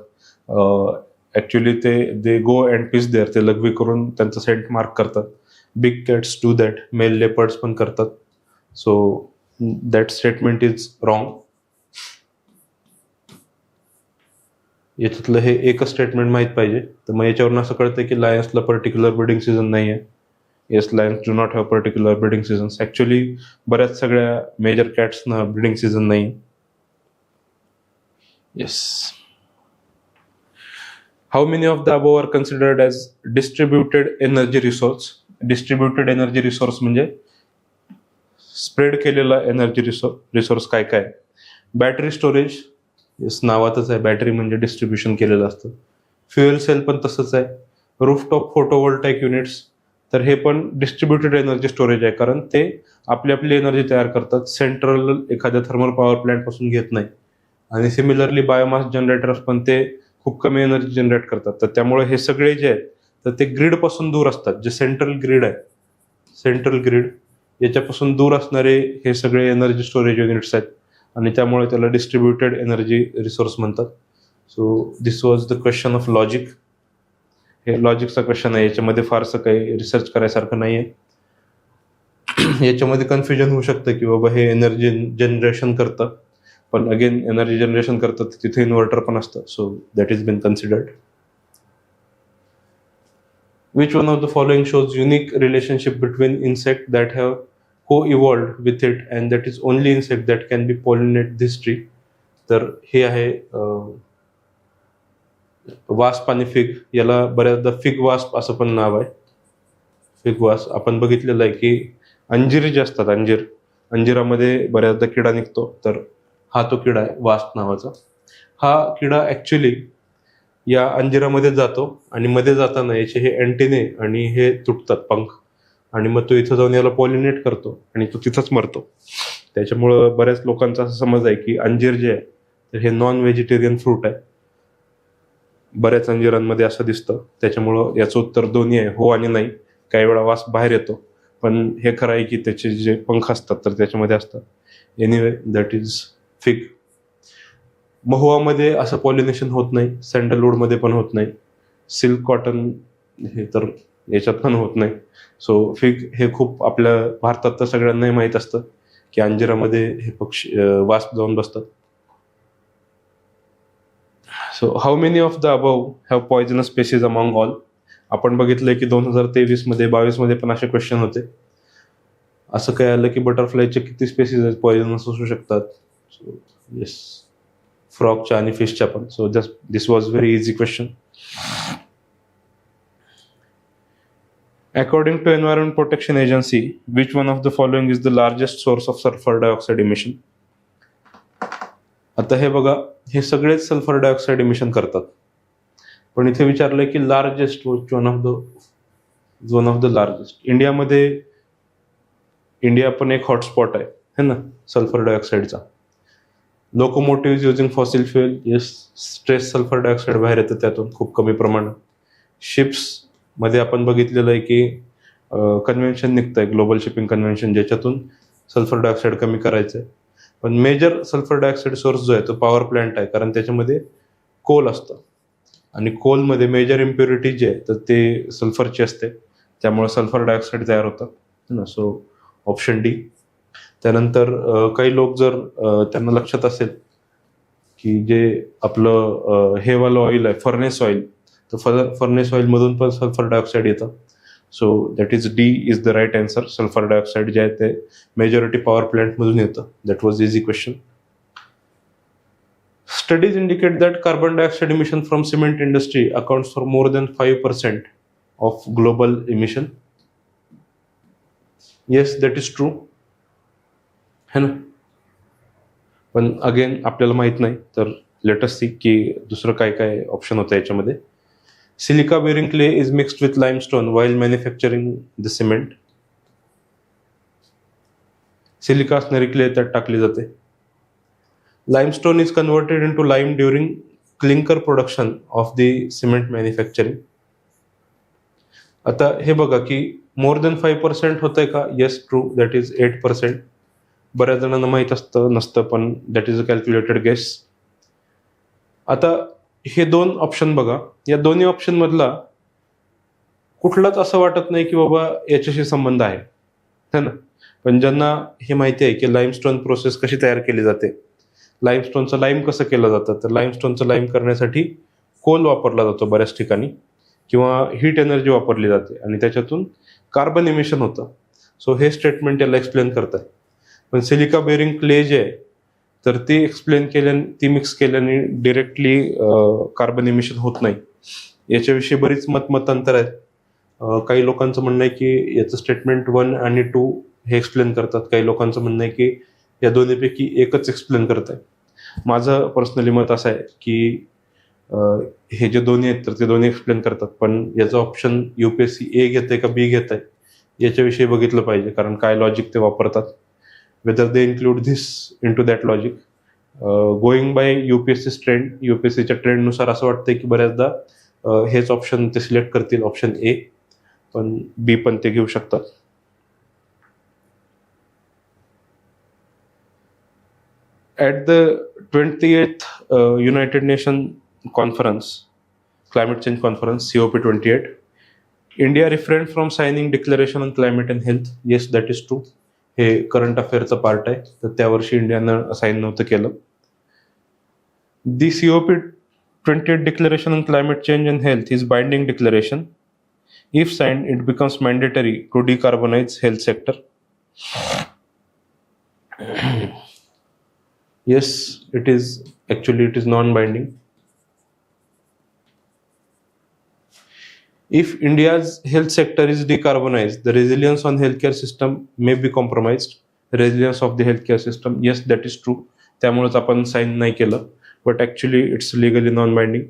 Actually they go and piss there, ते लघवी करून त्यांचं सेंट मार्क करतात. Big cats do that, male leopards पण करतात. So that statement is wrong. याच्यातलं हे एकच स्टेटमेंट माहीत पाहिजे. तर मग याच्यावरून असं कळतं की लायन्सला पर्टिक्युलर ब्रीडिंग सीझन नाही आहे. Yes, lions do not have particular breeding seasons. Actually बऱ्याच सगळ्या मेजर कॅट्सना ब्रीडिंग सीझन नाही. Yes. How many of the above are considered as distributed energy resource. Distributed energy resource म्हणजे स्प्रेड केलेला एनर्जी रिसोर्स काय काय. बॅटरी स्टोरेज, येस नावातच आहे, बॅटरी म्हणजे डिस्ट्रीब्युशन केलेलं असतं. फ्युएल सेल पण तसंच आहे. रूफटॉप फोटोवोल्टाईक युनिट्स, तर हे पण डिस्ट्रीब्युटेड एनर्जी स्टोरेज आहे, कारण ते आपली आपली एनर्जी तयार करतात, सेंट्रल एखाद्या थर्मल पॉवर प्लॅन्टपासून घेत नाही. आणि सिमिलरली बायोमास जनरेटर्स पण ते खूप कमी एनर्जी जनरेट करतात. तर त्यामुळे हे सगळे जे आहेत तर ते ग्रीडपासून दूर असतात. जे सेंट्रल ग्रीड आहे, सेंट्रल ग्रीड याच्यापासून दूर असणारे हे सगळे एनर्जी स्टोरेज युनिट्स आहेत आणि त्यामुळे त्याला डिस्ट्रीब्युटेड एनर्जी रिसोर्स म्हणतात. So this was the question of logic. हे लॉजिकचा क्वेश्चन आहे, याच्यामध्ये फारसं काही रिसर्च करायसारखं नाही आहे. याच्यामध्ये कन्फ्युजन होऊ शकतं की बाबा हे एनर्जी जनरेशन करतं, पण अगेन एनर्जी जनरेशन करतं तिथे इन्व्हर्टर पण असतं. So that is been considered. Which one of the following shows unique relationship between insect that have co-evolved with it and that is only insect that can be pollinate this tree? तर हे आहे वास्प आणि फिग. याला बऱ्याचदा फिग वास्प असं पण नाव आहे. फिग वास्प आपण बघितलेलं आहे की अंजीर जे असतात, अंजिरामध्ये बऱ्याचदा किडा निघतो, तर हा तो किडा आहे वास्प नावाचा. हा किडा ॲक्च्युली या अंजिरामध्ये जातो आणि मध्ये जाताना याचे हे अँटेने आणि हे तुटतात पंख, आणि मग तो इथं जाऊन याला पॉलिनेट करतो आणि तो तिथंच मरतो. त्याच्यामुळं बऱ्याच लोकांचा असा समज आहे की अंजीर जे आहे तर हे नॉन व्हेजिटेरियन फ्रूट आहे. बऱ्याच अंजिरांमध्ये असं दिसतं. त्याच्यामुळं याचं उत्तर दोन्ही आहे, हो आणि नाही. काही वेळा वास बाहेर येतो, पण हे खरं आहे की त्याचे जे पंख असतात तर त्याच्यामध्ये असतात. Anyway, that is fig. महुआमध्ये असं पॉलिनेशन होत नाही, सँडलवूडमध्ये पण होत नाही, सिल्क कॉटन हे तर याच्यात पण होत नाही. सो फिग हे खूप आपल्या भारतात तर सगळ्यांनाही माहीत असतं की अंजिरामध्ये हे पक्षी वास्प जाऊन बसतात. So how many of the above have poisonous species among all. आपण बघितलंय की 2023-22 पण असे क्वेश्चन होते. असं काय आलं की बटरफ्लायचे किती स्पेसीज आहेत पॉयझनस असू शकतात. सो येस, फ्रॉगच्या आणि फिशच्या पण. So this was very easy question. According to Environment Protection Agency, which one of the following is the largest source of sulfur dioxide emission? आता हे बघा, हे सगळेच सल्फर डायऑक्साईड इमिशन करतात, पण इथे विचारलंय की largest, one of the largest. India पण एक हॉटस्पॉट आहे है ना सल्फर डायऑक्साईडचा. Locomotive using fossil fuel, yes, stress sulphur dioxide बाहेर येतं त्यातून खूप कमी प्रमाणात. शिप्स मध्ये आपण बघितलेलं आहे की कन्व्हेन्शन निघतंय, ग्लोबल शिपिंग कन्व्हेन्शन, ज्याच्यातून सल्फर डायऑक्साईड कमी करायचं आहे. पण मेजर सल्फर डायऑक्साईड सोर्स जो आहे तो पॉवर प्लांट आहे, कारण त्याच्यामध्ये कोल असतं आणि कोलमध्ये मेजर इम्प्युरिटी जी आहे तर ते सल्फरची असते, त्यामुळे सल्फर डायऑक्साईड तयार होतं ना. So option D. त्यानंतर काही लोक जर त्यांना लक्षात असेल की जे आपलं हे वालं ऑइल आहे फर्नेस ऑइल, तर फर्नेस ऑइलमधून पण सल्फर डायऑक्साईड येतं. So that is D is the right answer. Sulphur dioxide जे आहे ते मेजॉरिटी पॉवर प्लांटमधून येतं. That was easy question. Studies indicate that carbon dioxide emission from cement industry accounts for more than 5% of global emission. Yes, that is true, है ना. पण अगेन आपल्याला माहित नाही, तर लेट अस सी की दुसरं काय काय ऑप्शन होतं याच्यामध्ये. Silica bearing clay is mixed with limestone while manufacturing the cement. Silica असणारी क्ले त्यात टाकली जाते. Limestone is converted into lime during clinker production of the cement manufacturing. आता हे बघा की मोर देन 5% होतंय का? Yes, true, that is 8%. बऱ्याच जणांना माहीत असतं नसतं, पण that is a calculated guess. आता हे दोन ऑप्शन बघा, या दोन्ही ऑप्शन मधला कुठलाच असं वाटत नाही की बाबा याच्याशी संबंध आहे, है ना. पण ज्यांना हे माहिती आहे की लाईमस्टोन प्रोसेस कशी तयार केली जाते, लाईमस्टोनचं लाईम कसं केलं जातं, तर लाईमस्टोनचं लाईम करण्यासाठी कोल वापरला जातो बऱ्याच ठिकाणी, किंवा हीट एनर्जी वापरली जाते आणि त्याच्यातून कार्बन इमिशन होतं. सो हे स्टेटमेंट याला एक्सप्लेन करत आहे. पण सिलिका बेरिंग क्ले जे आहे, तर ती एक्सप्लेन केल्याने, ती मिक्स केल्याने डिरेक्टली कार्बन इमिशन होत नाही. याच्याविषयी बरीच मतांतर आहेत. काही लोकांचं म्हणणं आहे की याचं स्टेटमेंट 1 आणि 2 हे एक्सप्लेन करतात. काही लोकांचं म्हणणं आहे की या दोन्हीपैकी एकच एक्सप्लेन करत आहे. माझं पर्सनली मत असं आहे की हे जे दोन्ही आहेत तर ते दोन्ही एक्सप्लेन करतात, पण याचं ऑप्शन UPSC A घेत आहे का B घेत आहे याच्याविषयी बघितलं पाहिजे, कारण काय लॉजिक ते वापरतात, whether they include this into that logic. Going by UPSC trend, UPSCच्या ट्रेंडनुसार असं वाटतंय की बऱ्याचदा हेच ऑप्शन ते सिलेक्ट करतील, ऑप्शन A, पण B पण ते घेऊ शकतात. At the 28th United Nations Conference, Climate Change Conference, COP28, India refrained from signing Declaration on Climate and Health. Yes, that is true. हे करंट अफेअरचं पार्ट आहे, तर त्या वर्षी इंडियानं साईन नव्हतं केलं. The COP28 declaration on climate change and health is binding declaration. If signed it becomes mandatory to decarbonise health sector. Yes, it is non binding. If India's health sector is decarbonized, the resilience on healthcare system may be compromised. Resilience of the healthcare system, yes, that is true. त्यामुळेच आपण साईन नाही केलं, but actually it's legally non binding.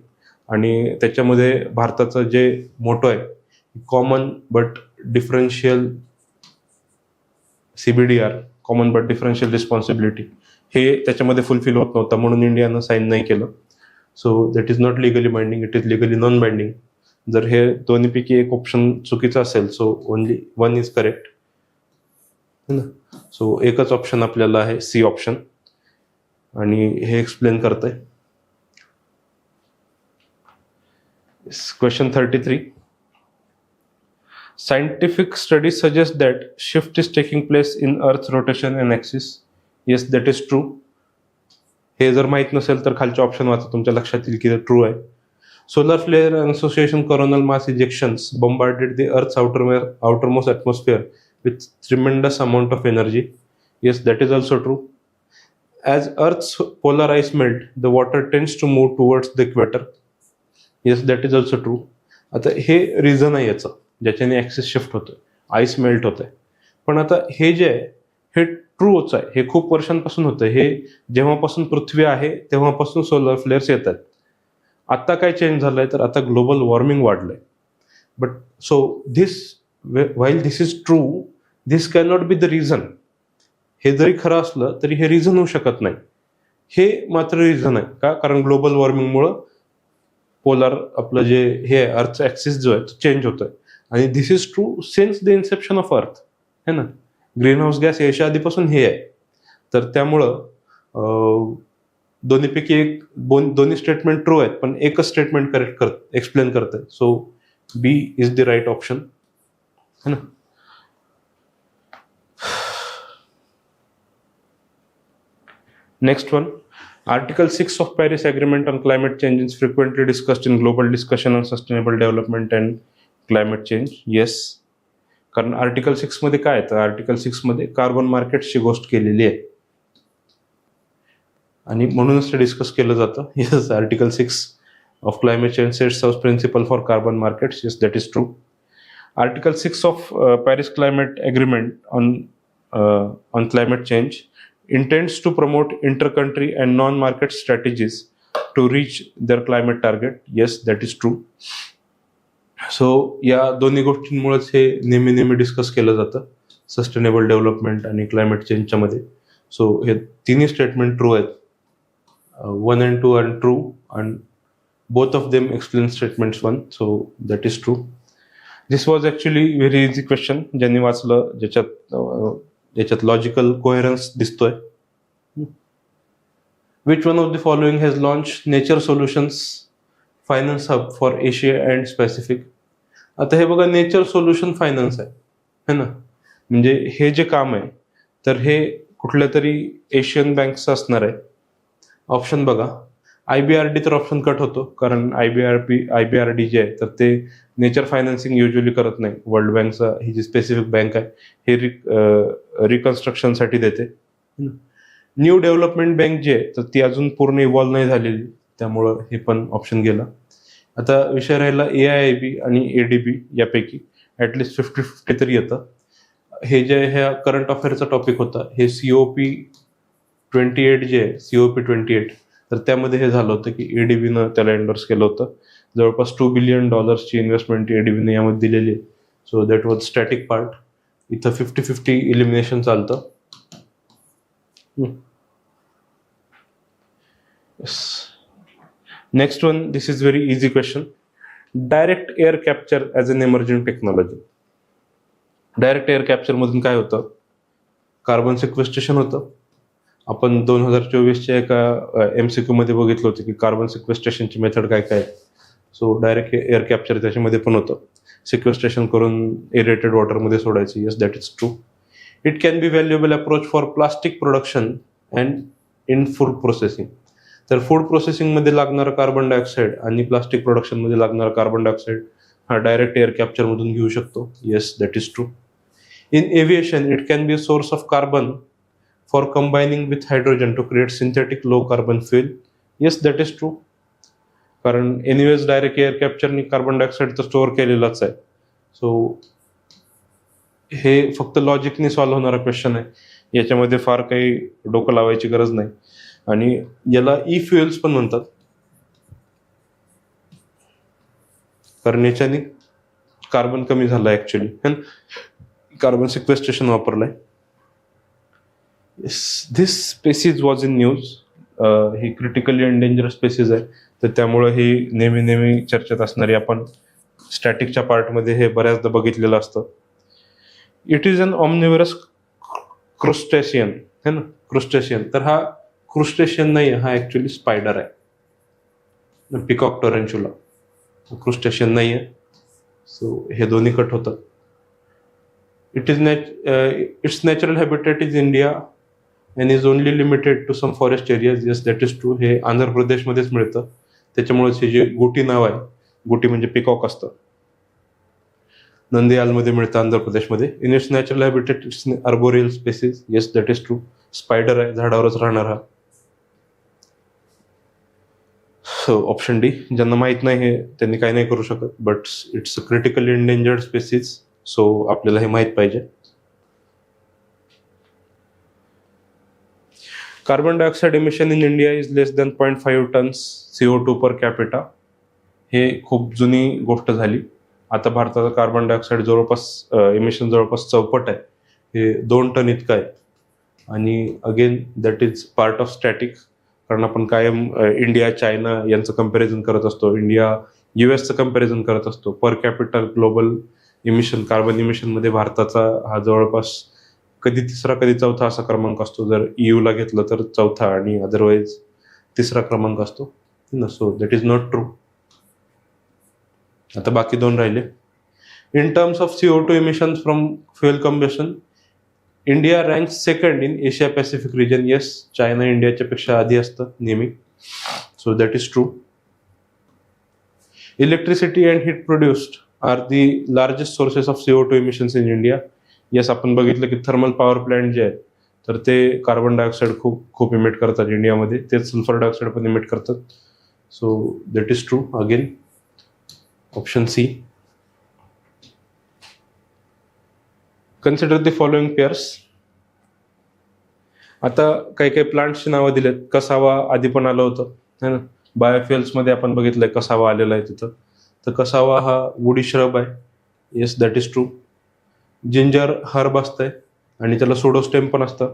आणि त्याच्यामध्ये भारताचं जे मोटो आहे, common but differential CBDR, common but differential responsibility, हे त्याच्यामध्ये फुलफिल होत नव्हतं, म्हणून इंडियानं साईन नाही केलं. So that is not legally binding, it is legally non binding. जर हे दोन्हीपैकी एक ऑप्शन चुकीचं असेल, सो ओनली 1 इज करेक्ट, है ना. सो एकच ऑप्शन आपल्याला आहे, C ऑप्शन, आणि हे एक्सप्लेन करत आहे. Question 33. Scientific study suggest that shift is taking place in earth rotation and axis. Yes, that is true. हे जर माहीत नसेल तर खालचे ऑप्शन वाचा, तुमच्या लक्षात येईल की ते ट्रू आहे. Solar flare and association coronal mass ejections bombarded the Earth's outermost atmosphere with tremendous amount of energy. Yes, that is also true. As Earth's polar ice melt, the water tends to move towards the equator. Yes, that is also true. आता हे रिझन आहे याचं, ज्याच्याने ॲक्सिस शिफ्ट होतोय, आईस मेल्ट होत आहे. पण आता हे जे आहे हे ट्रूच आहे, हे खूप वर्षांपासून होतं. हे जेव्हापासून पृथ्वी आहे तेव्हापासून सोलर फ्लेअर्स येत आहेत. आता काय चेंज झालंय, तर आता ग्लोबल वॉर्मिंग वाढलंय. But so this, while this is true, this can not be the reason. हे जरी खरं असलं तरी हे रिझन होऊ शकत नाही. हे मात्र रिझन आहे का? कारण ग्लोबल वॉर्मिंगमुळं पोलार आपलं जे हे आहे, अर्थचा ॲक्सिस जो आहे तो चेंज होतोय. आणि this is true since the inception of earth, है ना. ग्रीन हाऊस गॅस याच्या आधीपासून हे आहे. तर त्यामुळं दोन्हीपैकी एक, दोन्ही स्टेटमेंट ट्रू आहेत, पण एकच स्टेटमेंट करेक्ट एक्सप्लेन करत आहे. So B is the right option, है ना. Next one. Article 6 of Paris Agreement on Climate Change is frequently discussed in global discussion on sustainable development and climate change. Yes, कारण आर्टिकल 6 मध्ये काय आहे, तर आर्टिकल 6 मध्ये कार्बन मार्केट्सची गोष्ट केलेली आहे आणि म्हणूनच ते डिस्कस केलं जातं. Yes, article 6 of climate change sets out principle for carbon markets. Yes, that is true. Article 6 of Paris Climate Agreement on climate change intends to promote inter-country and non-market strategies to reach their climate target. Yes, that is true. So या दोन्ही गोष्टींमुळेच हे नेहमी डिस्कस केलं जातं सस्टेनेबल डेव्हलपमेंट आणि क्लायमेट चेंजच्या मध्ये. सो हे तिन्ही स्टेटमेंट ट्रू आहेत. 1 and 2 are true and both of them explain statements 1, so that is true. This was actually very easy question. ज्यांनी वाचलं ज्याच्यात लॉजिकल कोहेरन्स दिसतोय. Which one of the following has launched Nature Solutions finance hub for Asia and specific? आता हे बघा, नेचर सोल्युशन फायनान्स आहे है ना, म्हणजे हे जे काम आहे तर हे कुठल्या तरी एशियन बँक्सचं असणार आहे. ऑप्शन बघा, IBRD तर ऑप्शन कट होतो, कारण IBRD जे आहे तर ते नेचर फायनान्सिंग युजली करत नाही. वर्ल्ड बँकचा ही जी स्पेसिफिक बँक आहे हे रिकन्स्ट्रक्शनसाठी देते. न्यू डेव्हलपमेंट बँक जी आहे तर ती अजून पूर्ण इव्हॉल्व नाही झालेली, त्यामुळं हे पण ऑप्शन गेला. आता विषय राहिला AIIB आणि ADB, यापैकी ॲटलिस्ट 50-50 तरी येतं. हे जे ह्या करंट अफेअरचा टॉपिक होता, हे COP28 जे आहे, COP28, तर त्यामध्ये हे झालं होतं की ADBनं त्याला एंडोर्स केलं होतं. जवळपास $2 billion इन्व्हेस्टमेंट ADBने यामध्ये दिलेली आहे. So that was static part. इथं 50-50 इलिमिनेशन चालतं. Next one, this is very easy question. Direct air capture as an emerging technology. Direct air capture मधून काय होतं? कार्बन सिक्वेस्ट्रेशन होतं. आपण 2024च्या एका MCQ मध्ये बघितलं होतं की कार्बन सिक्वेस्ट्रेशनची मेथड काय काय. सो डायरेक्ट एअर कॅप्चर त्याच्यामध्ये पण होतं. सिक्वेस्ट्रेशन करून एरेटेड वॉटरमध्ये सोडायचं. Yes, that is true. It can be valuable approach for plastic production and in food processing. तर फूड प्रोसेसिंगमध्ये लागणारं कार्बन डायऑक्साईड आणि प्लास्टिक प्रोडक्शनमध्ये लागणारं कार्बन डायऑक्साईड हा डायरेक्ट एअर कॅप्चरमधून घेऊ शकतो. Yes, that is true. In aviation it can be a source of carbon for combining with hydrogen to create synthetic low carbon fuel. Yes, that is true. कारण anyways direct air कॅप्चरनी carbon dioxide तर स्टोअर केलेलाच आहे. सो हे फक्त लॉजिकनी सॉल्व्ह होणारा क्वेश्चन आहे. याच्यामध्ये फार काही डोकं लावायची गरज नाही. आणि याला ई फ्युएल्स पण म्हणतात, कारण याच्याने कार्बन कमी झाला ऍक्च्युली, कार्बन सिक्वेस्ट्रेशन वापरलंय. This species was in news. ही क्रिटिकली एंडेंजर स्पेसीज आहे, तर त्यामुळं ही नेहमी चर्चेत असणारी. आपण स्टॅटिकच्या पार्टमध्ये हे बऱ्याचदा बघितलेलं असतं. इट इज अन ऑमनिव्हरस क्रुस्टेशियन है ना, क्रुस्टेशियन. तर हा क्रुस्टेशियन नाही आहे, हा ऍक्च्युली स्पायडर आहे. पिकॉक टॉरेंचुला क्रुस्टेशियन नाही आहे. सो हे दोन्ही कट होतात. Its natural habitat is India and is only limited to some forest areas. Yes, that is true. हे आंध्र प्रदेशमध्येच मिळतं. त्याच्यामुळेच हे जे गोटी नाव आहे, गोटी म्हणजे पिकॉक असतं, नंदियालमध्ये मिळतं आंध्र प्रदेशमध्ये. In its natural habitat it's arboreal species. Yes, that is true. Spider आहे, झाडावरच राहणारा. So option D. ज्यांना माहित नाही हे त्यांनी काही नाही करू शकत, but it's a critically endangered species. So आपल्याला हे माहित पाहिजे. Carbon dioxide emission in India is less than 0.5 tons CO2 per capita. हे खूप जुनी गोष्ट झाली. आता भारताचा कार्बन डायऑक्साईड इमिशन जवळपास चौपट आहे. हे 2 टन इतकं आहे. आणि again that is part of static, कारण आपण कायम इंडिया चायना यांचं कम्पॅरिझन करत असतो, इंडिया US कम्पॅरिझन करत असतो. Per capital global emission, carbon इमिशनमध्ये भारताचा हा जवळपास कधी तिसरा कधी चौथा असा क्रमांक असतो. जर EUला घेतलं तर चौथा आणि अदरवाईज तिसरा क्रमांक असतो. So that is not true. आता बाकी 2 राहिले. In terms of CO2 emissions from fuel combustion, India rank second in Asia Pacific region. Yes, China इंडियाच्या पेक्षा आधी असतं नेहमी. So that is true. Electricity and heat produced are the largest sources of CO2 emissions in India. Yes, आपण बघितलं की थर्मल पॉवर प्लांट जे आहेत तर ते कार्बन डायऑक्साईड खूप इमिट करतात इंडियामध्ये. तेच सल्फर डायऑक्साईड पण इमिट करतात. So that is true. Again option C. Consider the following pairs. आता काही काही प्लांट्सची नावं दिलेत. कसावा आधी पण आलं होतं है ना, बायोफ्युएल्समध्ये आपण बघितलंय कसावा आलेला आहे तिथं. तर कसावा हा वुडी श्रब आहे. Yes, that is true. Ginger herb असतंय आणि त्याला सोडोस्टेम पण असतं.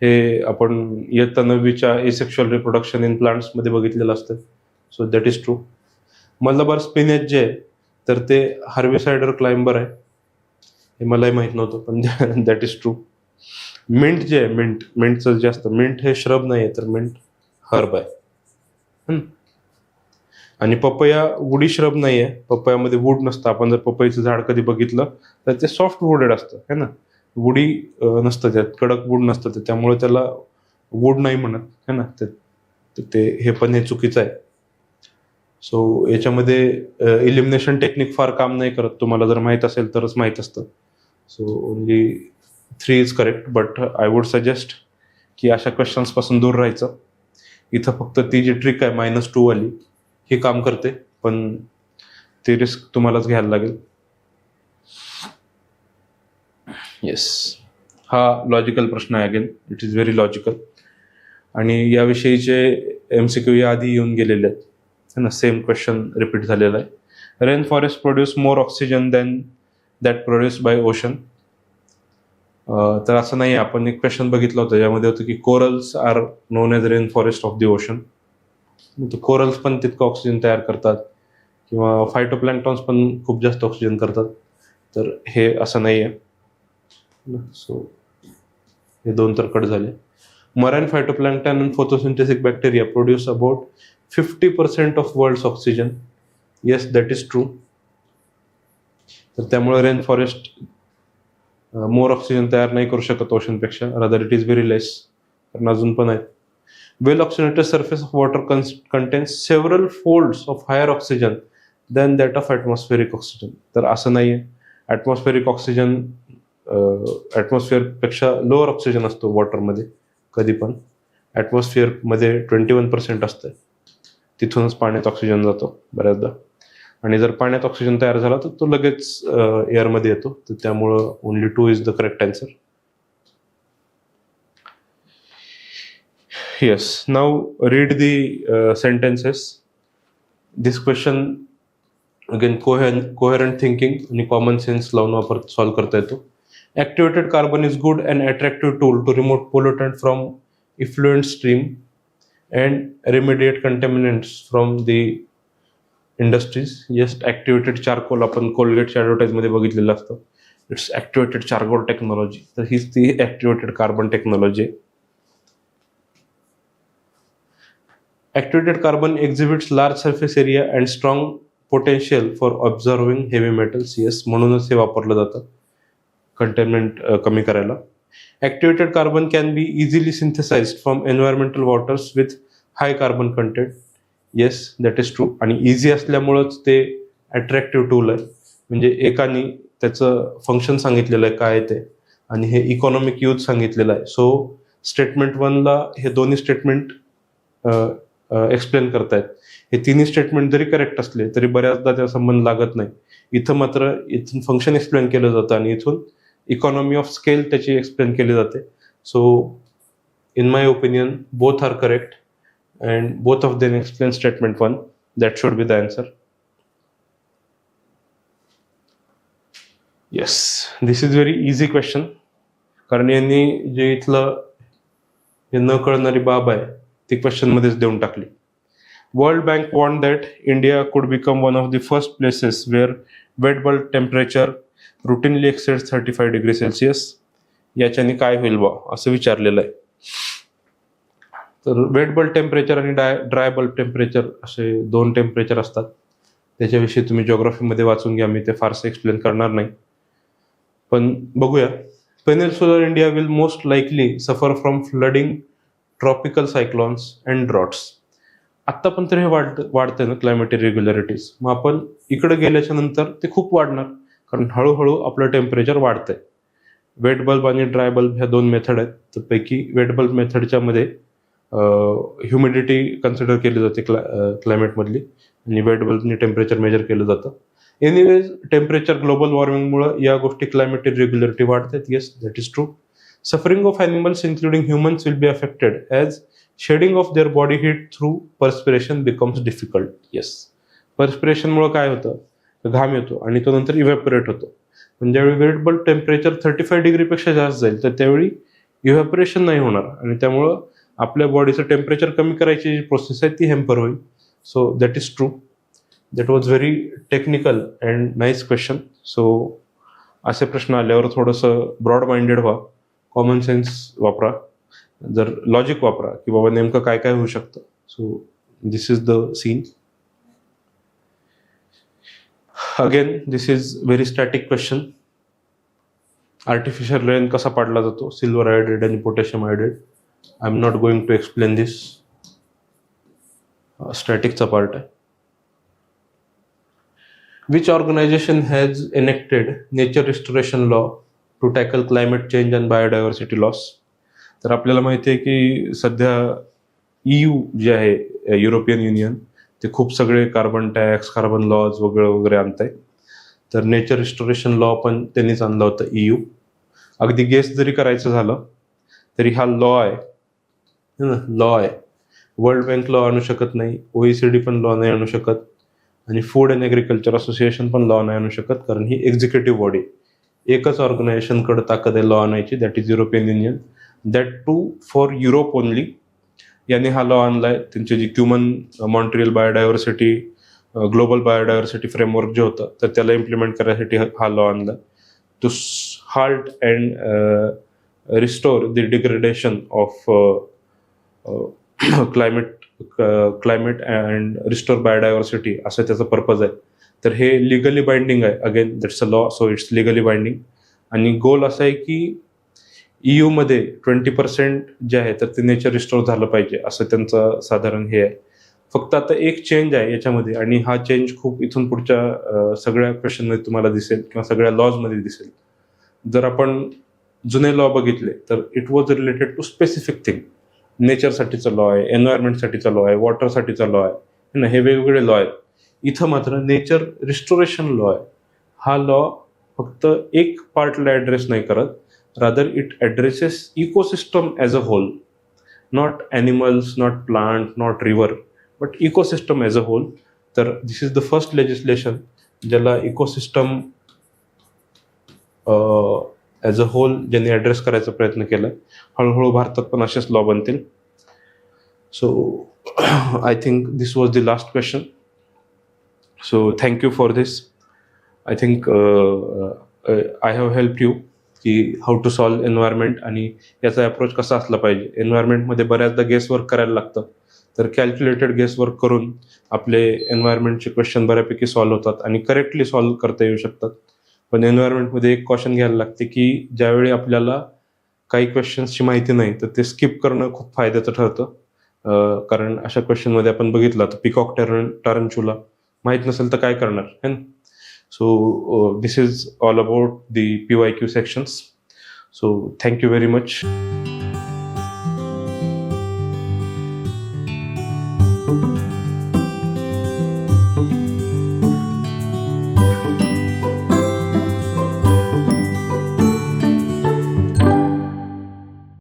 हे आपण इयत्ता 9वीच्या एसेक्शुअल रिप्रोडक्शन इन प्लांट्समध्ये बघितलेलं असतं. So that is true. Malabar spinach जे आहे तर ते हार्बिसायडर क्लाइंबर आहे. हे मलाही माहीत नव्हतं, पण दॅट इज ट्रू. मिंट जे आहे, मिंटचं जे असतं, मिंट हे श्रब नाही आहे तर मिंट हर्ब आहे. आणि पपया वुडी श्रब नाही आहे. पपयामध्ये वूड नसतं. आपण जर पपईचं झाड कधी बघितलं तर ते सॉफ्ट वुडेड असतं है ना, वुडी नसतं, त्यात कडक वूड नसतं ते, त्यामुळे त्याला वूड नाही म्हणत है ना. ते हे पण हे चुकीचं आहे. सो याच्यामध्ये इलिमिनेशन टेक्निक फार काम नाही करत. तुम्हाला जर माहीत असेल तरच माहीत असतं. So only 3 is correct. But I would suggest की अशा क्वेश्चन्सपासून दूर राहायचं. इथं फक्त ती जी ट्रिक आहे -2 वाली ही काम करते, पण ती रिस्क तुम्हालाच घ्यायला लागेल. येस, हा लॉजिकल प्रश्न आहे. Again it is very logical. आणि याविषयीचे MCQ या आधी येऊन गेलेले आहेत है ना. सेम क्वेश्चन रिपीट झालेला आहे. Rain forest produce more oxygen than that produce by ocean. तर असं नाही. आपण एक क्वेश्चन बघितलं होतं ज्यामध्ये होतं की corals are known as rain forest of the ocean. Corals पण तितकं ऑक्सिजन तयार करतात किंवा फायटोप्लॅन्क्टॉन्स पण खूप जास्त ऑक्सिजन करतात. तर हे असं नाही आहे. सो हे 2 तर कट झाले. Marine phytoplankton and photosynthetic bacteria produce about 50% of world's oxygen. Yes, that is true. तर त्यामुळे रेन फॉरेस्ट मोर ऑक्सिजन तयार नाही करू शकत ओशनपेक्षा, रादर इट इज व्हेरी लेस. कारण अजून पण आहेत. वेल oxygenated surface of water contains several folds of higher oxygen than that of atmospheric oxygen. तर असं नाही आहे. ॲटमॉस्फेरिक ऑक्सिजन ॲटमॉस्फिअरपेक्षा लोअर ऑक्सिजन असतो वॉटरमध्ये कधी पण. ॲटमॉस्फिअरमध्ये 21% असतं. तिथूनच पाण्यात ऑक्सिजन जातो बऱ्याचदा. आणि जर पाण्यात ऑक्सिजन तयार झाला तर तो लगेच एअरमध्ये येतो. तर त्यामुळं only 2 is the correct answer. Yes, now read the sentences. This question again coherent thinking आणि common sense लावून सॉल्व करता येतो. Activated carbon is good and attractive tool to remove pollutant from effluent stream and remediate contaminants from the industries. Yes, activated charcoal आपण कोलगेटच्या ॲडव्हर्टाईजमध्ये बघितलेलं असतं. It's activated charcoal technology. तर हीच ती activated carbon technology. Activated carbon exhibits large surface area and strong potential for absorbing heavy metals. Yes, म्हणूनच हे वापरलं जातं कंटेनमेंट कमी करायला. Activated carbon can be easily synthesized from environmental waters with high carbon content. Yes, that is true. आणि इझी असल्यामुळंच ते अट्रॅक्टिव्ह टूल आहे. म्हणजे एकाने त्याचं फंक्शन सांगितलेलं आहे काय ते, आणि हे इकॉनॉमिक यूज सांगितलेलं आहे. सो स्टेटमेंट 1ला हे दोन्ही स्टेटमेंट एक्सप्लेन करतायत. हे तिन्ही स्टेटमेंट जरी करेक्ट असले तरी बऱ्याचदा त्याचा संबंध लागत नाही. इथं मात्र इथून फंक्शन एक्सप्लेन केलं जातं आणि इथून इकॉनॉमी ऑफ स्केल त्याची एक्सप्लेन केली जाते. So in my opinion both are correct and both of them explain statement 1. That should be the answer. Yes, this is very easy question. कारण यांनी जे इथलं हे न कळणारी बाब आहे ती क्वेश्चनमध्येच देऊन टाकली. World Bank want that India could become one of the first places where wet bulb temperature routinely exceeds 35 degree Celsius. याच्याने काय होईल बा असं विचारलेलं आहे. तर वेट बल्ब टेम्परेचर आणि ड्राय बल्ब टेम्परेचर असे 2 टेम्परेचर असतात. त्याच्याविषयी तुम्ही जिओग्राफीमध्ये वाचून घ्या. मी ते फारसं एक्सप्लेन करणार नाही. पण बघूया. Peninsular India will most likely suffer from flooding, tropical cyclones and droughts. आत्ता पण तर हे वाढतंय ना क्लायमेट इरेग्युलरिटीज. मग आपण इकडे गेल्याच्या नंतर ते खूप वाढणार, कारण हळूहळू आपलं टेम्परेचर वाढतंय. वेट बल्ब आणि ड्राय बल्ब ह्या 2 मेथड आहेत. तर पैकी वेट बल्ब मेथडच्या मध्ये ह्युमिडिटी कन्सिडर केली जाते क्लायमेटमधली, आणि वेट बल्बनी टेम्परेचर मेजर केलं जातं. एनिवेज टेम्परेचर ग्लोबल वॉर्मिंगमुळे या गोष्टी क्लायमेट इरेग्युलरिटी वाढतात. Yes, that is true. Suffering of animals including humans will be affected as shedding of their body heat through perspiration becomes difficult. Yes, पर्स्पिरेशनमुळे काय होतं, घाम येतो आणि तो नंतर इव्हॅपोरेट होतो. पण ज्यावेळी व्हेरिटेबल टेम्परेचर 35 डिग्रीपेक्षा जास्त जाईल तर त्यावेळी इव्हॅपोरेशन नाही होणार आणि त्यामुळं आपल्या बॉडीचं टेम्परेचर कमी करायची जी प्रोसेस आहे ती हॅम्पर होईल. So that is true. That was very technical and nice question. So असे प्रश्न आल्यावर थोडंसं ब्रॉड माइंडेड व्हा, कॉमन सेन्स वापरा, जर लॉजिक वापरा की बाबा नेमकं काय काय होऊ शकतं. So this is the scene. Again this is very static question. Artificial rain कसा पाडला जातो, सिल्वर आयोडेड आणि potassium iodide. I am not going to explain this. स्टॅटिकचा पार्ट आहे. Which organisation has enacted nature restoration law to tackle climate change and biodiversity loss. तर आपल्याला माहिती आहे की सध्या EU जे आहे युरोपियन युनियन, ते खूप सगळे कार्बन टॅक्स, कार्बन लॉज वगैरे वगैरे आणत आहे. तर नेचर रिस्टोरेशन लॉ पण त्यांनीच आणला होता EU. अगदी गेस जरी करायचं झालं तरी हा लॉ आहे, लॉ आहे. वर्ल्ड बँक लॉ आणू शकत नाही, OECD पण लॉ नाही आणू शकत आणि फूड अँड ॲग्रिकल्चर असोसिएशन पण लॉ नाही आणू शकत, कारण ही एक्झिक्युटिव्ह बॉडी. एकच ऑर्गनायझेशनकडे ताकद आहे लॉ आणायची, that is European Union. That too for Europe only. यांनी हा लॉ आणलाय. त्यांची जी Kunming Montreal biodiversity global biodiversity framework जे होतं तर त्याला इम्प्लिमेंट करण्यासाठी हा लॉ आणला. To halt and restore the degradation of climate and restore biodiversity, असं त्याचा पर्पज आहे. तर हे लिगली बाइंडिंग आहे. Again that's a law, so it's legally binding. आणि गोल असा आहे की EU मध्ये 20% जे आहे तर ते नेचर रिस्टोर झालं पाहिजे, असं त्यांचं साधारण हे आहे. फक्त आता एक चेंज आहे याच्यामध्ये आणि हा चेंज खूप इथून पुढच्या सगळ्या क्वेश्चनमध्ये तुम्हाला दिसेल किंवा सगळ्या लॉजमध्ये दिसेल. जर आपण जुने लॉ बघितले तर it was related to specific thing. नेचरसाठीचा लॉ आहे, एन्व्हायरमेंटसाठीचा लॉ आहे, वॉटरसाठीचा लॉ आहे ना, हे वेगवेगळे लॉ आहेत. इथं मात्र नेचर रिस्टोरेशन लॉ आहे. हा लॉ फक्त एक पार्टला ॲड्रेस नाही करत, rather it addresses ecosystem as a whole. Not animals, not plant, not river, but ecosystem as a whole. तर दिस इज द फर्स्ट लेजिस्लेशन ज्याला इकोसिस्टम ॲज अ होल ज्यांनी ॲड्रेस करायचा प्रयत्न केला. हळूहळू भारतात पण असेच लॉ बनतील. So I think this was the last question. So thank you for this. I think I have help you की हाऊ टू सॉल्व एन्व्हायरमेंट आणि याचा अप्रोच कसा असला पाहिजे. एन्व्हायरमेंटमध्ये बऱ्याचदा गेस वर्क करायला लागतं, तर कॅल्क्युलेटेड गेस वर्क करून आपले एन्व्हायरमेंटचे क्वेश्चन बऱ्यापैकी सॉल्व्ह होतात आणि करेक्टली सॉल्व्ह करता येऊ शकतात. पण एन्व्हायरमेंटमध्ये एक कॉशन घ्यायला लागते की ज्यावेळी आपल्याला काही क्वेश्चन्सची माहिती नाही तर ते स्किप करणं खूप फायद्याचं ठरतं. कारण अशा क्वेश्चनमध्ये आपण बघितलं तर पिकॉक टारंचुला माहीत नसेल तर काय करणार है ना. So this is all about the PYQ sections. So thank you very much.